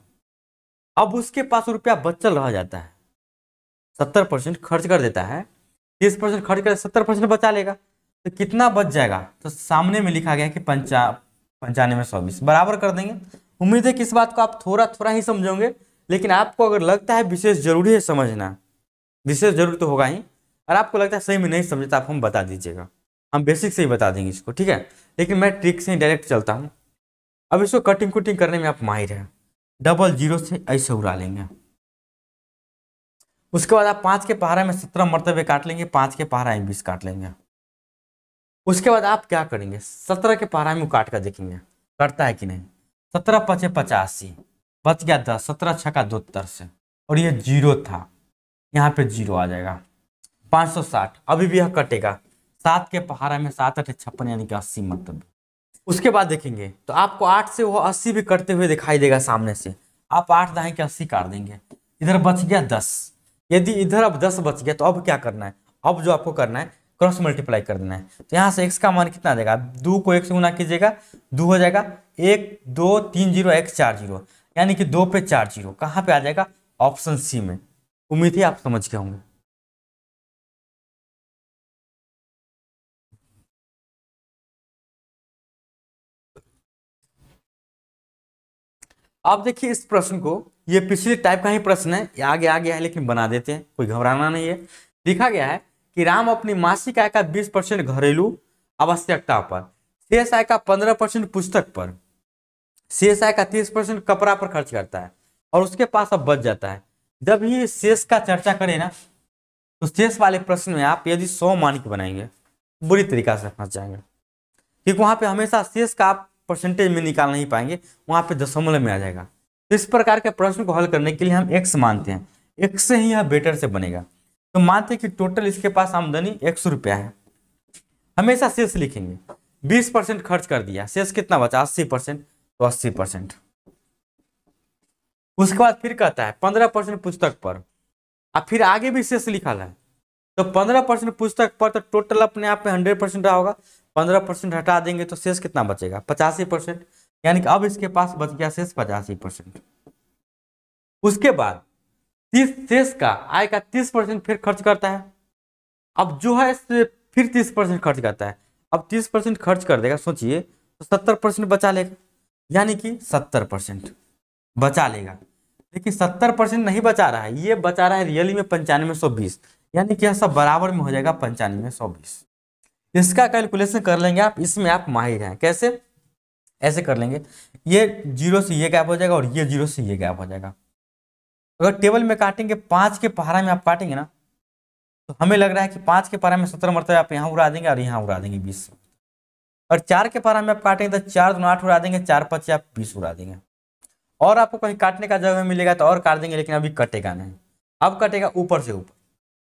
अब उसके पास रुपया बचल रह जाता है, 70% खर्च कर देता है, 30% खर्च कर 70% बचा लेगा, तो कितना बच जाएगा? तो सामने में लिखा गया कि 9520 बराबर कर देंगे। उम्मीद है कि इस बात को आप थोड़ा थोड़ा ही समझोगे, लेकिन आपको अगर लगता है विशेष जरूरी है समझना, विशेष जरूर तो होगा ही, और आपको लगता है सही में नहीं समझे तो आप हम बता दीजिएगा, हम बेसिक से ही बता देंगे इसको, ठीक है। लेकिन मैं ट्रिक से ही डायरेक्ट चलता हूँ। अब इसको कटिंग कुटिंग करने में आप माहिर हैं, डबल जीरो से ऐसे उड़ा लेंगे। उसके बाद आप 5 के पहाड़ा में 17 मरतबे काट लेंगे, 5 के पहाड़ा में 20 काट लेंगे। उसके बाद आप क्या करेंगे? 17 के पहाड़ा में काट कर देखेंगे करता है कि नहीं। 17 पचे 85, बच गया 10, 17 छक्का 2 से, और ये जीरो था, यहाँ पे जीरो आ जाएगा। 560 अभी भी यह कटेगा, 7 के पहाड़ा में 7 8 56, यानी कि 80 मतलब। उसके बाद देखेंगे तो आपको 8 से वो 80 भी कटते हुए दिखाई देगा सामने से, आप 8 दाएं के 80 काट देंगे, इधर बच गया 10। यदि इधर अब 10 बच गया तो अब क्या करना है? अब जो आपको करना है क्रॉस मल्टीप्लाई कर देना है। तो यहाँ से x का मान कितना देगा? 2 को 1 से गुना कीजिएगा, 2 हो जाएगा, 1 2 3 0 1 4 0, यानी कि 2 पे 4 0 कहाँ पे आ जाएगा? ऑप्शन सी में। उम्मीद है आप समझ गए होंगे। आप देखिए इस प्रश्न को, ये पिछले टाइप का ही प्रश्न है, ये आगे आ गया है लेकिन बना देते हैं, कोई घबराना नहीं है। लिखा गया है कि राम अपनी मासिक आय का 20% घरेलू आवश्यकता पर, शेष आय का 15% पुस्तक पर, शेष आय का 30% कपड़ा पर खर्च करता है, और उसके पास अब बच जाता है। जब ही शेष का चर्चा करें ना, तो शेष वाले प्रश्न में आप यदि 100 मान के बनाएंगे बुरी तरीका से फंस जाएंगे, क्योंकि वहां पे हमेशा शेष का आप परसेंटेज में निकाल नहीं पाएंगे, वहां पे दशमलव में आ जाएगा। तो इस प्रकार के प्रश्न को हल करने के लिए हम x मानते हैं, x से ही यह बेटर से बनेगा। तो मानते हैं कि टोटल इसके पास आमदनी 100 रुपया है, हमेशा शेष लिखेंगे, 20% खर्च कर दिया, शेष कितना बचा? 80%, तो 80%। उसके बाद फिर कहता है 15% पुस्तक पर, अब फिर आगे भी शेष लिखा है, तो 15% पुस्तक पर, तो टोटल अपने आप में 100% रहा होगा, 15% हटा देंगे तो शेष कितना बचेगा? 85%, यानी कि अब इसके पास बच गया शेष 85%। उसके बाद 30 शेष का आय का 30% फिर खर्च करता है, अब जो है फिर 30% खर्च करता है, अब 30% खर्च कर देगा, सोचिए तो 70% बचा लेगा, यानी कि 70% बचा लेगा। देखिए 70% नहीं बचा रहा है, ये बचा रहा है रियली में 9520, यानी कि यह सब बराबर में हो जाएगा 9520। इसका कैलकुलेशन कर लेंगे आप, इसमें आप माहिर हैं। कैसे? ऐसे कर लेंगे, ये जीरो से ये गैप हो जाएगा और ये जीरो से ये गैप हो जाएगा। अगर टेबल में काटेंगे 5 के पहाड़ा में आप काटेंगे ना, तो हमें लग रहा है कि 5 के पहाड़ा में 17 मरतबे आप यहाँ उड़ा देंगे और यहाँ उड़ा देंगे 20। और 4 के पारा में आप काटेंगे तो 4 दूना 8 उड़ा देंगे, 4 5 आप 20 उड़ा देंगे। और आपको कहीं काटने का जगह मिलेगा तो और काट देंगे, लेकिन अभी कटेगा नहीं। अब कटेगा ऊपर से ऊपर।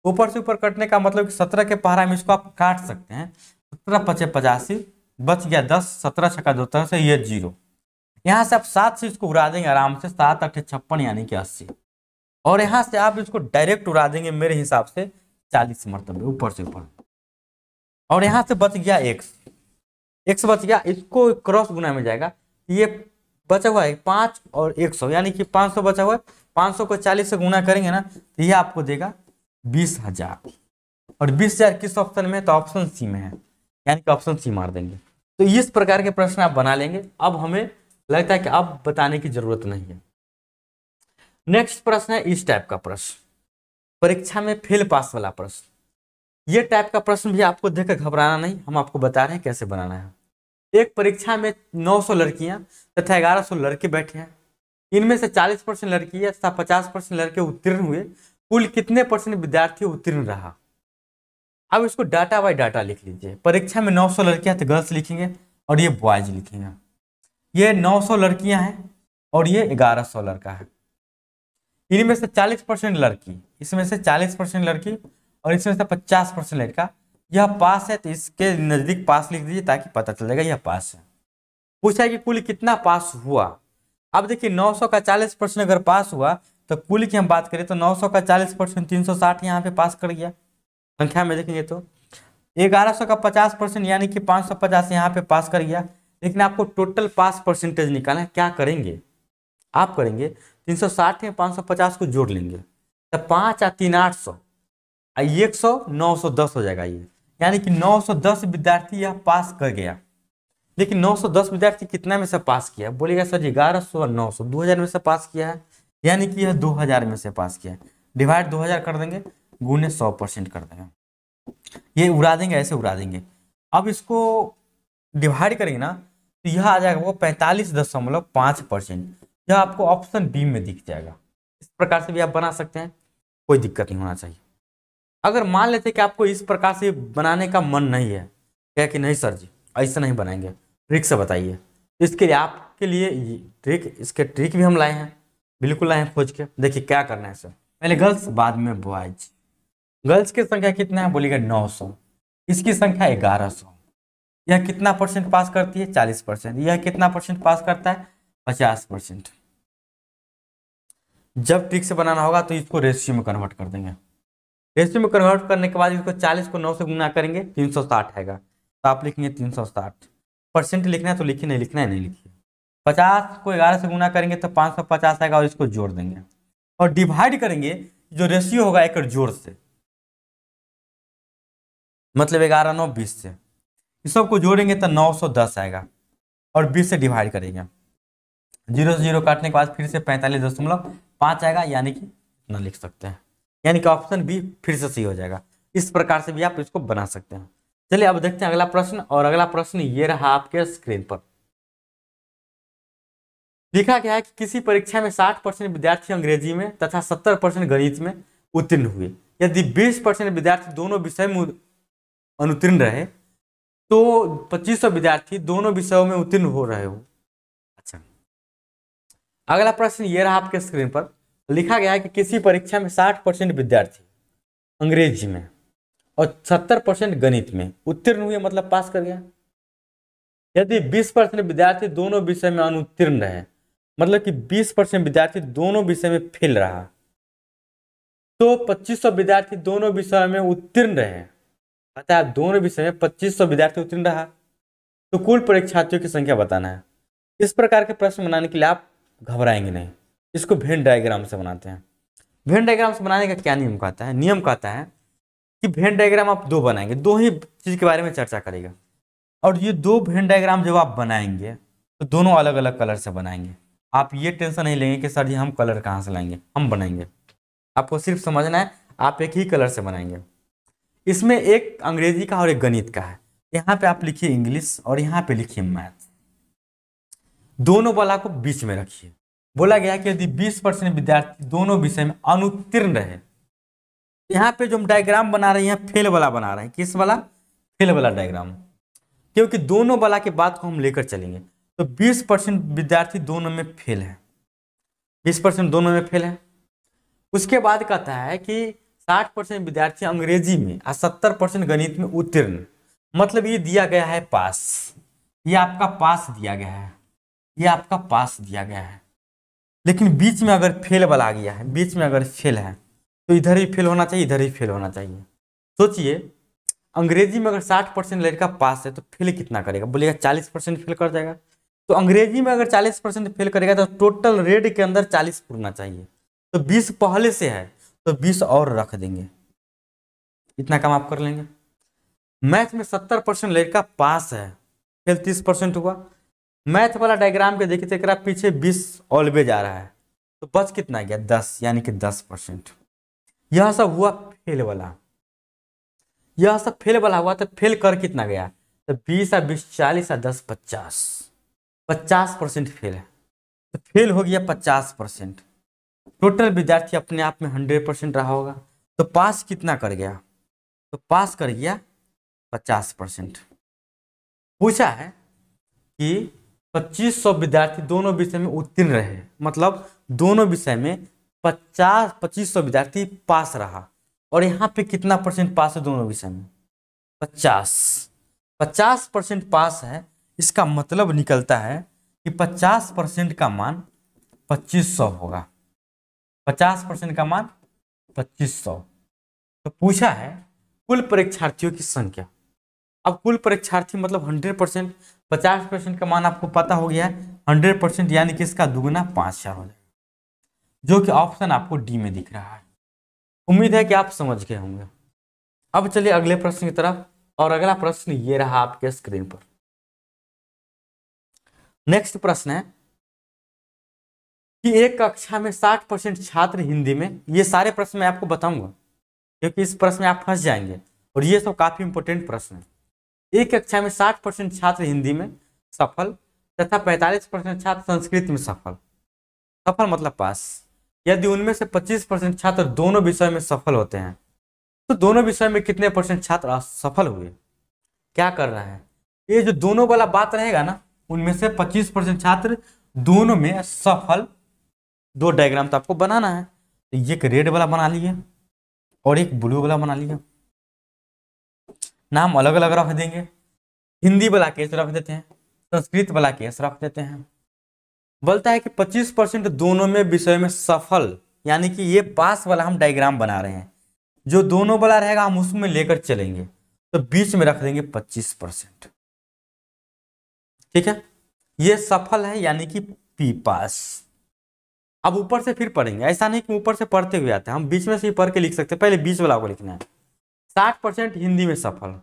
ऊपर से ऊपर कटने का मतलब कि 17 के पहाड़ा में इसको आप काट सकते हैं। 17 पचे 85, बच गया 10, 17 छक्का 2 से ये 0। यहाँ से आप 7 से इसको उड़ा देंगे आराम से, 7 8 56 यानी कि 80। और यहाँ से आप इसको डायरेक्ट उड़ा देंगे मेरे हिसाब से 40 मरतबे ऊपर से ऊपर। और यहाँ से बच गया x बच गया, इसको क्रॉस गुना में जाएगा। ये बचा हुआ है 5 और 100 यानी कि 500 बचा हुआ है। 500 को 40 से गुना करेंगे ना तो यह आपको देगा 20,000। और 20,000 किस ऑप्शन में है? तो ऑप्शन सी में है, यानी कि ऑप्शन सी मार देंगे। तो इस प्रकार के प्रश्न आप बना लेंगे। अब हमें लगता है कि अब बताने की जरूरत नहीं है। नेक्स्ट प्रश्न है इस टाइप का प्रश्न, परीक्षा में फेल पास वाला प्रश्न। ये टाइप का प्रश्न भी आपको देखकर घबराना नहीं, हम आपको बता रहे हैं कैसे बनाना है। एक परीक्षा में 900 लड़कियां तथा 1100 लड़के बैठे हैं। इनमें से 40% लड़कियां तथा 50% लड़के उत्तीर्ण हुए। कुल कितने % विद्यार्थी उत्तीर्ण रहा? अब इसको डाटा बाय डाटा लिख लीजिए। परीक्षा में 900 लड़कियां तो गर्ल्स लिखेंगे और ये बॉयज लिखेंगे। ये 900 लड़कियां हैं और ये 1100 लड़का है। इनमें से 40% लड़की, इसमें से 40% लड़की और इसमें से 50% लड़का। यह पास है तो इसके नजदीक पास लिख दीजिए ताकि पता चल जाएगा यह पास है। पूछा है कि कुल कितना पास हुआ। अब देखिए 900 का 40% अगर पास हुआ तो कुल की हम बात करें तो 900 का 40% 360 यहाँ पे पास कर गया संख्या में देखेंगे तो। 1100 का 50% यानी कि 550 यहाँ पे पास कर गया। लेकिन आपको टोटल पास परसेंटेज निकालना है। क्या करेंगे आप? करेंगे 360 में 550 को जोड़ लेंगे तो 5 या 3 800 100 910 हो जाएगा ये, यानी कि 910 विद्यार्थी यह पास कर गया। लेकिन 910 विद्यार्थी कितना में से पास किया? बोलेगा सर 1100 और 900 2000 में से पास किया है, यानी कि यह 2000 में से पास किया है। डिवाइड 2000 कर देंगे, गुने 100% कर देंगे। ये उड़ा देंगे, ऐसे उड़ा देंगे। अब इसको डिवाइड करेंगे ना तो यह आ जाएगा वो 45.5%। यह आपको ऑप्शन बी में दिख जाएगा। इस प्रकार से भी आप बना सकते हैं, कोई दिक्कत नहीं होना चाहिए। अगर मान लेते कि आपको इस प्रकार से बनाने का मन नहीं है, क्या कि नहीं सर जी ऐसा नहीं बनाएंगे, ट्रिक से बताइए, तो इसके लिए आपके लिए इसके ट्रिक भी हम लाए हैं, बिल्कुल लाए हैं खोज के। देखिए क्या करना है सर, पहले गर्ल्स बाद में बॉयज। गर्ल्स की संख्या कितना है? बोलिएगा 900। इसकी संख्या 1100। यह कितना % पास करती है? 40%। यह कितना % पास करता है? 50%। जब ट्रिक से बनाना होगा तो इसको रेशियो में कन्वर्ट कर देंगे। रेशियो में कन्वर्ट करने के बाद इसको 40 को 9 से गुना करेंगे 360 आएगा, तो आप लिखेंगे 360%। लिखना है तो लिखिए, नहीं लिखना है नहीं लिखिए। 50 को 11 से गुना करेंगे तो 550 आएगा और इसको जोड़ देंगे और डिवाइड करेंगे। जो रेशियो होगा एक जोड़ से, मतलब 11 9 20 से, इस सबको जोड़ेंगे तो 910 आएगा और 20 से डिवाइड करेंगे। 0 से 0 काटने के बाद फिर से 45.5 आएगा, यानी कि इतना लिख सकते हैं, यानी कि ऑप्शन बी फिर से सही हो जाएगा। इस प्रकार से भी आप इसको बना सकते हैं। चलिए अब देखते हैं अगला प्रश्न। और अगला प्रश्न ये रहा आपके स्क्रीन पर। लिखा गया है कि किसी परीक्षा में 60% विद्यार्थी अंग्रेजी में तथा 70% गणित में उत्तीर्ण हुए। यदि 20% विद्यार्थी दोनों विषय में अनुत्तीर्ण रहे तो 2500 विद्यार्थी दोनों विषयों में उत्तीर्ण हो रहे हो। अच्छा, अगला प्रश्न ये रहा आपके स्क्रीन पर। लिखा गया है कि किसी परीक्षा में 60% विद्यार्थी अंग्रेजी में और 70% गणित में उत्तीर्ण हुए, मतलब पास कर गया। यदि 20% विद्यार्थी दोनों विषय में अनुत्तीर्ण रहे, मतलब कि 20% विद्यार्थी दोनों विषय में फेल रहा, तो 2500 विद्यार्थी दोनों विषय में उत्तीर्ण रहे। अतः दोनों विषय में 2500 विद्यार्थी उत्तीर्ण रहा, तो कुल परीक्षार्थियों की संख्या बताना है। इस प्रकार के प्रश्न बनाने के लिए आप घबराएंगे नहीं। इसको वेन डायग्राम से बनाते हैं। वेन डायग्राम से बनाने का क्या नियम कहता है? नियम कहता है कि वेन डायग्राम आप 2 बनाएंगे, 2 ही चीज के बारे में चर्चा करेगा। और ये 2 वेन डायग्राम जब आप बनाएंगे तो दोनों अलग अलग कलर से बनाएंगे। आप ये टेंशन नहीं लेंगे कि सर जी हम कलर कहाँ से लाएंगे, हम बनाएंगे। आपको सिर्फ समझना है, आप एक ही कलर से बनाएंगे। इसमें एक अंग्रेजी का और एक गणित का है। यहाँ पे आप लिखिए इंग्लिश और यहाँ पे लिखिए मैथ। दोनों वाला को बीच में रखिए। बोला गया कि यदि 20% विद्यार्थी दोनों विषय में अनुत्तीर्ण रहे, यहाँ पे जो हम डायग्राम बना रहे हैं फेल वाला बना रहे हैं। किस वाला? फेल वाला डायग्राम। क्योंकि दोनों वाला के बात को हम लेकर चलेंगे। तो 20% विद्यार्थी दोनों में फेल है, 20% दोनों में फेल है। उसके बाद कहता है कि 60% विद्यार्थी अंग्रेजी में और 70% गणित में उत्तीर्ण, मतलब ये दिया गया है पास, ये आपका पास दिया गया है, ये आपका पास दिया गया है। लेकिन बीच में अगर फेल वाला आ गया है, बीच में अगर फेल है तो इधर ही फेल होना चाहिए, इधर ही फेल होना चाहिए। सोचिए अंग्रेजी में अगर 60% लड़का पास है तो फेल कितना करेगा, बोलेगा 40% फेल कर जाएगा। तो अंग्रेजी में अगर 40% फेल करेगा तो टोटल रेड के अंदर 40 पूरना चाहिए। तो 20 पहले से है तो 20 और रख देंगे, इतना काम आप कर लेंगे। मैथ में 70% लड़का पास है, फेल 30% हुआ। मैथ वाला डायग्राम के देखिए तो पीछे 20 ऑलवेज आ रहा है, तो बच कितना गया 10, यानी कि 10%। यह सब हुआ फेल वाला, यह सब फेल वाला हुआ। तो फेल कर कितना गया, तो 20 और 20 40 और 10 50, 50% फेल है। तो फेल हो गया 50%। टोटल विद्यार्थी अपने आप में 100% रहा होगा। तो पास कितना कर गया, तो पास कर गया 50%। पूछा है कि 2500 विद्यार्थी दोनों विषय में उत्तीर्ण रहे, मतलब दोनों विषय में 2500 विद्यार्थी पास रहा। और यहाँ पे कितना परसेंट पास है दोनों विषय में, 50% पास है। इसका मतलब निकलता है कि 50% का मान 2500 होगा, 50% का मान 2500। तो पूछा है कुल परीक्षार्थियों की संख्या। अब कुल परीक्षार्थी मतलब 100%, 50% का मान आपको पता हो गया है, 100% यानी कि इसका दुगुना 5000 हो जाएगा, जो कि ऑप्शन आपको डी में दिख रहा है। उम्मीद है कि आप समझ गए होंगे। अब चलिए अगले प्रश्न की तरफ, और अगला प्रश्न ये रहा आपके स्क्रीन पर। नेक्स्ट प्रश्न है कि एक कक्षा में 60% छात्र हिंदी में, ये सारे प्रश्न मैं आपको बताऊंगा क्योंकि इस प्रश्न में आप फंस जाएंगे और ये सब काफी इंपॉर्टेंट प्रश्न है। एक कक्षा में 60% छात्र हिंदी में सफल तथा 45% छात्र संस्कृत में सफल, सफल मतलब पास। यदि उनमें से 25% छात्र दोनों विषय में सफल होते हैं तो दोनों विषय में कितने परसेंट छात्र असफल हुए। क्या कर रहा है, ये जो दोनों वाला बात रहेगा ना, उनमें से 25% छात्र दोनों में सफल, दो डायग्राम तो आपको बनाना है। तो ये एक रेड वाला बना लिए और एक ब्लू वाला बना लिया, नाम अलग अलग रख देंगे। हिंदी वाला केस रख देते हैं, संस्कृत वाला केस रख देते हैं। बोलता है कि 25% दोनों में विषय में सफल, यानी कि ये पास वाला हम डायग्राम बना रहे हैं, जो दोनों वाला रहेगा हम उसमें लेकर चलेंगे। तो बीच में रख देंगे 25%, ठीक है। ये सफल है यानी कि पी पास। अब ऊपर से फिर पढ़ेंगे, ऐसा नहीं कि ऊपर से पढ़ते हुए आते हैं, हम बीच में से ही पढ़ के लिख सकते हैं। पहले बीच वाला को लिखना है। 60% हिंदी में सफल,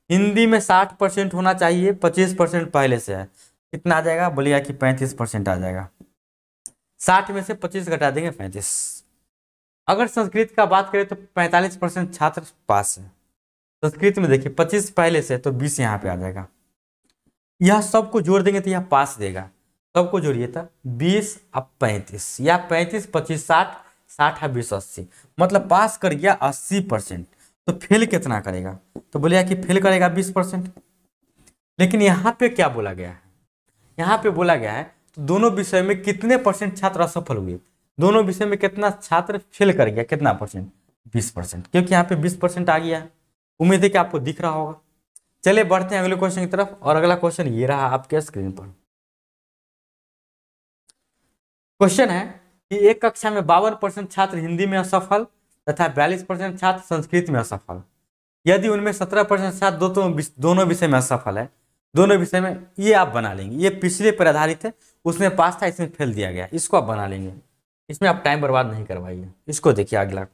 हिंदी में 60% होना चाहिए, 25% पहले से है, कितना आ जाएगा, बोलिएगा कि 35% आ जाएगा। 60 में से 25 घटा देंगे 35। अगर संस्कृत का बात करें तो 45% छात्र पास है। संस्कृत में देखिए 25 पहले से, तो 20 यहाँ पे आ जाएगा। यह सबको जोड़ देंगे तो यह पास देगा। सबको जोड़िए था 20 अब 35, या 35 25 60, 60 है 20 80, मतलब पास कर गया 80%। तो फेल कितना करेगा, तो बोलिए कि फेल करेगा 20%। लेकिन यहाँ पे क्या बोला गया है, यहाँ पे बोला गया है तो दोनों विषय में कितने परसेंट छात्र असफल हुए, दोनों विषय में कितना छात्र फेल कर गया, कितना परसेंट, 20%, क्योंकि यहाँ पे 20% आ गया है। उम्मीद है कि आपको दिख रहा होगा। चलिए बढ़ते हैं अगले क्वेश्चन की तरफ, और अगला क्वेश्चन ये रहा आपके स्क्रीन पर। क्वेश्चन है कि एक कक्षा में 52% छात्र हिंदी में असफल तथा 42% छात्र संस्कृत में असफल। यदि उनमें 17% छात्र दोनों विषय में असफल है, दोनों विषय में, ये आप बना लेंगे, ये पिछले पर आधारित है, उसमें पास था इसमें फेल दिया गया, इसको आप बना लेंगे, इसमें आप टाइम बर्बाद नहीं करवाइए। इसको देखिए अगला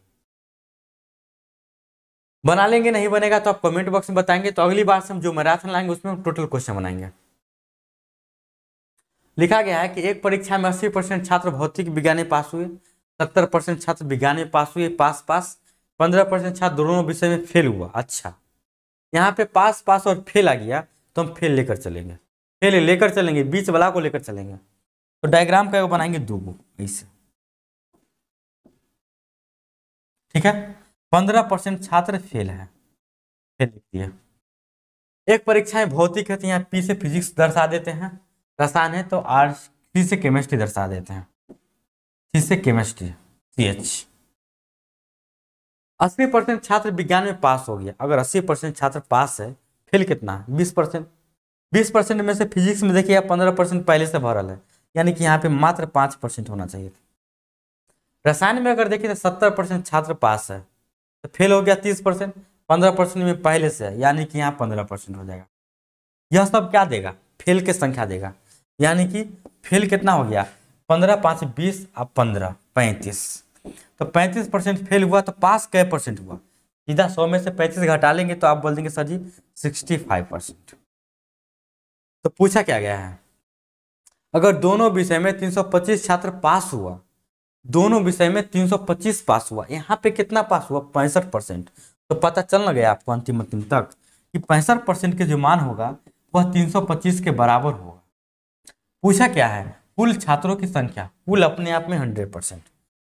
बना लेंगे, नहीं बनेगा तो आप कमेंट बॉक्स में बताएंगे। तो अगली बार से हम जो मैराथन लाएंगे उसमें हम टोटल क्वेश्चन बनाएंगे। लिखा गया है कि एक परीक्षा में 80% छात्र भौतिक विज्ञान में पास हुए, 70% छात्र विज्ञान में पास हुए, पास पास, 15% छात्र दोनों विषय में फेल हुआ। अच्छा, यहाँ पे पास पास और फेल आ गया तो हम फेल लेकर चलेंगे, फेल लेकर चलेंगे, बीच वाला को लेकर चलेंगे। तो डायग्राम का बनाएंगे दो गो ऐसे, ठीक है। 15% छात्र फेल है, फेल लिख दिया। एक परीक्षा में भौतिक है तो यहाँ पी से फिजिक्स दर्शा देते हैं, रसायन है तो आर, सी से केमिस्ट्री दर्शा देते हैं, सी से केमिस्ट्री, CH। 80% छात्र विज्ञान में पास हो गया। अगर 80% छात्र पास है, फेल कितना है? 20%। 20% में से फिजिक्स में देखिए 15% पहले से भरल है, यानी कि यहाँ पे मात्र 5% होना चाहिए था। रसायन में अगर देखिए तो 70% छात्र पास है, तो फेल हो गया 30%, 15% में पहले से है, यानी कि यहाँ 15% हो जाएगा। यह सब क्या देगा? फेल की संख्या देगा, यानी कि फेल कितना हो गया? 15 5 20 अब 15 35, तो 35% फेल हुआ, तो पास कै परसेंट हुआ? सीधा 100 में से 35 घटा लेंगे तो आप बोल देंगे सर जी 65%। तो पूछा क्या गया है, अगर दोनों विषय में 325 छात्र पास हुआ, दोनों विषय में 325 पास हुआ, यहाँ पे कितना पास हुआ? 65%। तो पता चल न गया आपको अंतिम तक कि 65% के जो मान होगा वह 325 के बराबर होगा। पूछा क्या है? कुल छात्रों की संख्या, कुल अपने आप में 100%,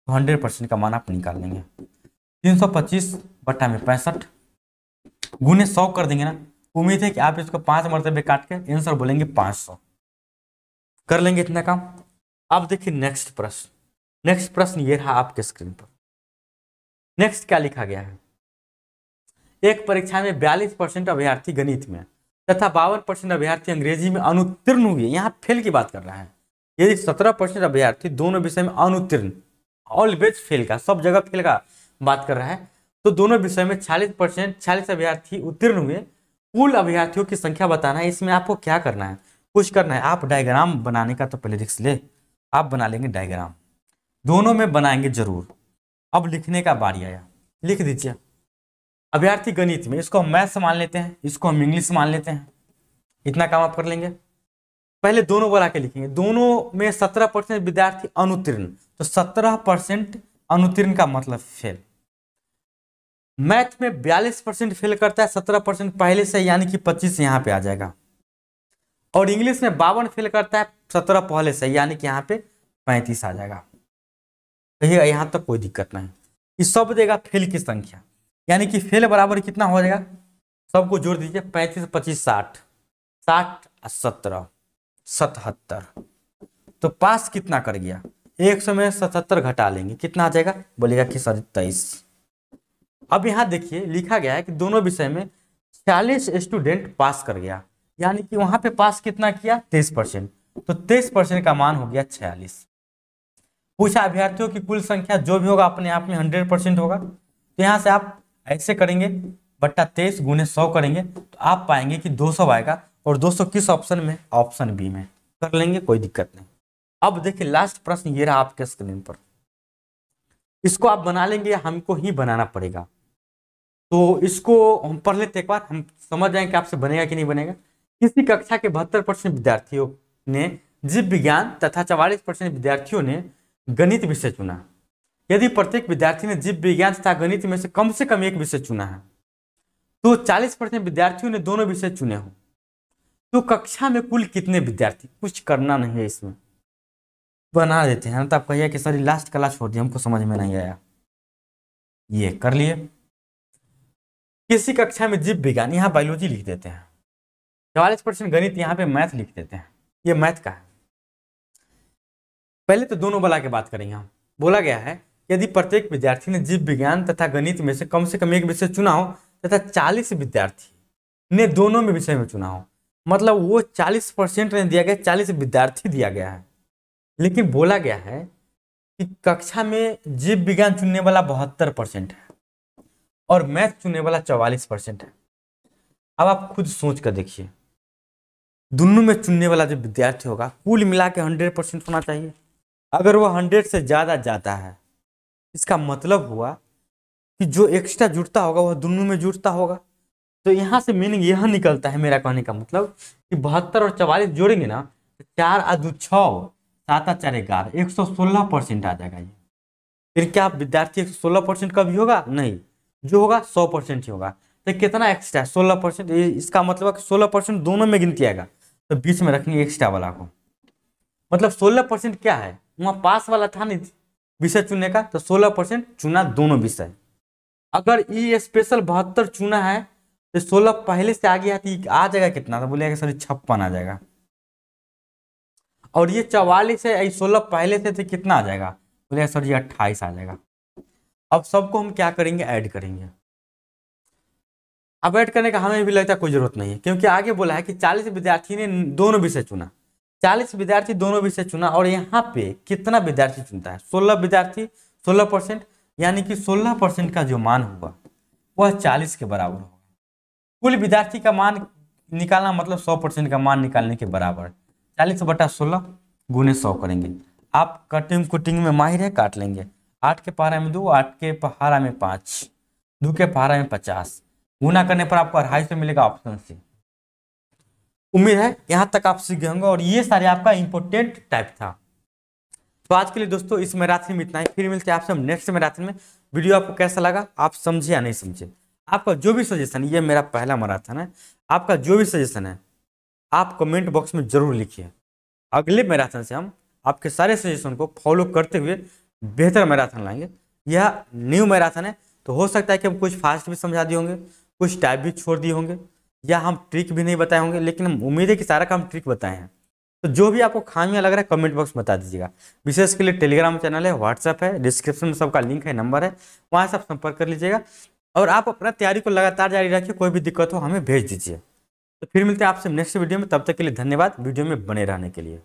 तो 100% का मान आप निकाल लेंगे। 325 बटा में 65 गुने 100 कर देंगे ना। उम्मीद है कि आप इसको 5 मरतबे काट के आंसर बोलेंगे 500। कर लेंगे इतना काम। अब देखिए नेक्स्ट प्रश्न। नेक्स्ट प्रश्न ये रहा आपके स्क्रीन पर। नेक्स्ट क्या लिखा गया है, एक परीक्षा में 42% अभ्यर्थी गणित में तथा 52% अभ्यर्थी अंग्रेजी में अनुत्तीर्ण हुए। यहाँ फेल की बात कर रहा है। यदि 17% अभ्यर्थी दोनों विषय में अनुत्तीर्ण, ऑलवेज फेल का, सब जगह फेल का बात कर रहा है, तो दोनों विषय में 40 अभ्यर्थी उत्तीर्ण हुए। कुल अभ्यर्थियों की संख्या बताना है। इसमें आपको क्या करना है? कुछ करना है, आप डायग्राम बनाने का तो पहले रिस्क ले, आप बना लेंगे डायग्राम, दोनों में बनाएंगे जरूर। अब लिखने का बारी आया, लिख दीजिए अभ्यर्थी गणित में, इसको हम मैथ्स मान लेते हैं, इसको हम इंग्लिश मान लेते हैं। इतना काम आप कर लेंगे। पहले दोनों बना के लिखेंगे। दोनों में 17% विद्यार्थी अनुत्तीर्ण, तो 17% अनुत्तीर्ण का मतलब फेल। मैथ में 42% फेल करता है, 17% पहले से, यानी कि 25 यहाँ पे आ जाएगा। और इंग्लिश में 52 फेल करता है, 17 पहले से, यानी कि यहाँ पे 35 आ जाएगा। कहिएगा यहाँ तक कोई दिक्कत नहीं। इस सब देगा फेल की संख्या, यानी कि फेल बराबर कितना हो जाएगा? सबको जोड़ दीजिए, 35 25 60, 60 17 77। तो पास कितना कर गया? 100 में 77 घटा लेंगे, कितना आ जाएगा? बोलेगा कि सर 23। अब यहाँ देखिए लिखा गया है कि दोनों विषय में 40 स्टूडेंट पास कर गया, यानी कि वहां पे पास कितना किया? 23%, तो 23% का मान हो गया 46। पूछा अभ्यर्थियों की कुल संख्या, जो भी होगा अपने आप में 100% होगा। तो यहाँ से आप ऐसे करेंगे, बट्टा 23 गुने 100 करेंगे, तो आप पाएंगे कि 200 आएगा। और 200 किस ऑप्शन में? ऑप्शन बी में। कर लेंगे, कोई दिक्कत नहीं। अब देखिए लास्ट प्रश्न ये रहा आपके स्क्रीन पर। इसको आप बना लेंगे, हमको ही बनाना पड़ेगा। तो इसको हम पढ़ लेते एक बार, हम समझ जाएंगे कि आपसे बनेगा कि नहीं बनेगा। किसी कक्षा के 72% विद्यार्थियों ने जीव विज्ञान तथा 44% विद्यार्थियों ने गणित विषय चुना। यदि प्रत्येक विद्यार्थी ने जीव विज्ञान तथा गणित में से कम एक विषय चुना है, तो 40% विद्यार्थियों ने दोनों विषय चुने हो, तो कक्षा में कुल कितने विद्यार्थी? कुछ करना नहीं है, इसमें बना देते हैं। तो आप कहिए कि सर लास्ट क्लास छोड़ दिया, हमको समझ में नहीं आया। ये कर लिए। किसी कक्षा में जीव विज्ञान, यहाँ बायोलॉजी लिख देते हैं। 44% गणित, यहाँ पे मैथ लिख देते हैं। ये मैथ का है। पहले तो दोनों बला के बात करेंगे हम। बोला गया है यदि प्रत्येक विद्यार्थी ने जीव विज्ञान तथा गणित में से कम एक विषय चुना हो तथा 40 विद्यार्थी ने दोनों में विषय में चुना हो, मतलब वो 40% नहीं दिया गया, 40 विद्यार्थी दिया गया है। लेकिन बोला गया है कि कक्षा में जीव विज्ञान चुनने वाला 72% है और मैथ चुनने वाला 44% है। अब आप खुद सोच कर देखिए, दोनों में चुनने वाला जो विद्यार्थी होगा कुल मिला के 100% होना चाहिए। अगर वो 100 से ज़्यादा जाता है, इसका मतलब हुआ कि जो एक्स्ट्रा जुड़ता होगा वह दोनों में जुड़ता होगा। तो यहाँ से मीनिंग यह निकलता है, मेरा कहने का मतलब कि 72 और 44 जोड़ेंगे ना, तो 4 आ 2 6, 7 आ 4 11, 116% आ जाएगा ये। फिर क्या विद्यार्थी 116% का भी होगा? नहीं, जो होगा 100% ही होगा। तो कितना एक्स्ट्रा? 16%। इसका मतलब 16% दोनों में गिनती आएगा, तो बीच में रखेंगे एक्स्ट्रा वाला को। मतलब 16% क्या है? वहाँ पास वाला था नहीं विषय चुनने का, तो 16% चुना दोनों विषय। अगर ई स्पेशल 72 चुना है तो 16 पहले से आ गया तो आ जाएगा कितना, तो बोलेगा सर 56 आ जाएगा। और ये 44 है, 16 पहले से तो कितना आ जाएगा, बोलेगा सर जी 28 आ जाएगा। अब सबको हम क्या करेंगे, ऐड करेंगे। अब ऐड करने का हमें भी लगता है कोई जरूरत नहीं है, क्योंकि आगे बोला है कि 40 विद्यार्थी ने दोनों विषय चुना, 40 विद्यार्थी दोनों विषय चुना। और यहाँ पे कितना विद्यार्थी चुनता है, 16 विद्यार्थी 16%, यानी कि 16% का जो मान होगा वह 40 के बराबर होगा। कुल विद्यार्थी का मान निकालना मतलब 100% का मान निकालने के बराबर। 40/16 गुने 100 करेंगे। आप कटिंग कुटिंग में माहिर है, काट लेंगे। 8 के पहाड़ा में 2, 8 के पहाड़ा में 5, 2 के पहाड़ा में 50, गुना करने पर आपको 250 मिलेगा, ऑप्शन सी। उम्मीद है यहाँ तक आप सीख गए होंगे और ये सारे आपका इंपोर्टेंट टाइप था। तो आज के लिए दोस्तों इस मैराथन में इतना ही, फिर मिलते हैं आपसे हम नेक्स्ट मैराथन में। वीडियो आपको कैसा लगा, आप समझे या नहीं समझे, आपका जो भी सजेशन, ये मेरा पहला मैराथन है, आपका जो भी सजेशन है आप कमेंट बॉक्स में जरूर लिखिए। अगले मैराथन से हम आपके सारे सजेशन को फॉलो करते हुए बेहतर मैराथन लाएंगे। यह न्यू मैराथन है, तो हो सकता है कि हम कुछ फास्ट भी समझा दिए होंगे, कुछ टाइप भी छोड़ दिए होंगे, या हम ट्रिक भी नहीं बताए होंगे, लेकिन हम उम्मीद है कि सारा काम ट्रिक बताए हैं। तो जो भी आपको खामियां लग रहा है कमेंट बॉक्स में बता दीजिएगा। विशेष के लिए टेलीग्राम चैनल है, व्हाट्सएप है, डिस्क्रिप्शन में सबका लिंक है, नंबर है, वहाँ से आप संपर्क कर लीजिएगा। और आप अपना तैयारी को लगातार जारी रखिए, कोई भी दिक्कत हो हमें भेज दीजिए। तो फिर मिलते हैं आपसे नेक्स्ट वीडियो में, तब तक के लिए धन्यवाद वीडियो में बने रहने के लिए।